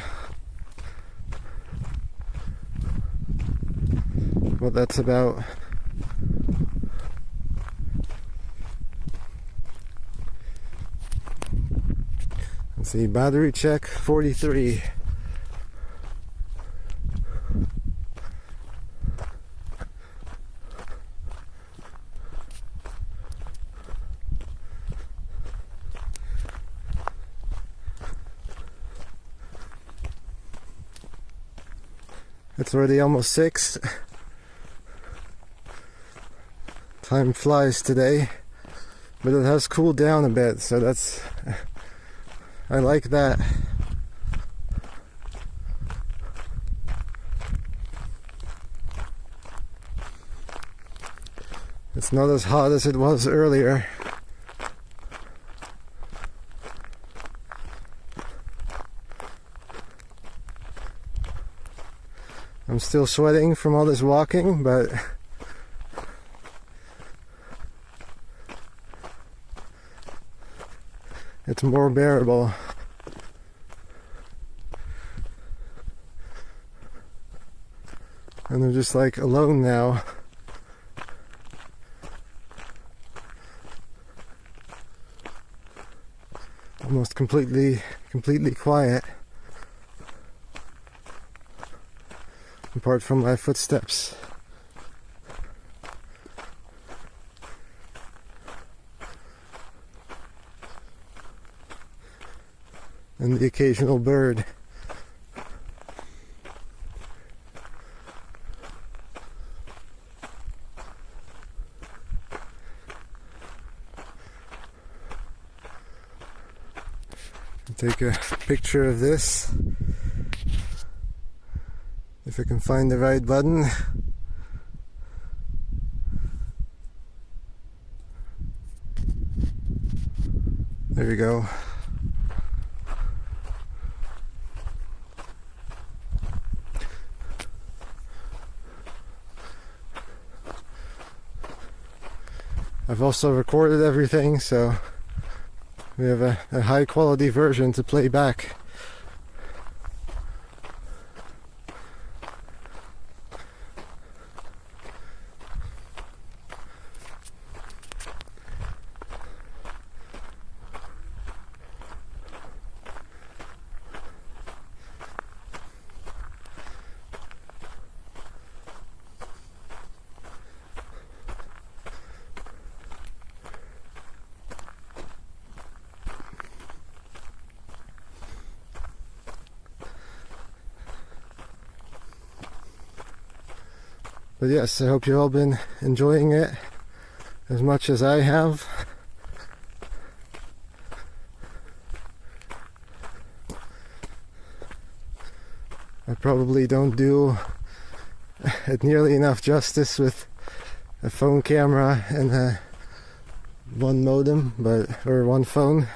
A: what that's about. Let's see, battery check 43. It's already almost 6. Time flies today, but it has cooled down a bit, so I like that. It's not as hot as it was earlier. still sweating from all this walking, but it's more bearable. And I'm just like alone now. Almost completely quiet. Apart from my footsteps. And the occasional bird. Take a picture of this. If I can find the right button. There we go. I've also recorded everything, so we have a high quality version to play back. But yes, I hope you've all been enjoying it as much as I have. I probably don't do it nearly enough justice with a phone camera and one modem, or one phone.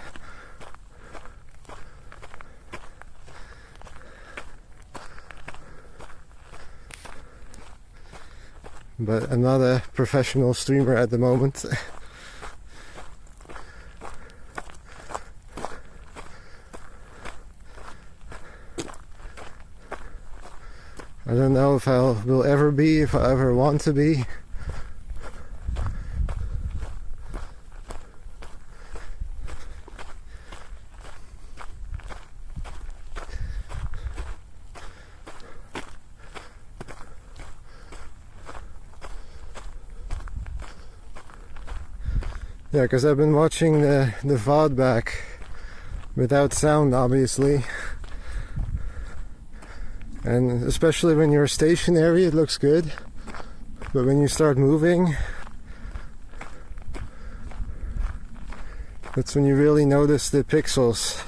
A: But I'm not a professional streamer at the moment. I don't know if I will ever be, if I ever want to be. Yeah, because I've been watching the VOD back without sound, obviously. And especially when you're stationary, it looks good. But when you start moving, that's when you really notice the pixels.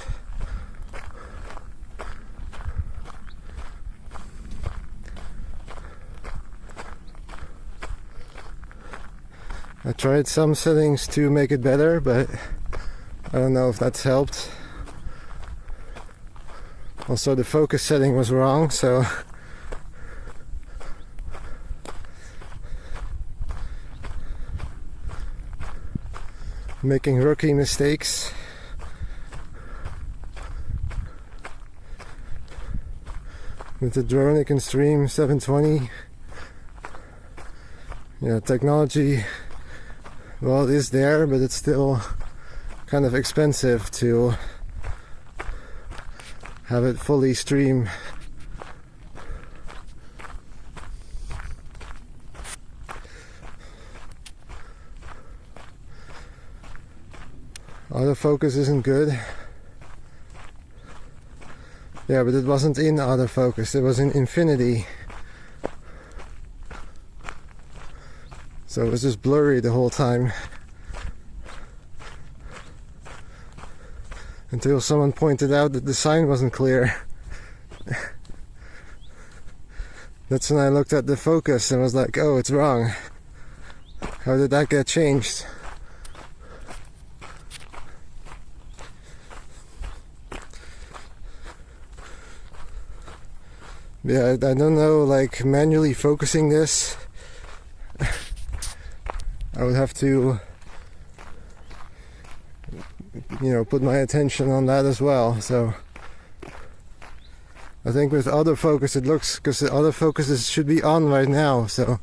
A: I tried some settings to make it better, but I don't know if that's helped. Also, the focus setting was wrong, so making rookie mistakes. With the drone, it can stream 720. Yeah, technology, well, it is there, but it's still kind of expensive to have it fully stream. Autofocus isn't good. Yeah, but it wasn't in autofocus, it was in infinity. So it was just blurry the whole time. Until someone pointed out that the sign wasn't clear. That's when I looked at the focus and was like, oh, it's wrong. How did that get changed? Yeah, I don't know, like manually focusing this, I would have to, you know, put my attention on that as well. So I think with autofocus it looks, because the autofocus should be on right now, so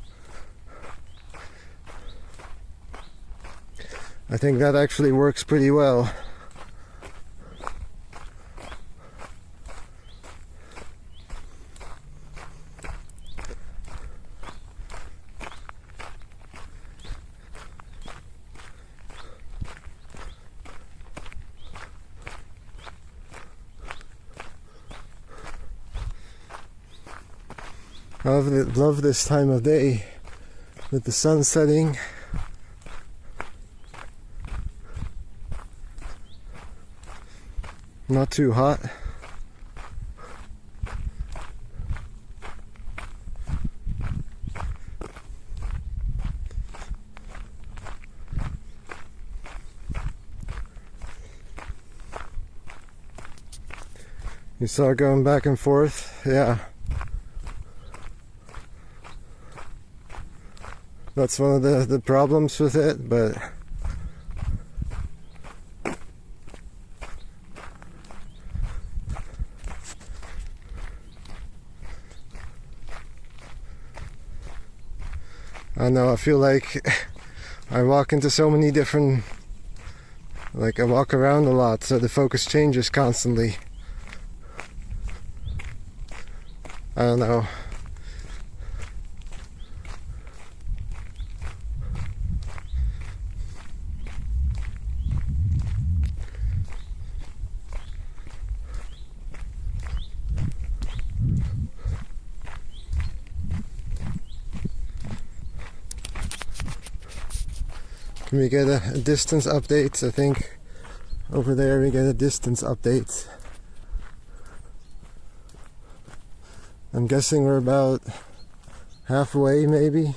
A: I think that actually works pretty well. I love this time of day with the sun setting. Not too hot. You saw it going back and forth, yeah. That's one of the problems with it, but I know, I feel like I walk into so many different, like I walk around a lot, so the focus changes constantly. I don't know. Can we get a distance update? I think over there we get a distance update. I'm guessing we're about halfway, maybe.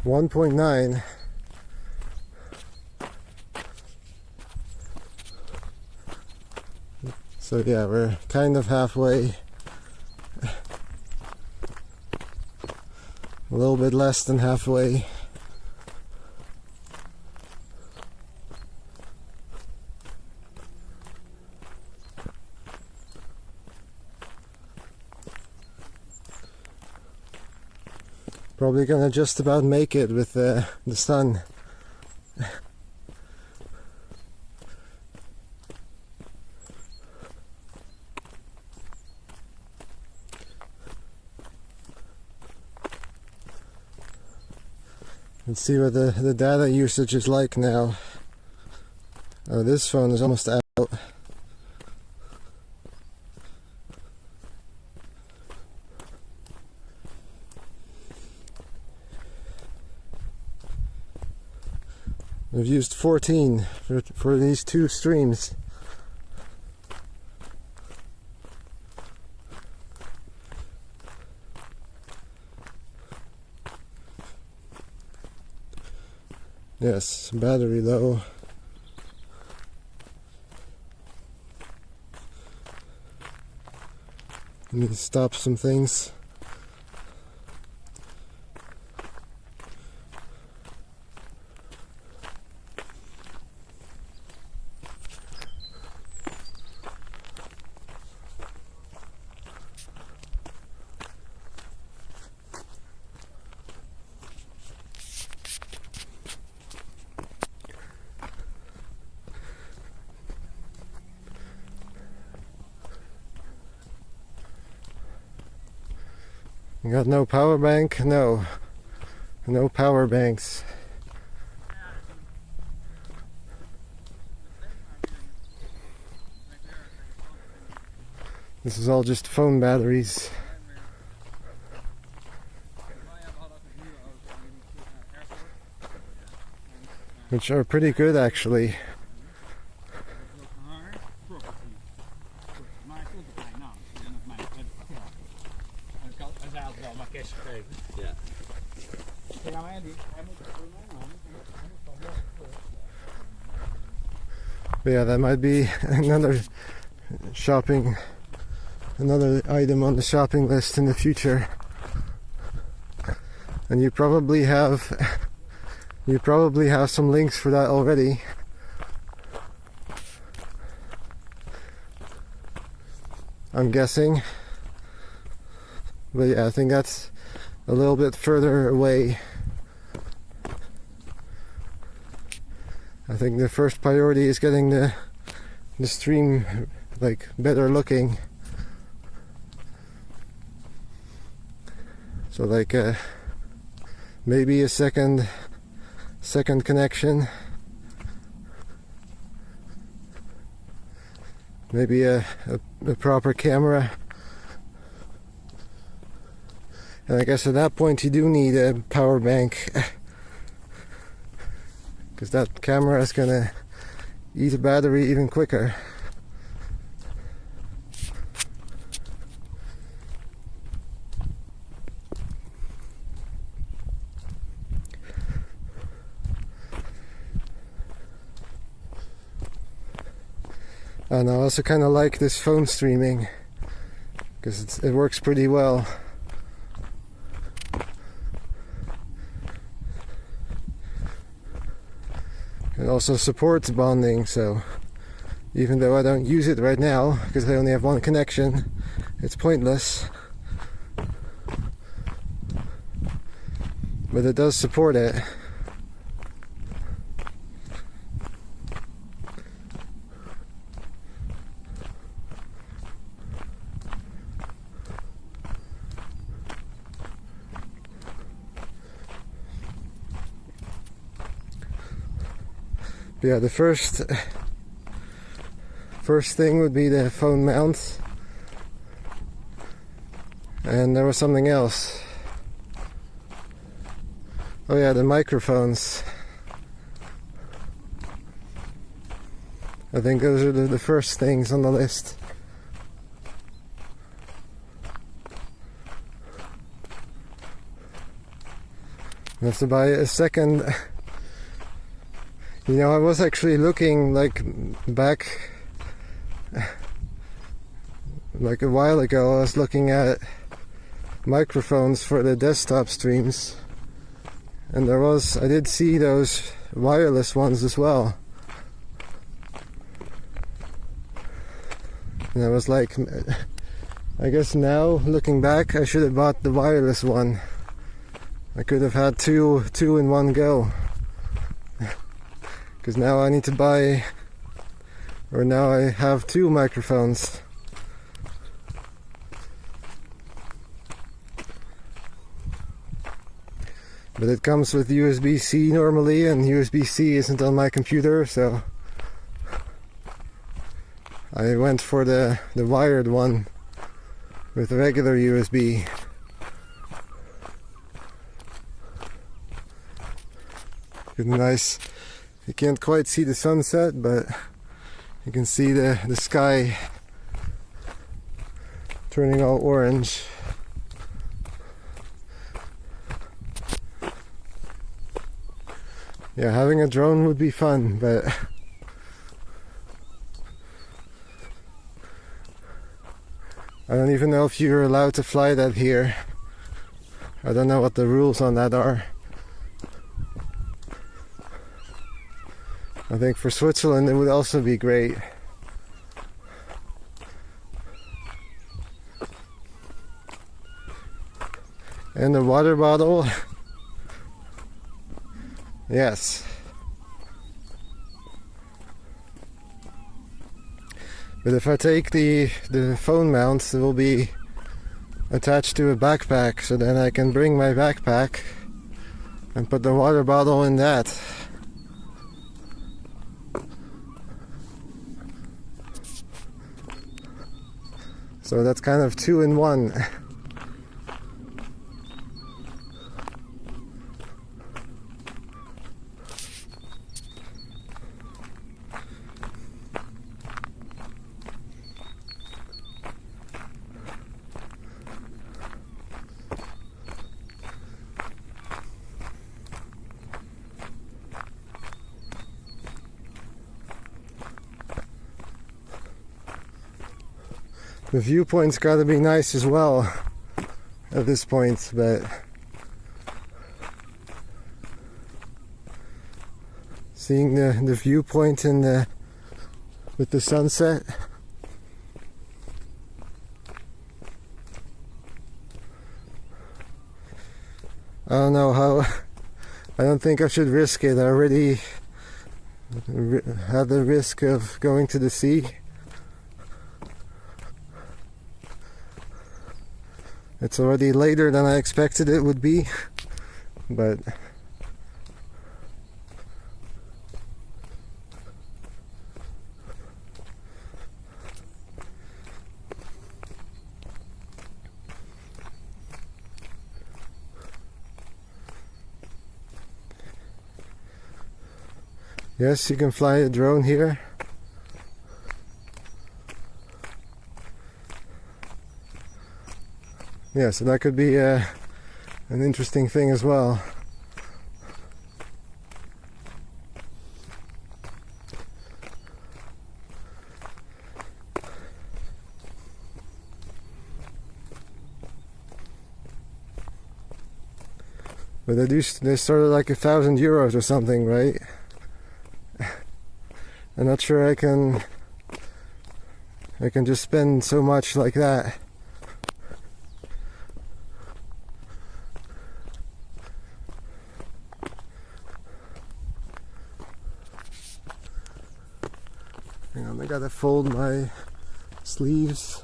A: .9. So yeah, we're kind of halfway. A little bit less than halfway. Probably gonna just about make it with the sun. Let's see what the data usage is like now. Oh, this phone is almost out. I've used 14 for these two streams. Yes, battery low. Need to stop some things. You got no power bank? No. No power banks. This is all just phone batteries. Which are pretty good actually. But yeah, that might be another item on the shopping list in the future. And you probably have some links for that already. I'm guessing. But yeah, I think that's a little bit further away. I think the first priority is getting the stream like better looking. So like maybe a second connection, maybe a proper camera, and I guess at that point you do need a power bank. Because that camera is gonna eat a battery even quicker. And I also kind of like this phone streaming because it works pretty well. It also supports bonding, so even though I don't use it right now because I only have one connection, it's pointless. But it does support it. Yeah, the first thing would be the phone mounts, and there was something else. Oh yeah, the microphones. I think those are the first things on the list. I have to buy a second. You know, I was actually looking back a while ago. I was looking at microphones for the desktop streams, and I did see those wireless ones as well. And I was like, I guess now looking back, I should have bought the wireless one. I could have had two in one go. Because now I need to buy, or now I have two microphones. But it comes with USB-C normally, and USB-C isn't on my computer, so I went for the wired one with regular USB. Good, nice. You can't quite see the sunset, but you can see the sky turning all orange. Yeah, having a drone would be fun, but I don't even know if you're allowed to fly that here. I don't know what the rules on that are. I think for Switzerland it would also be great. And the water bottle. Yes. But if I take the phone mounts, it will be attached to a backpack, so then I can bring my backpack and put the water bottle in that. So that's kind of 2 in 1. The viewpoint's got to be nice as well at this point, but seeing the viewpoint in with the sunset, I don't know how. I don't think I should risk it. I already had the risk of going to the sea. It's already later than I expected it would be, but yes, you can fly a drone here. Yeah, so that could be an interesting thing as well. But they started like €1,000 or something, right? I'm not sure I can just spend so much like that. Hang on, I gotta fold my sleeves.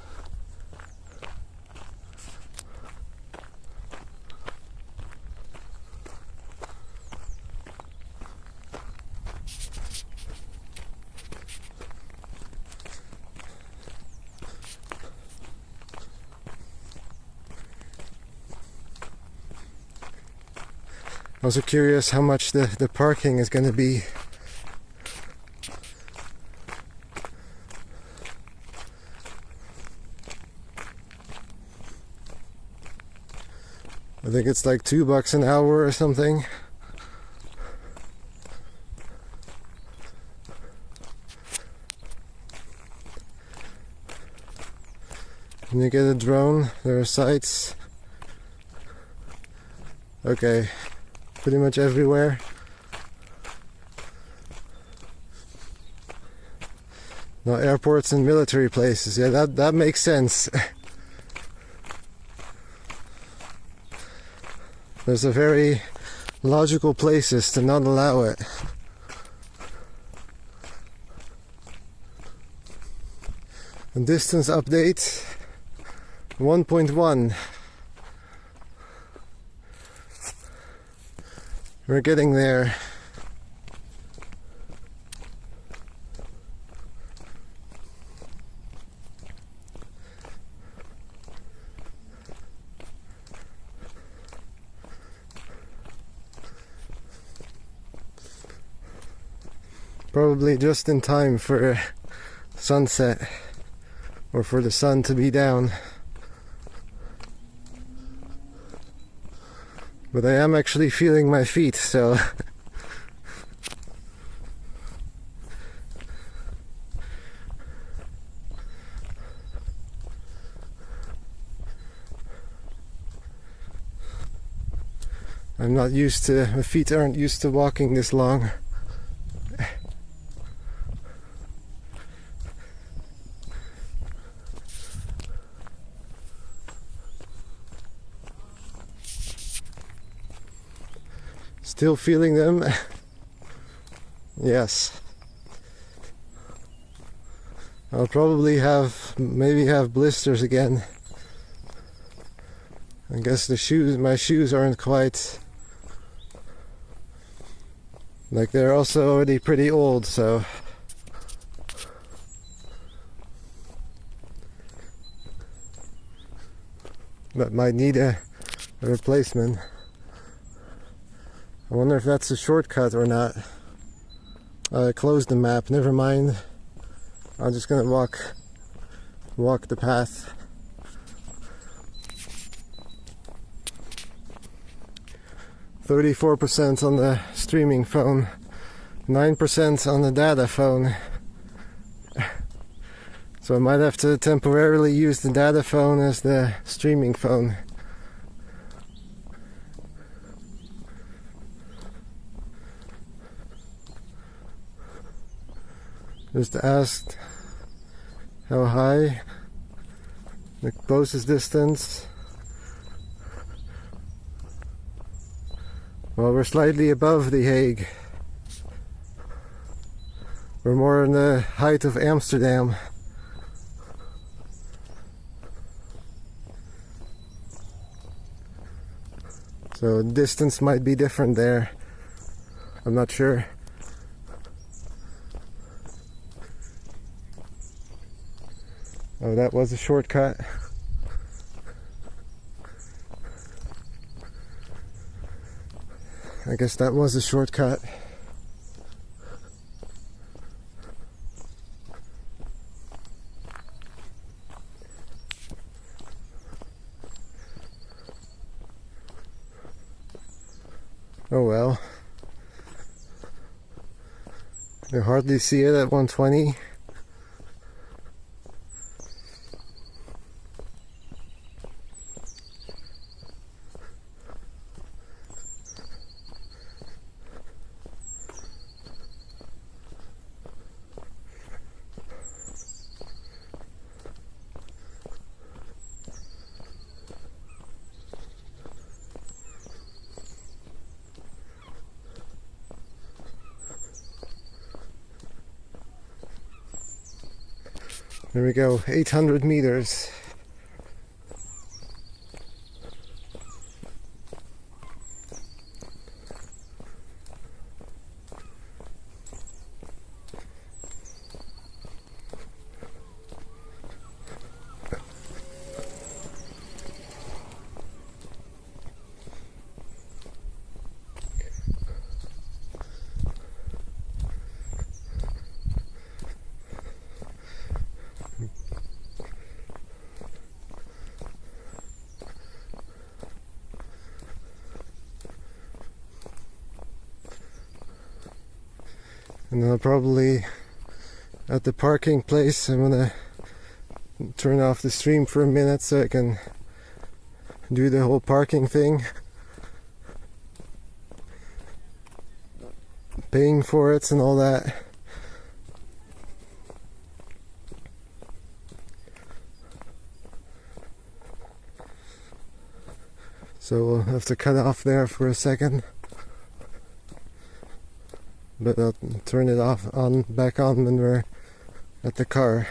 A: I'm also curious how much the parking is gonna be. I think it's like $2 an hour or something. When you get a drone, there are sites. Okay, pretty much everywhere. No, airports and military places. Yeah, that makes sense. There's a very logical places to not allow it. And distance update 1.1. We're getting there. Probably just in time for sunset, or for the sun to be down. But I am actually feeling my feet, so I'm not used to, my feet aren't used to walking this long. Still feeling them? Yes. I'll probably maybe have blisters again. I guess my shoes aren't quite, like, they're also already pretty old, so but might need a replacement. I wonder if that's a shortcut or not. I closed the map, never mind. I'm just gonna walk the path. %34 on the streaming phone, 9% on the data phone. So I might have to temporarily use the data phone as the streaming phone. Just asked how high, the closest distance. Well, we're slightly above The Hague. We're more in the height of Amsterdam. So distance might be different there. I'm not sure. Oh, that was a shortcut. I guess that was a shortcut. Oh well. You hardly see it at 120. There we go, 800 meters. And then I'll probably, at the parking place, I'm gonna turn off the stream for a minute so I can do the whole parking thing. Paying for it and all that. So we'll have to cut off there for a second. But I'll turn it back on when we're at the car.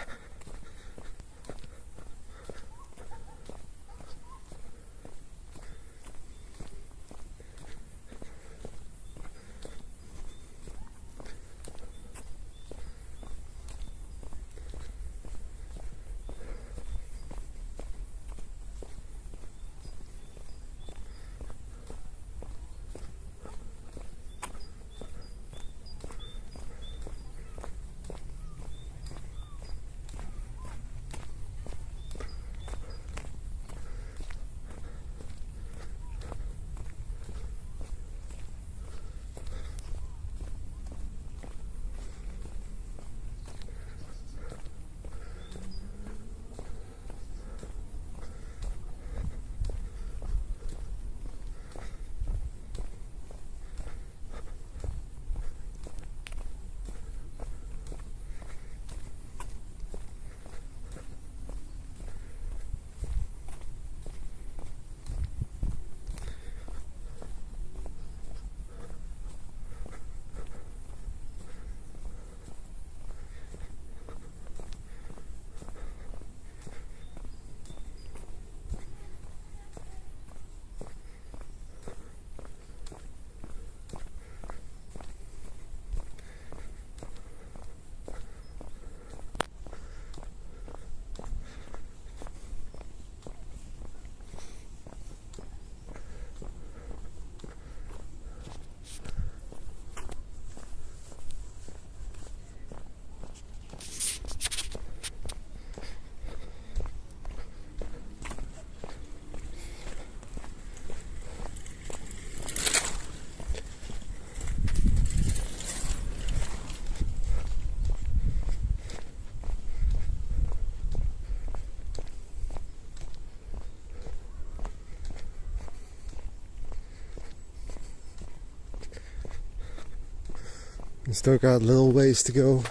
A: You still got a little ways to go.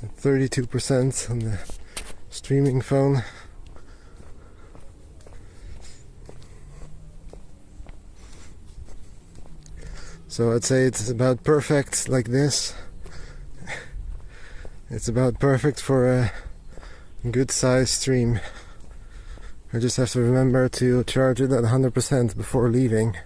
A: At 32% on the streaming phone. So I'd say it's about perfect like this. It's about perfect for a good size stream. I just have to remember to charge it at 100% before leaving.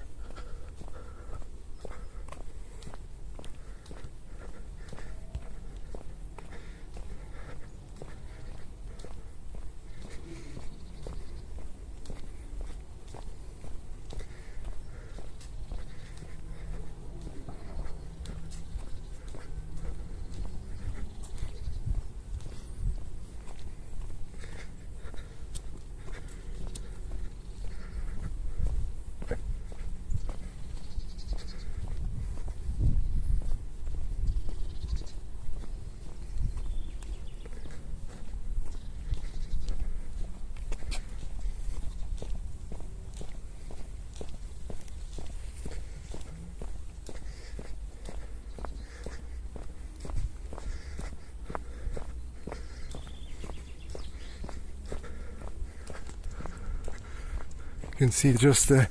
A: You can see just a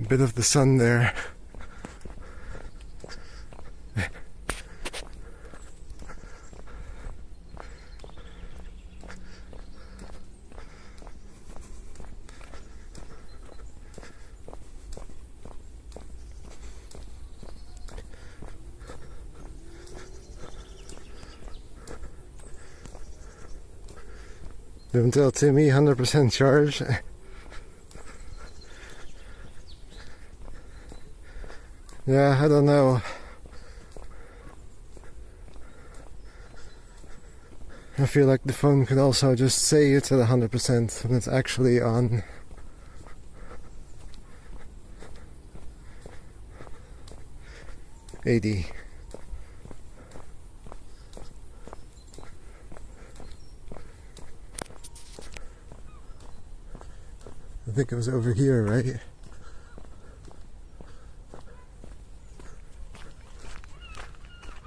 A: bit of the sun there. Don't tell Timmy 100% charge. Yeah, I don't know. I feel like the phone could also just say it's at 100% when it's actually on. $80. I think it was over here, right?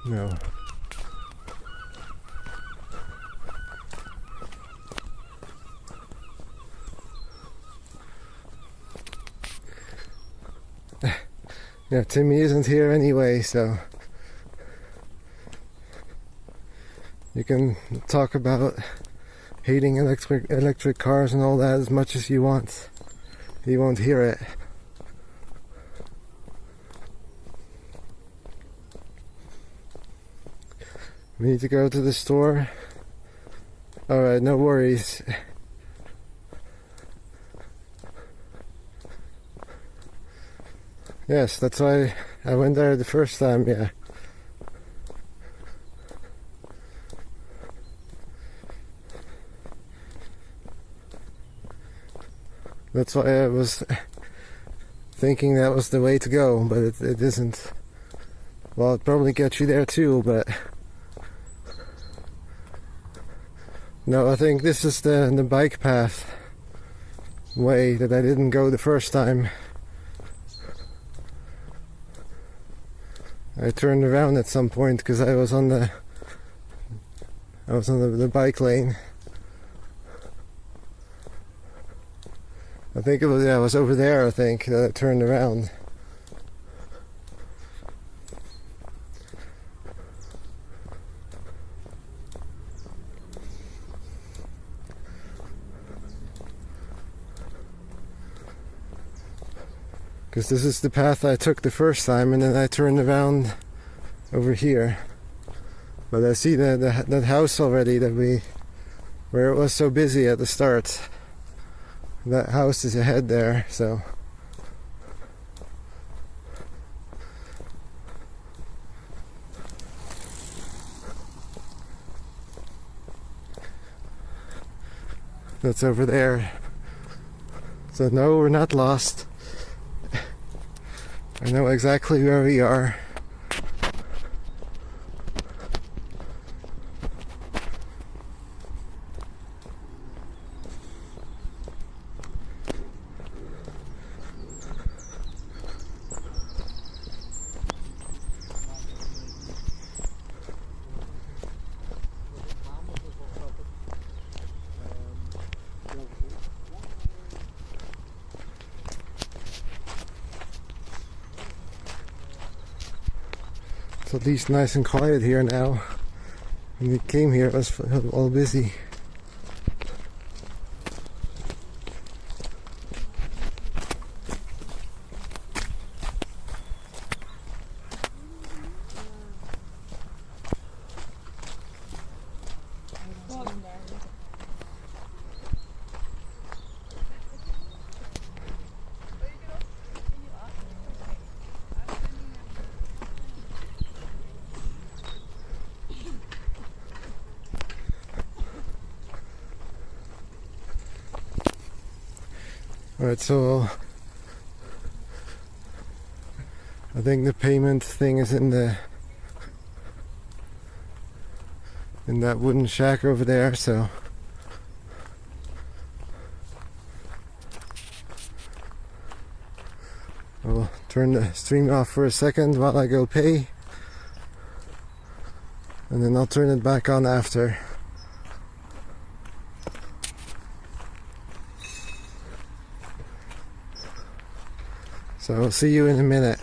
A: No. Yeah, Timmy isn't here anyway, so you can talk about hating electric cars and all that as much as you want. He won't hear it. We need to go to the store. Alright, no worries. Yes, that's why I went there the first time, yeah. That's why I was thinking that was the way to go, but it isn't. Well, it'd probably get you there too, but no, I think this is the bike path way that I didn't go the first time. I turned around at some point because I was on the bike lane. I think it was over there, I think, that I turned around. Because this is the path I took the first time, and then I turned around over here. But I see that house already where it was so busy at the start. That house is ahead there, so. That's over there. So no, we're not lost. I know exactly where we are. It's at least nice and quiet here now. When we came here, it was all busy. Alright, so I think the payment thing is in that wooden shack over there, so I'll turn the stream off for a second while I go pay, and then I'll turn it back on after. So I'll see you in a minute.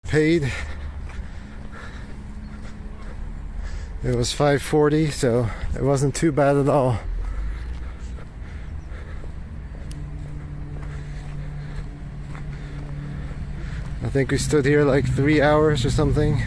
A: Paid. It was $5.40, so it wasn't too bad at all. I think we stood here like 3 hours or something.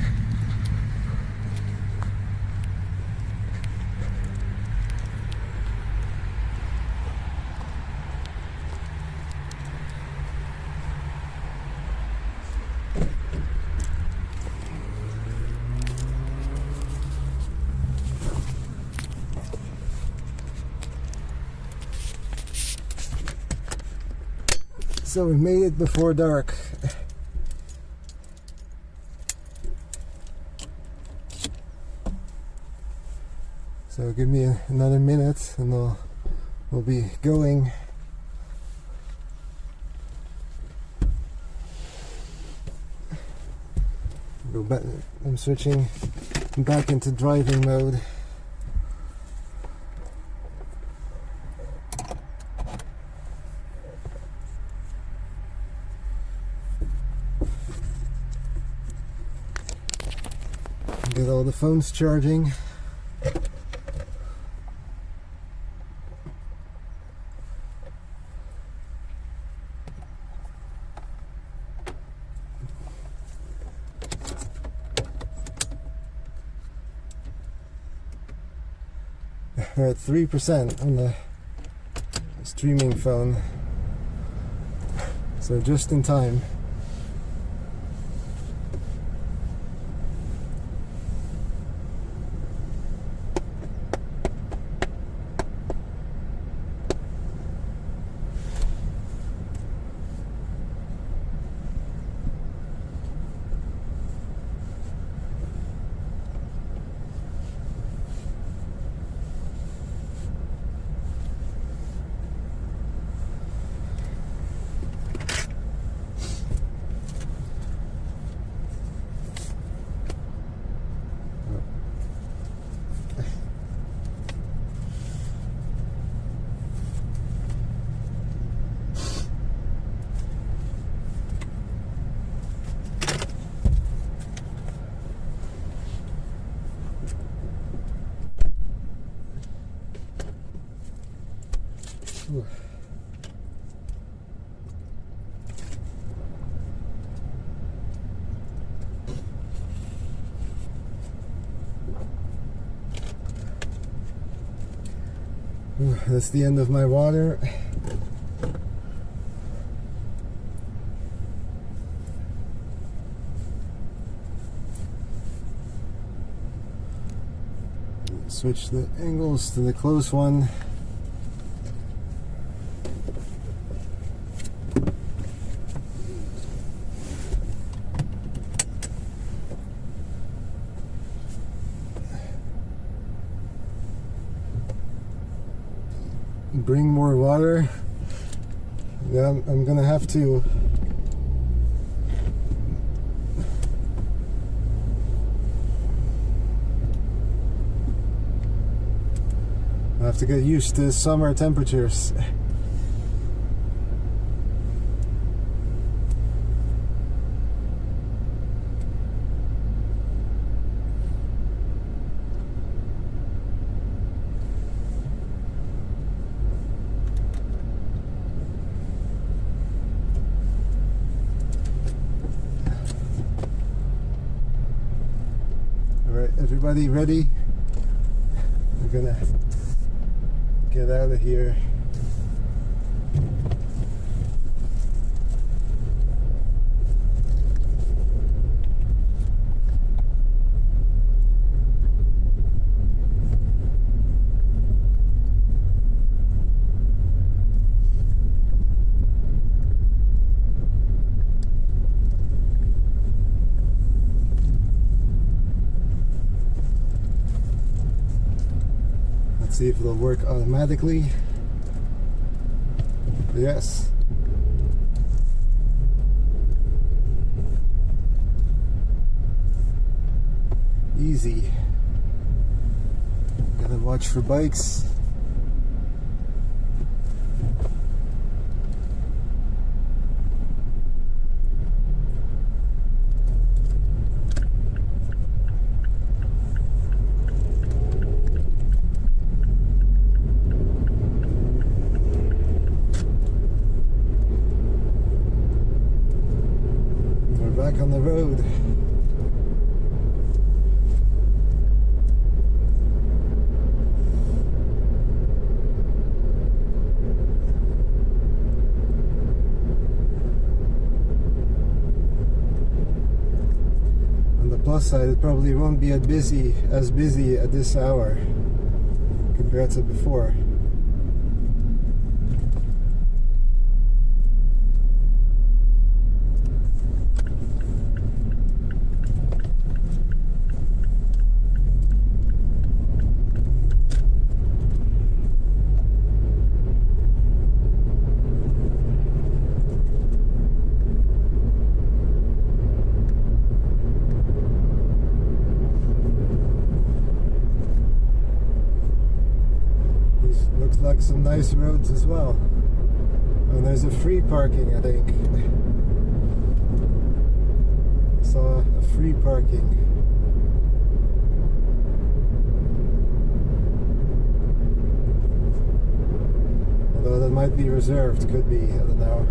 A: So we made it before dark. So give me another minute and we'll be going. Go back. I'm switching back into driving mode. Get all the phones charging. We're at 3% on the streaming phone, so just in time. That's the end of my water. Switch the angles to the close one. Bring more water. Yeah, I'm gonna have to. I have to get used to summer temperatures. Alright, everybody ready? We're gonna get out of here. Let's see if it'll work automatically. Yes. Easy. Gotta watch for bikes. Back on the road. On the plus side, it probably won't be as busy at this hour compared to before. Like some nice roads as well, and there's a free parking. I think I saw a free parking. Although that might be reserved, could be, I don't know.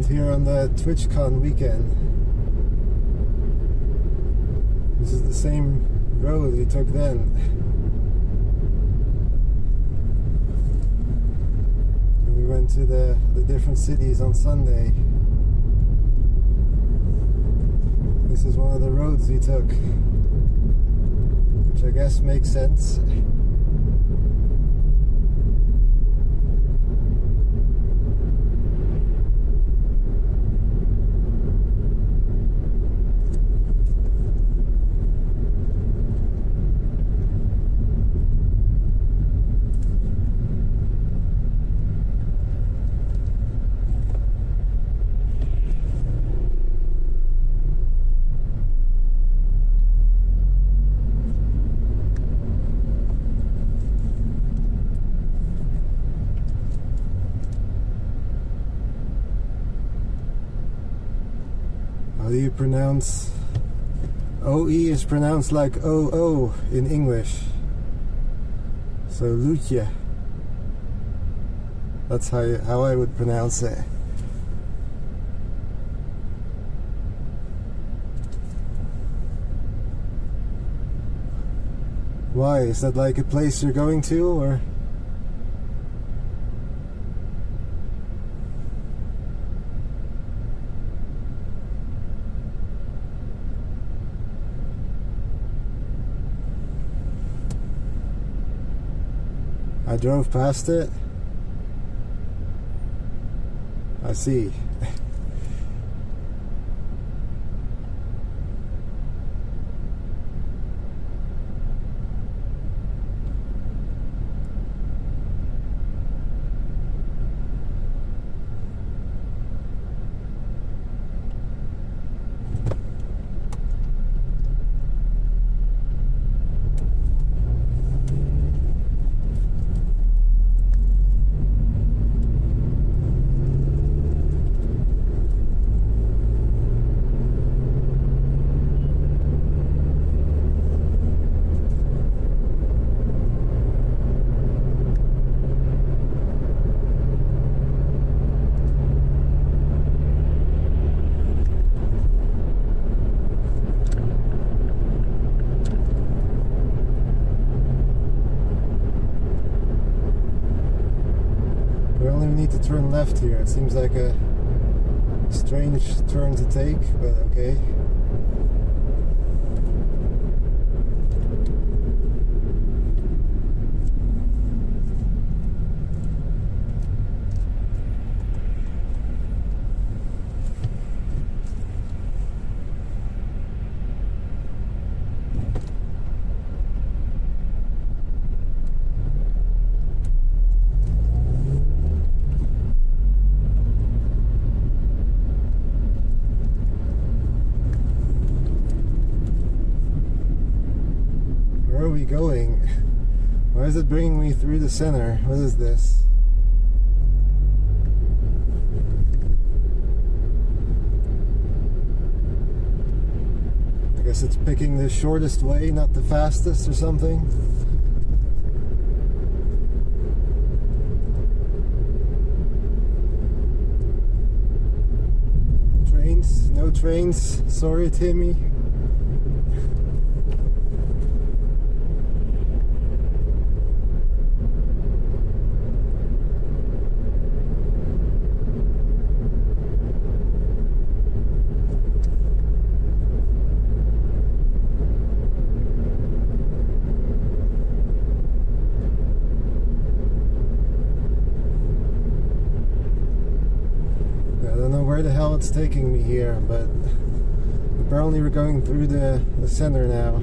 A: Here on the TwitchCon weekend. same road we took then. We went to the different cities on Sunday. This is one of the roads we took, which I guess makes sense. How do you pronounce? OE is pronounced like OO in English. So Lutje. That's how I would pronounce it. Why? Is that like a place you're going to, or? I drove past it. I see. Need to turn left here. It seems like a strange turn to take, but okay. Where are we going? Why is it bringing me through the center? What is this? I guess it's picking the shortest way, not the fastest or something. Trains? No trains? Sorry, Timmy. Where the hell it's taking me here, but apparently we're going through the center now,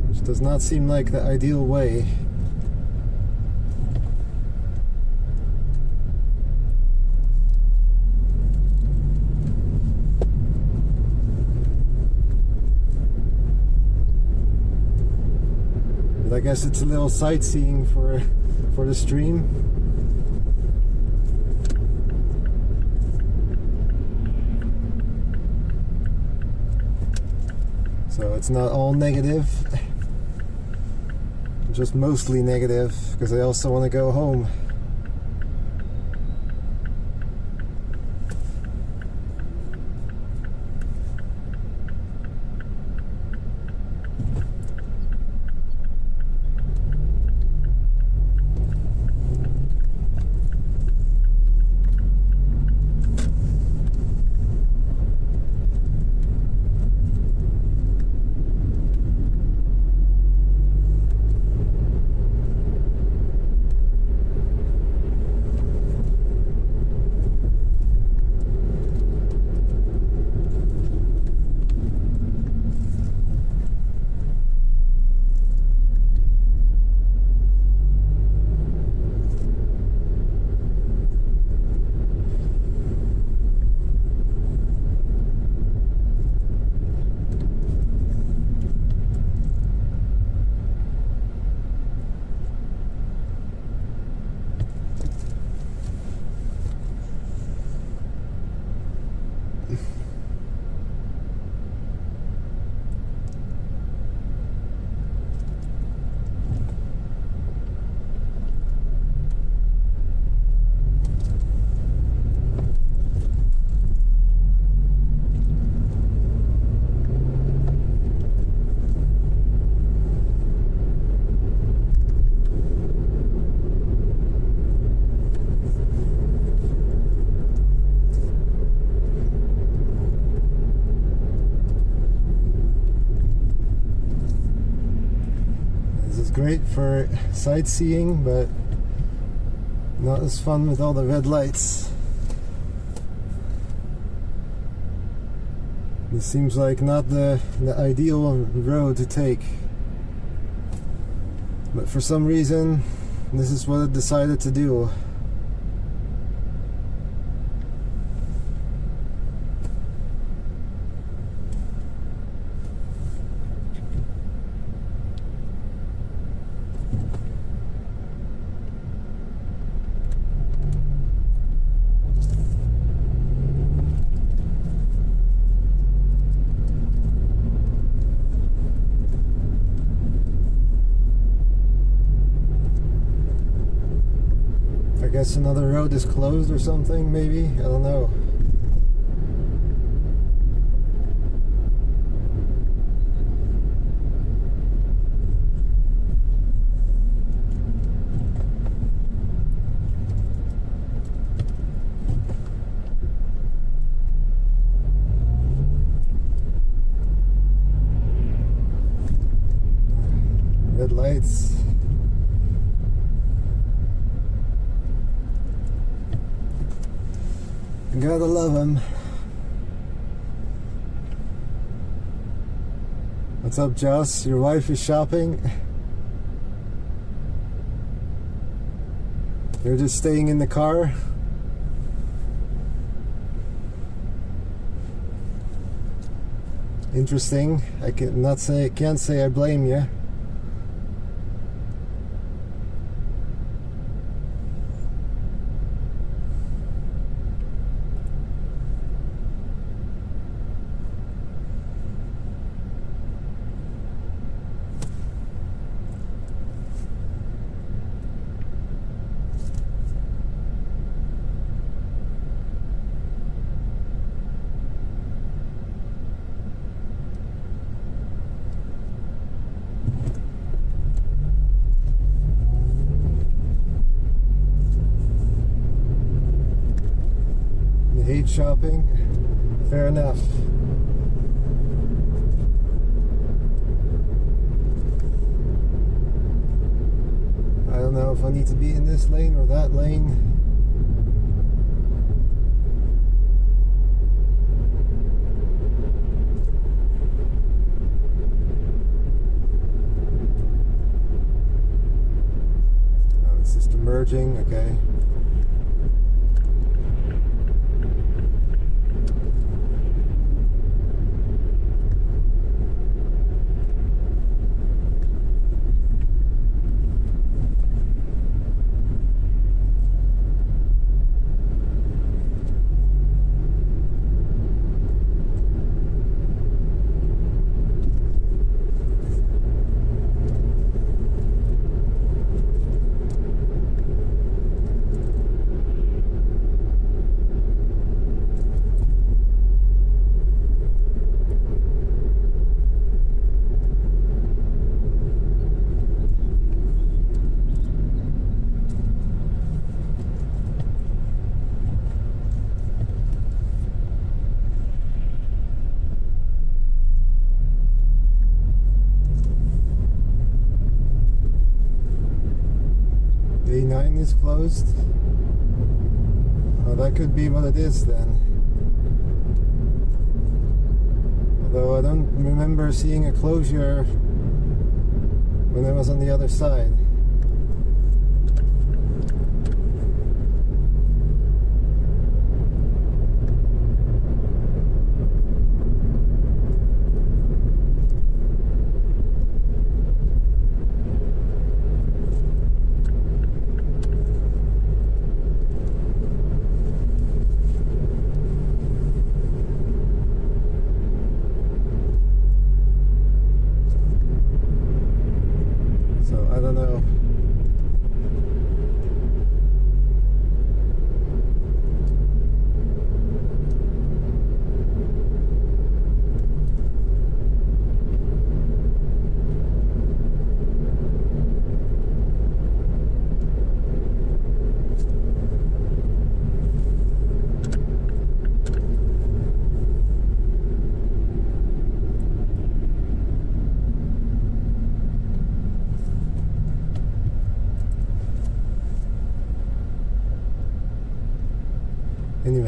A: which does not seem like the ideal way. But I guess it's a little sightseeing for the stream. So it's not all negative, just mostly negative, because I also want to go home. great for sightseeing, but not as fun with all the red lights. This seems like not the ideal road to take. But for some reason, this is what I decided to do. I guess another road is closed or something, maybe? I don't know. Red lights. Gotta love them. What's up, Joss? Your wife is shopping? You're just staying in the car? Interesting. I can't say I blame you. Hate shopping. Fair enough. I don't know if I need to be in this lane or that lane. Oh, it's just merging, okay. A9 is closed. Oh, that could be what it is then. Although I don't remember seeing a closure when I was on the other side. I don't know.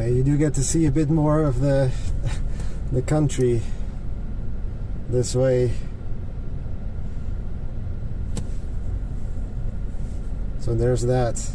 A: anyway, you do get to see a bit more of the country this way. So there's that.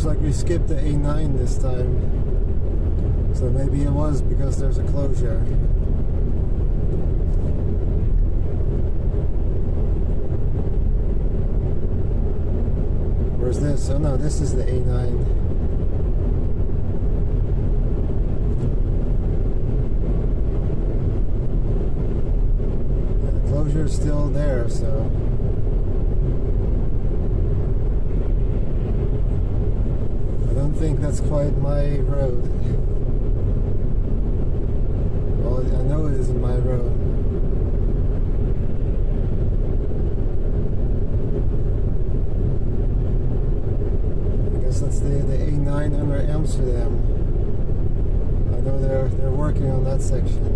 A: Like we skipped the A9 this time, so maybe it was because there's a closure. Where's this? Oh no, this is the A9. Yeah, the closure is still there, so I don't think that's quite my road. Well, I know it isn't my road. I guess that's the A9 under Amsterdam. I know they're working on that section.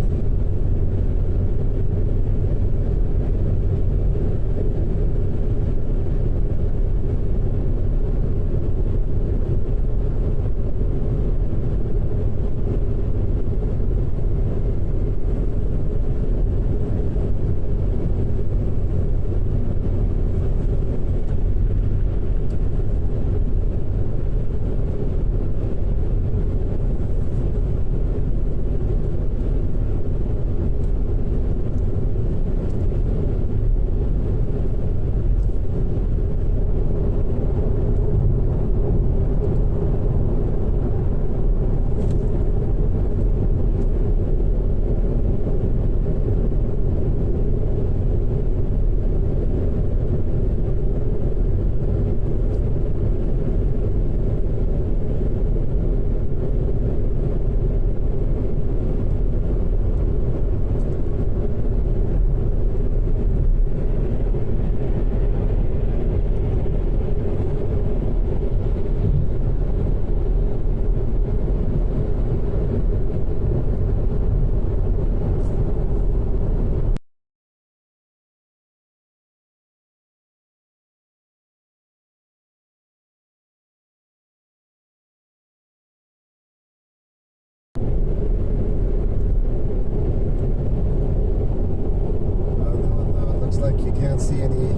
A: can't see any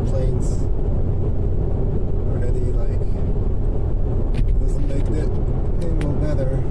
A: planes or any like. It doesn't make that angle better.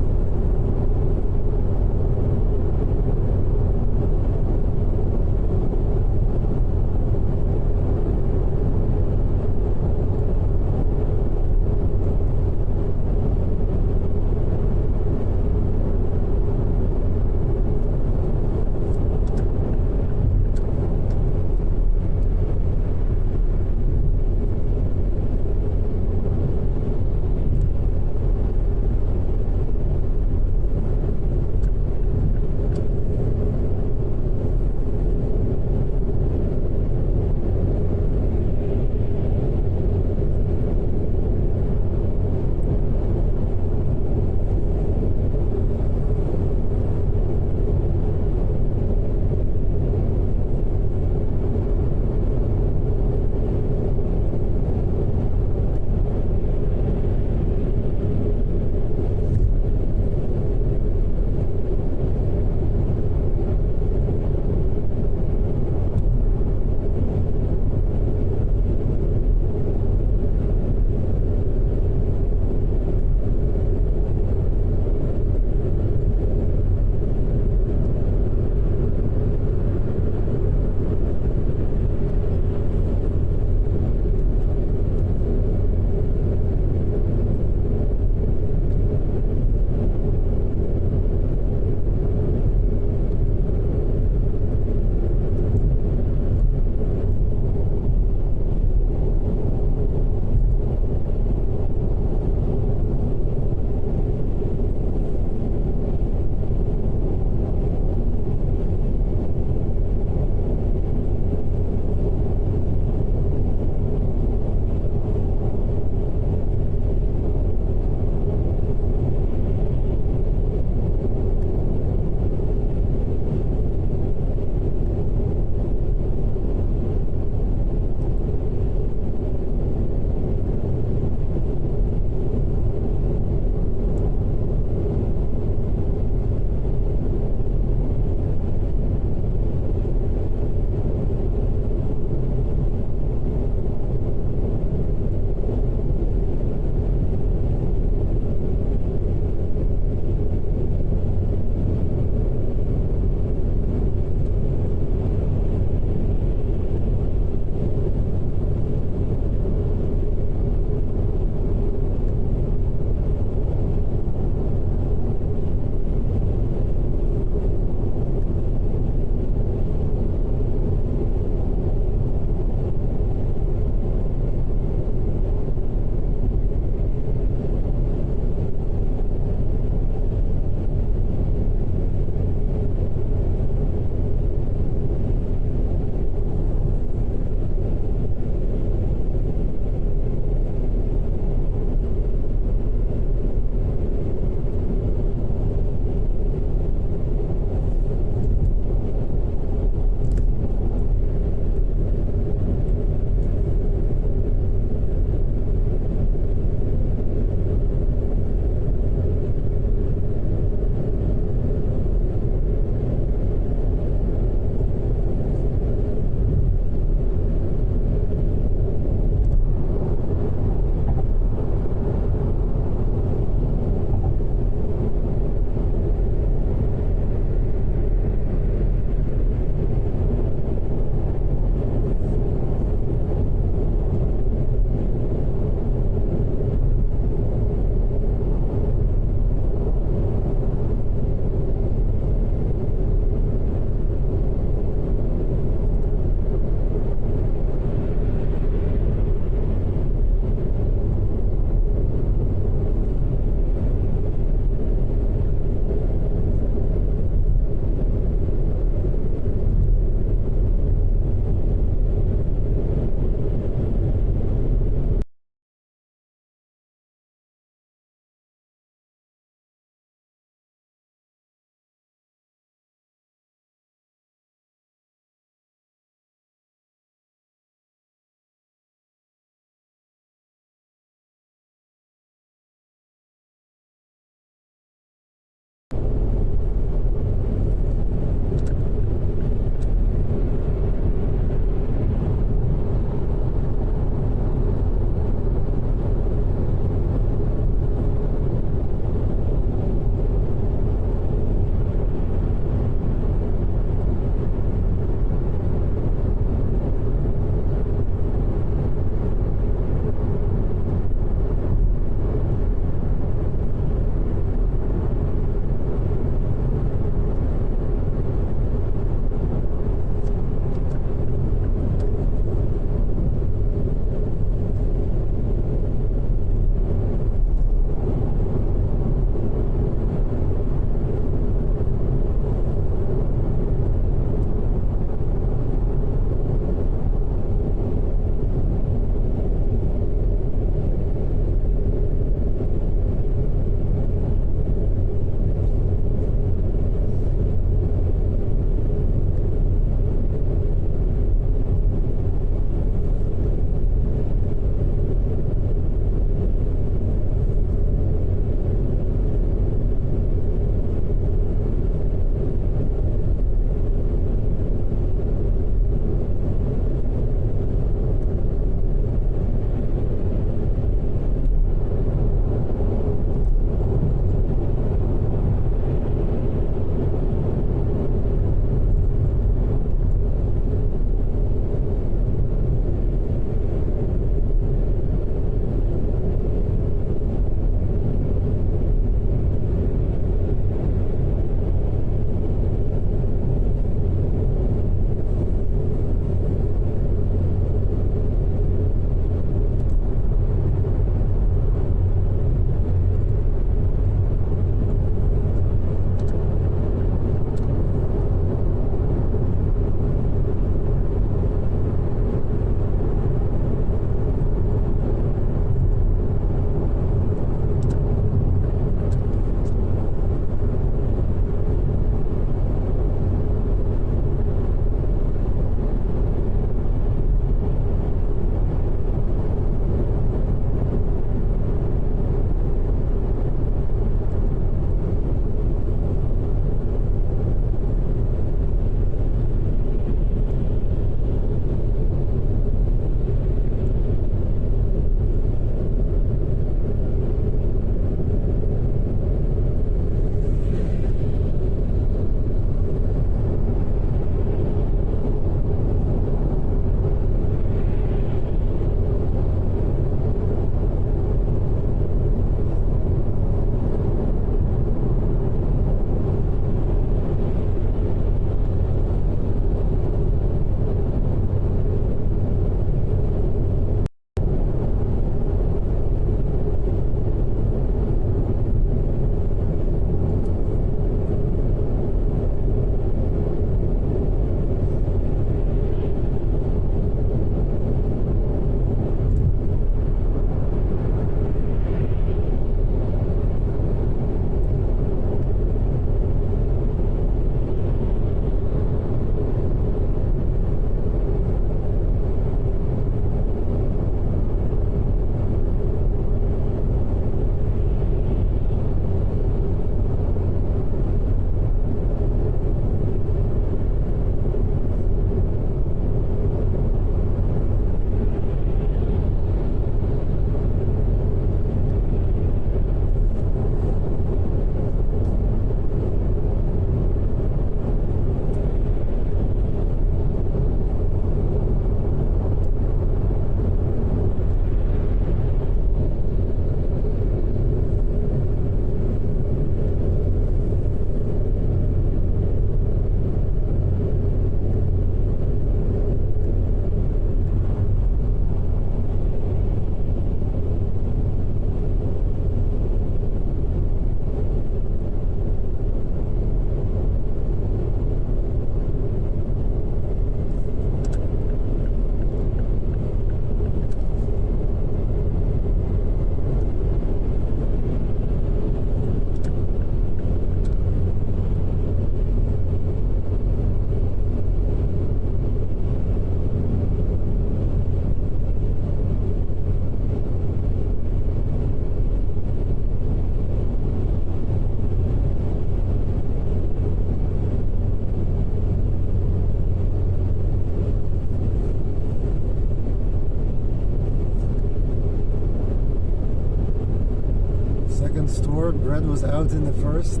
A: second store. Bread was out in the first.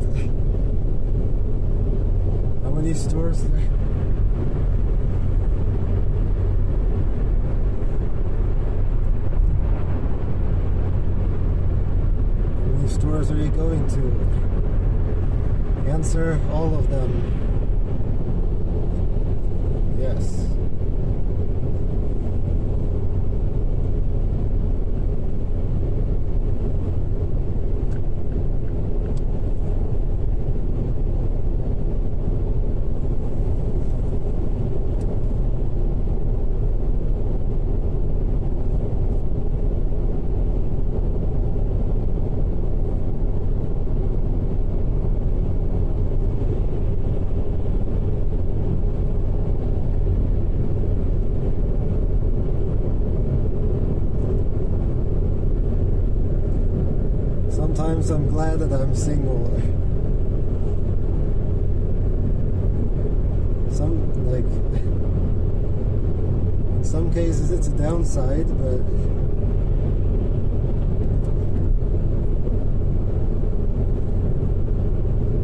A: How many stores there? How many stores are you going to? Answer all of them. Yes. Sometimes I'm glad that I'm single. In some cases it's a downside, but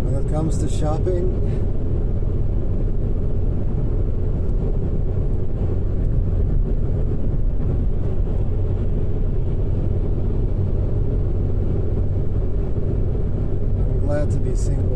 A: when it comes to shopping, to be single.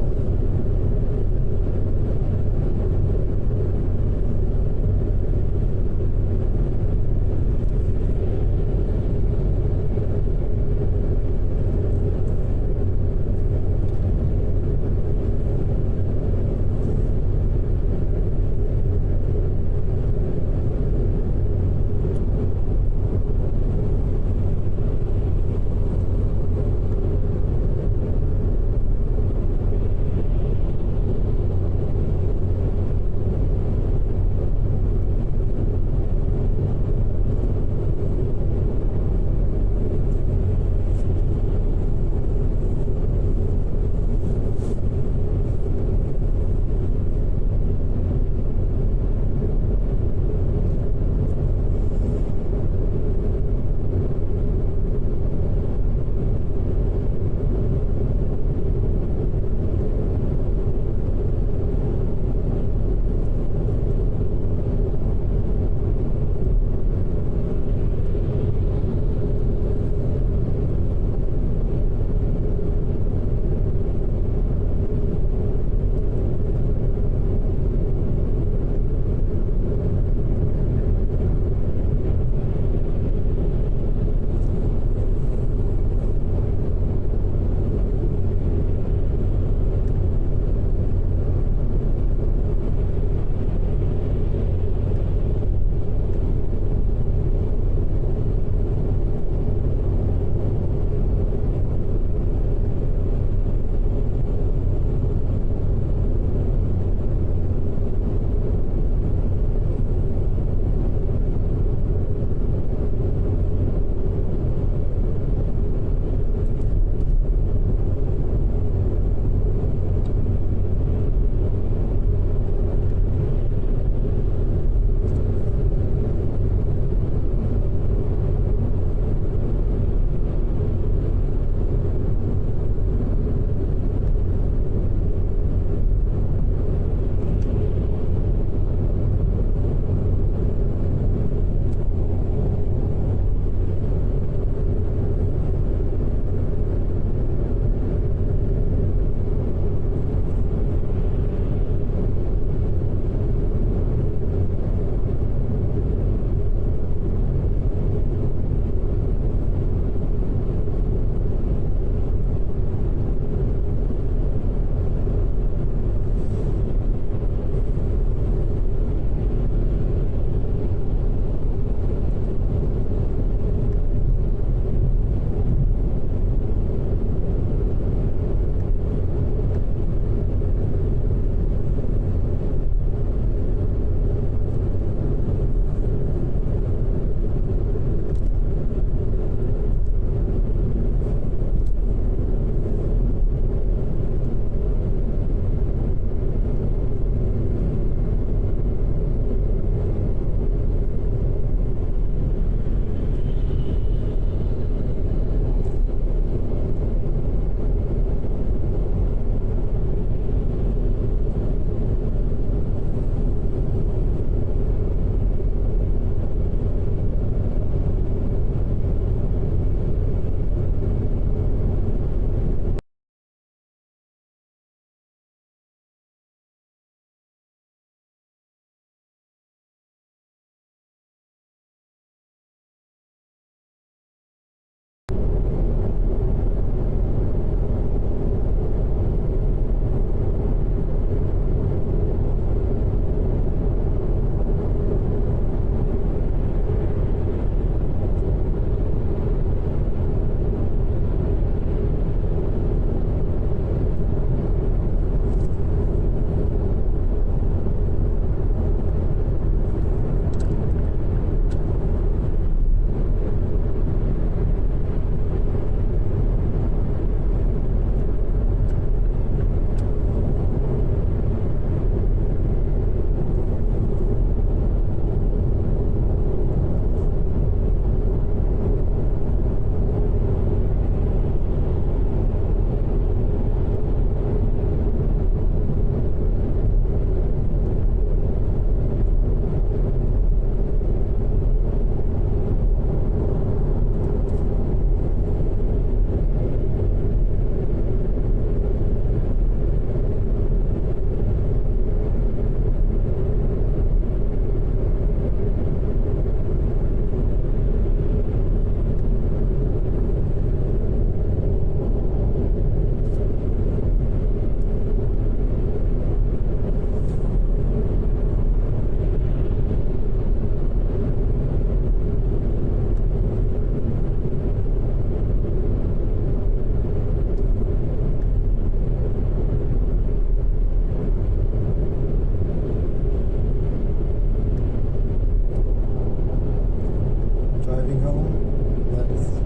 A: driving home. Nice.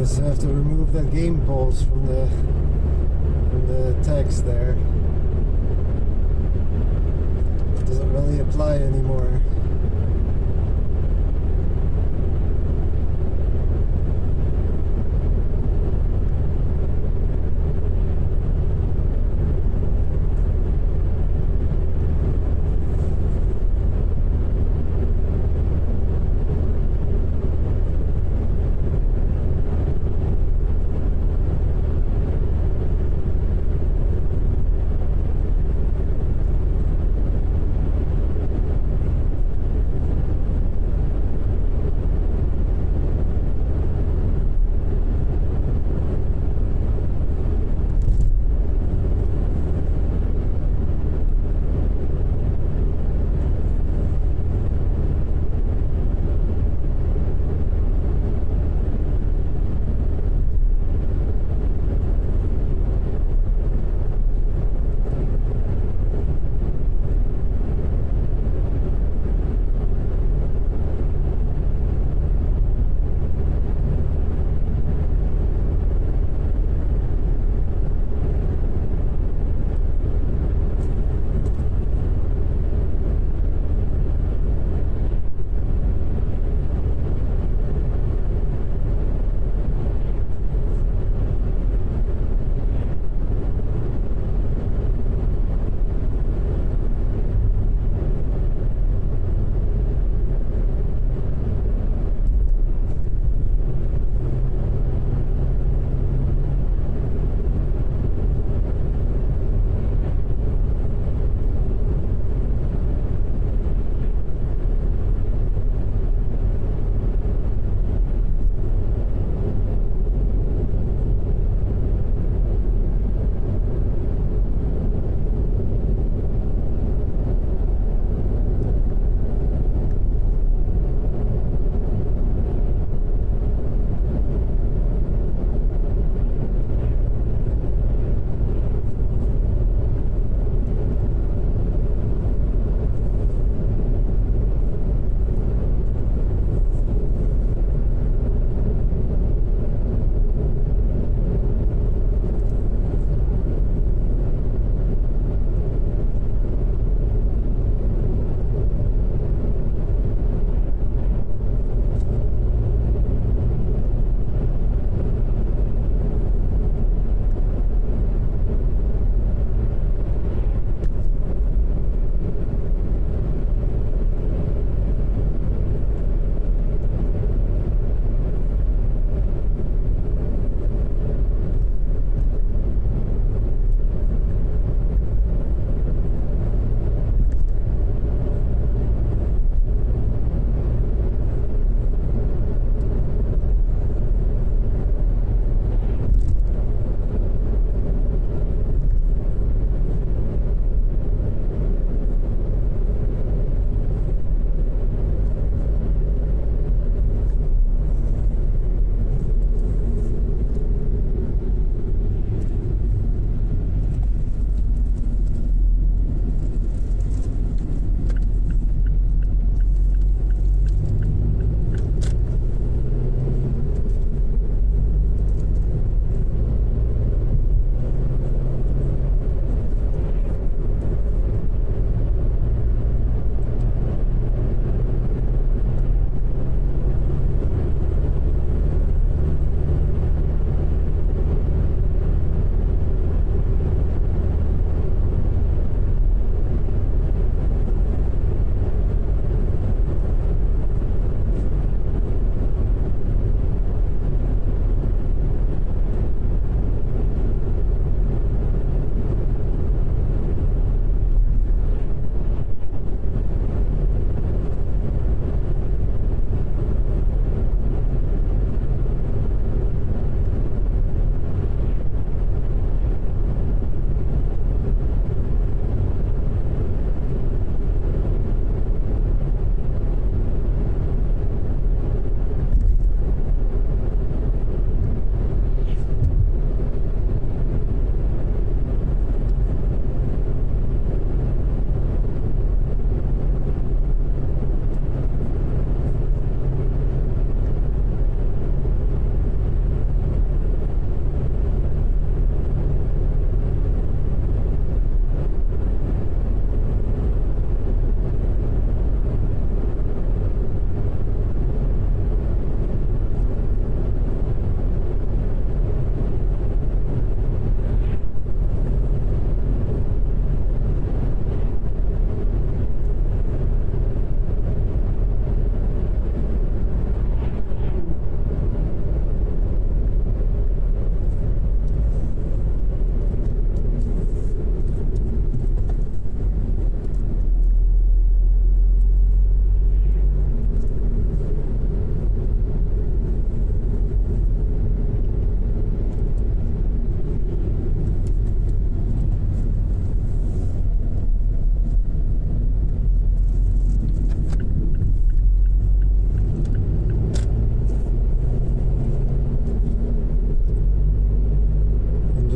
A: I have to remove the game poles from the text there. It doesn't really apply anymore.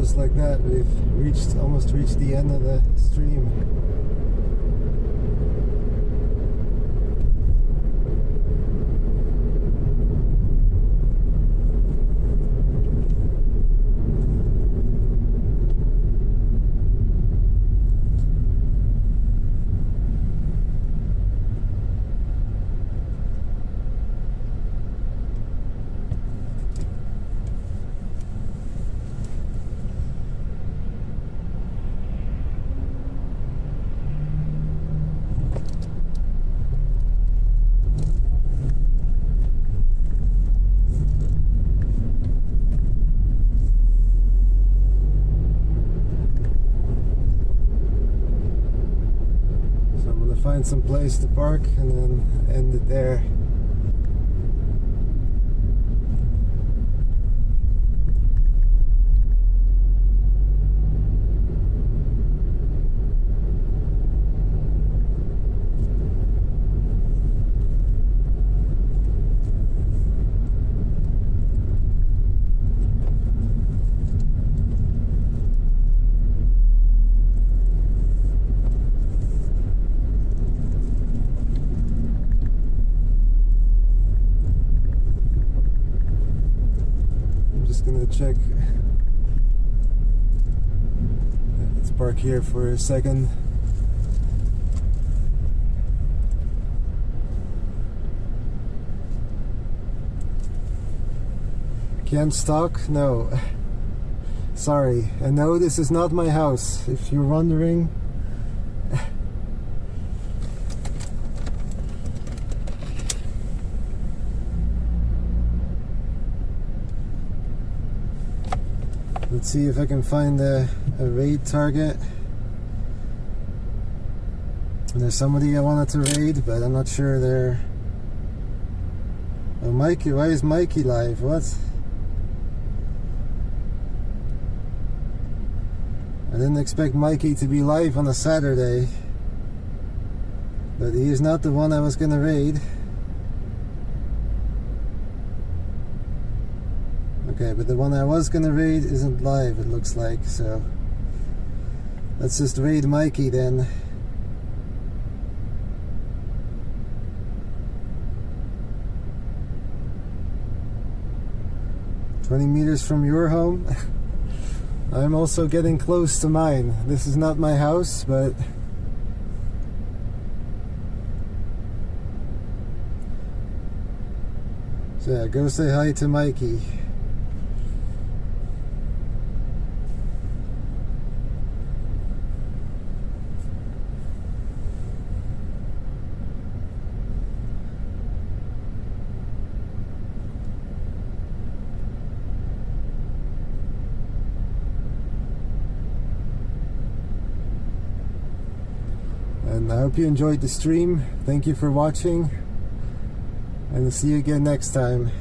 A: just like that, we've almost reached the end of the stream. Find some place to park and then end it there. Gonna check. Let's park here for a second. Can't stalk? No. Sorry. And no, this is not my house, if you're wondering. Let's see if I can find a raid target. And there's somebody I wanted to raid, but I'm not sure they're... Oh, Mikey, why is Mikey live? What? I didn't expect Mikey to be live on a Saturday. But he is not the one I was gonna raid. Okay, but the one I was gonna raid isn't live, it looks like, so let's just raid Mikey then. "20 meters from your home?" I'm also getting close to mine. This is not my house, but so yeah, go say hi to Mikey. And I hope you enjoyed the stream. Thank you for watching, and I'll see you again next time.